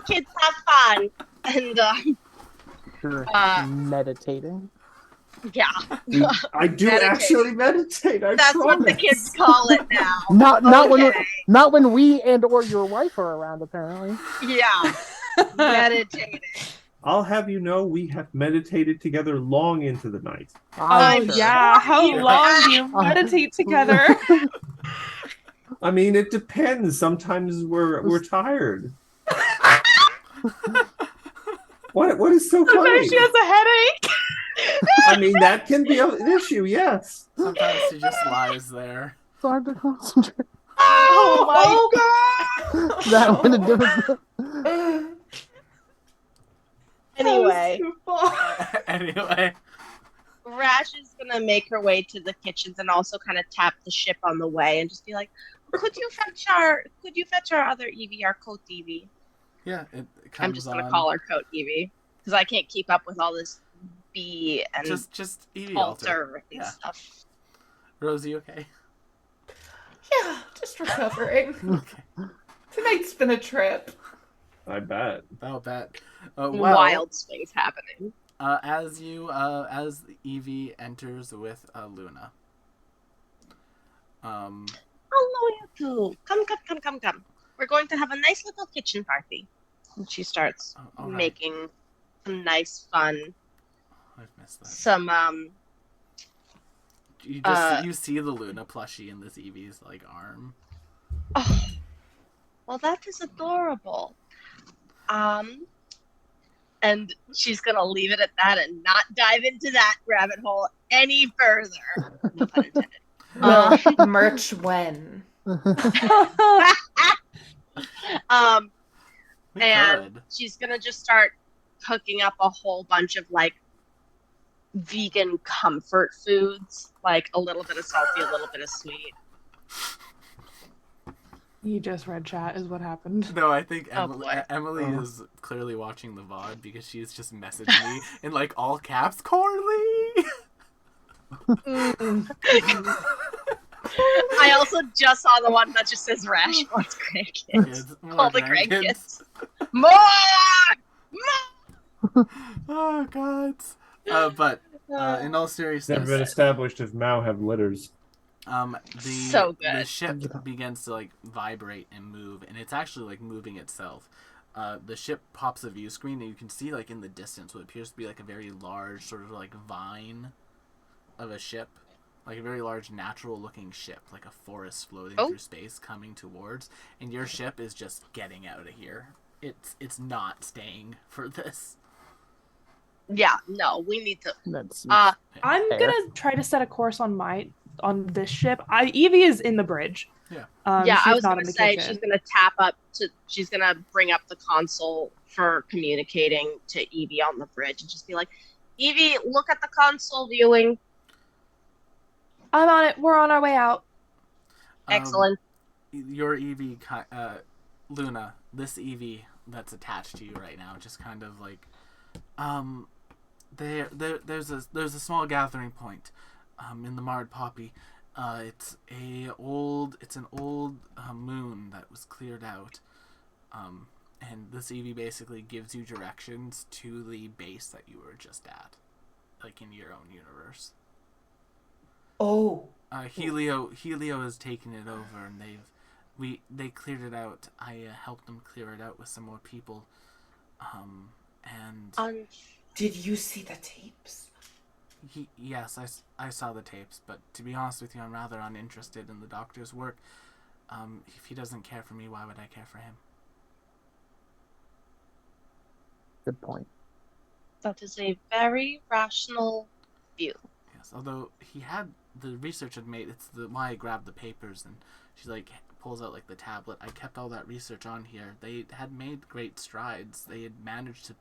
kids have fun. And You're meditating. yeah. I do Meditate. actually meditate. That's what the kids call it now. Not when we and or your wife are around, apparently. Yeah. Meditating. I'll have you know we have meditated together long into the night. I'm Oh sure. yeah, how Yeah. long do you meditate together? I mean, it depends. Sometimes we're tired. What is so funny? Sometimes she has a headache. I mean, that can be an issue. Yes. Sometimes she just lies there. It's hard to concentrate. Oh my god. That would have different. Anyway, Anyway, Rash is gonna make her way to the kitchens and also kind of tap the ship on the way and just be like, "Could you fetch our other Evie, our Coat Evie?" yeah, it comes I'm just gonna on. call her Coat Evie because I can't keep up with all this B and Just Evie Alter. alter and Yeah. stuff. Rosie, okay? Yeah, just recovering. Okay. Tonight's been a trip. I bet. About that. Wild swings happening. As Evie enters with Luna. Hello, you two. Come. We're going to have a nice little kitchen party. And she starts all right. making some nice, fun I've missed that. some You see the Luna plushie in this Eevee's like arm. oh, well, that is adorable. And she's gonna leave it at that and not dive into that rabbit hole any further. No pun intended. Merch when? We And could. she's gonna just start cooking up a whole bunch of like vegan comfort foods, like a little bit of salty, a little bit of sweet. You just read chat is what happened. No, I think Oh, Emily, boy. Emily is clearly watching the VOD because she's just messaged me in like all caps, Corley. I also just saw the one that just says Rash wants grandkids. Kids, more All the grandkids. grandkids. More! Oh god. But in all It's seriousness, never been established if Mao have litters. So good. The ship begins to like vibrate and move, and it's actually like moving itself. The ship pops a view screen, and you can see like in the distance what appears to be like a very large sort of like vine of a ship, like a very large natural looking ship, like a forest floating through space coming towards, and your ship is just getting out of here. It's not staying for this. Yeah, no, we need to. That's I'm Fair. gonna try to set a course on this ship. Evie is in the bridge. Yeah. Yeah, she's I was not gonna in the say kitchen. she's gonna bring up the console for communicating to Evie on the bridge and just be like, Evie, look at the console viewing. I'm on it. We're on our way out. Excellent. Your Eevee, Luna, this Eevee that's attached to you right now, just kind of like, there's a small gathering point, in the Marred Poppy. It's an old moon that was cleared out, and this Eevee basically gives you directions to the base that you were just at, like in your own universe. Oh. Helio has taken it over, and they cleared it out. I helped them clear it out with some more people, and Did you see the tapes? yes, I saw the tapes, but to be honest with you, I'm rather uninterested in the doctor's work. If he doesn't care for me, why would I care for him? good point. That is a very rational view. Yes, although the research had made, it's why I grabbed the papers, and she like pulls out like the tablet. I kept all that research on here. They had made great strides. They had managed to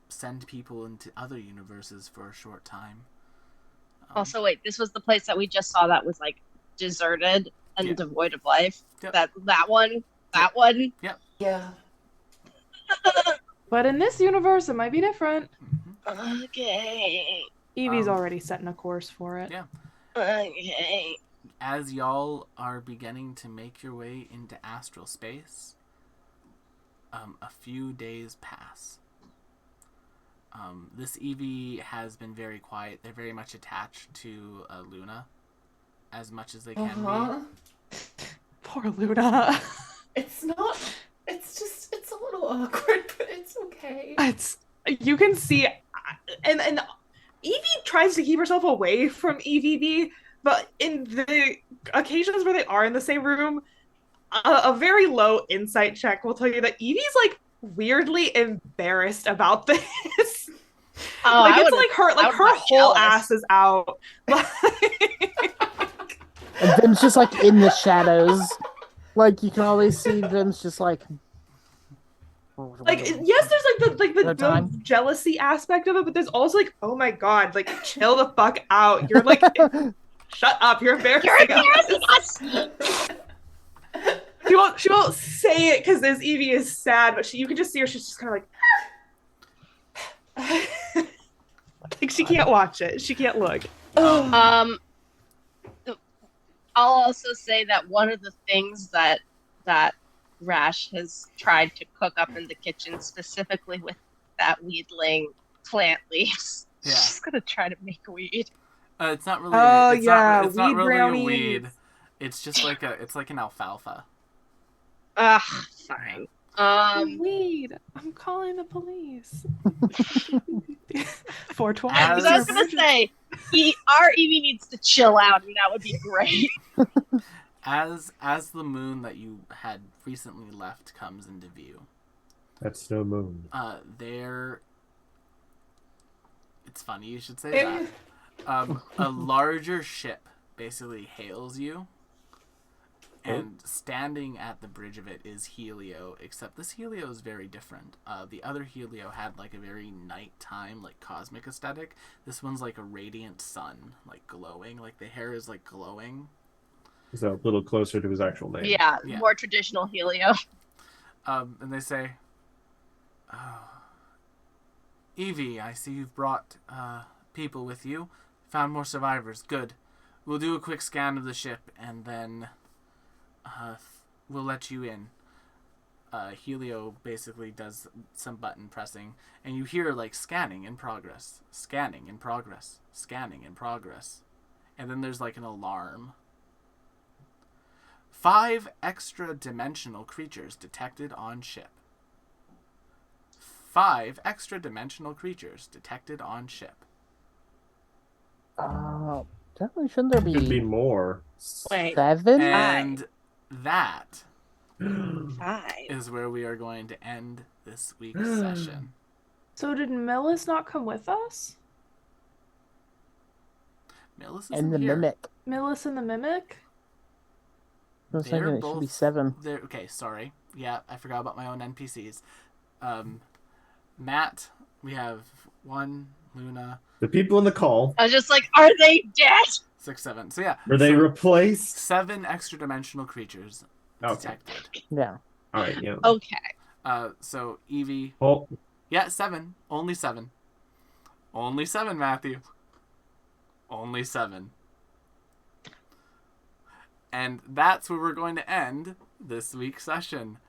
send people into other universes for a short time. Also, wait, this was the place that we just saw that was like deserted and Yeah. devoid of life. Yep. That one. Yeah. But in this universe, it might be different. Okay. Evie's already setting a course for it. Yeah. Okay. As y'all are beginning to make your way into astral space, a few days pass. This Eevee has been very quiet. They're very much attached to Luna, as much as they can be. Poor Luna. It's not. It's a little awkward, but it's okay. You can see, and Evie tries to keep herself away from EVB, but in the occasions where they are in the same room, a very low insight check will tell you that Evie's like weirdly embarrassed about this. Like it's like her whole ass is out. And Vin's just like in the shadows. Like you can always see Vin's just like yes, there's the time? jealousy aspect of it, but there's also like, oh my god, like chill the fuck out. You're like shut up, you're embarrassing us. She won't say it because this Evie is sad, but you can just see her, she's just kind of like like she can't watch it. She can't look. I'll also say that one of the things that Rash has tried to cook up in the kitchen, specifically with that weedling plant leaves. Yeah. She's gonna try to make weed. It's not really. Oh, it's yeah, not, it's not weed really brownies. a weed. It's just like it's like an alfalfa. Ugh, fine. Weed. I'm calling the police. 420. As- I was gonna say, our Evie needs to chill out, and that would be great. As the moon that you had recently left comes into view, That's no moon. there. It's funny you should say that. A larger ship basically hails you, and standing at the bridge of it is Helio. Except this Helio is very different. The other Helio had like a very nighttime, like cosmic aesthetic. This one's like a radiant sun, like glowing. Like the hair is like glowing. Is a little closer to his actual name. Yeah, Yeah. more traditional Helio. And they say, oh, Evie, I see you've brought people with you. Found more survivors. Good. We'll do a quick scan of the ship, and then we'll let you in. Helio basically does some button pressing, and you hear, like, scanning in progress. Scanning in progress. Scanning in progress. And then there's, like, an alarm. 5 extra-dimensional creatures detected on ship. 5 extra-dimensional creatures detected on ship. Definitely shouldn't there Could be be more. Wait, 7? And that 5. is where we are going to end this week's session. So did Millis not come with us? Millis And isn't the here. Mimic. Millis and the Mimic? I was They're thinking it should be 7. Okay, sorry. Yeah, I forgot about my own NPCs. Matt, we have 1, Luna, The people in the call, I was just like, are they dead? 6, 7. So yeah, were they so replaced? 7 extra-dimensional creatures Okay. detected. Yeah. All right, yeah. Okay. So Evie, Oh, yeah, 7. Only 7. Only 7, Matthew. Only 7. And that's where we're going to end this week's session.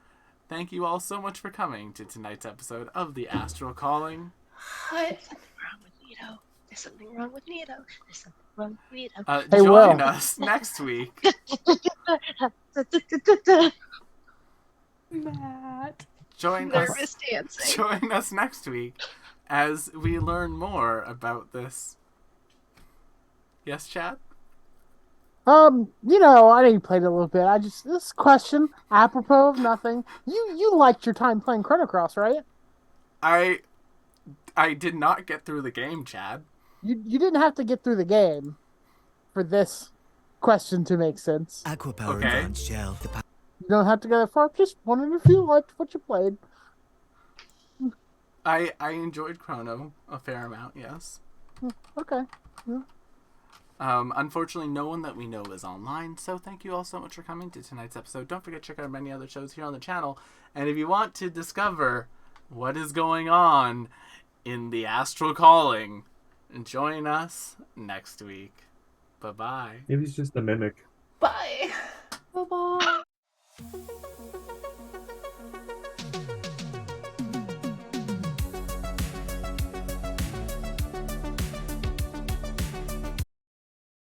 Thank you all so much for coming to tonight's episode of The Astral Calling. There's something wrong with Nito. There's something wrong with Nito. There's something wrong with Nito. Hey, Join Will. us next week. Matt. Join Nervous dancing. us next week as we learn more about this. Yes, Chad? I know you played a little bit. This question, apropos of nothing. You liked your time playing Chrono Cross, right? I did not get through the game, Chad. You didn't have to get through the game for this question to make sense. Aqua power Okay. advanced gel. You don't have to go that far. Just wondering if you liked what you played. I enjoyed Chrono a fair amount, yes. Okay. Unfortunately, no one that we know is online, so thank you all so much for coming to tonight's episode. Don't forget to check out our many other shows here on the channel. And if you want to discover what is going on in the Astral Calling, join us next week. Bye-bye. maybe it's just the mimic. Bye. Bye-bye.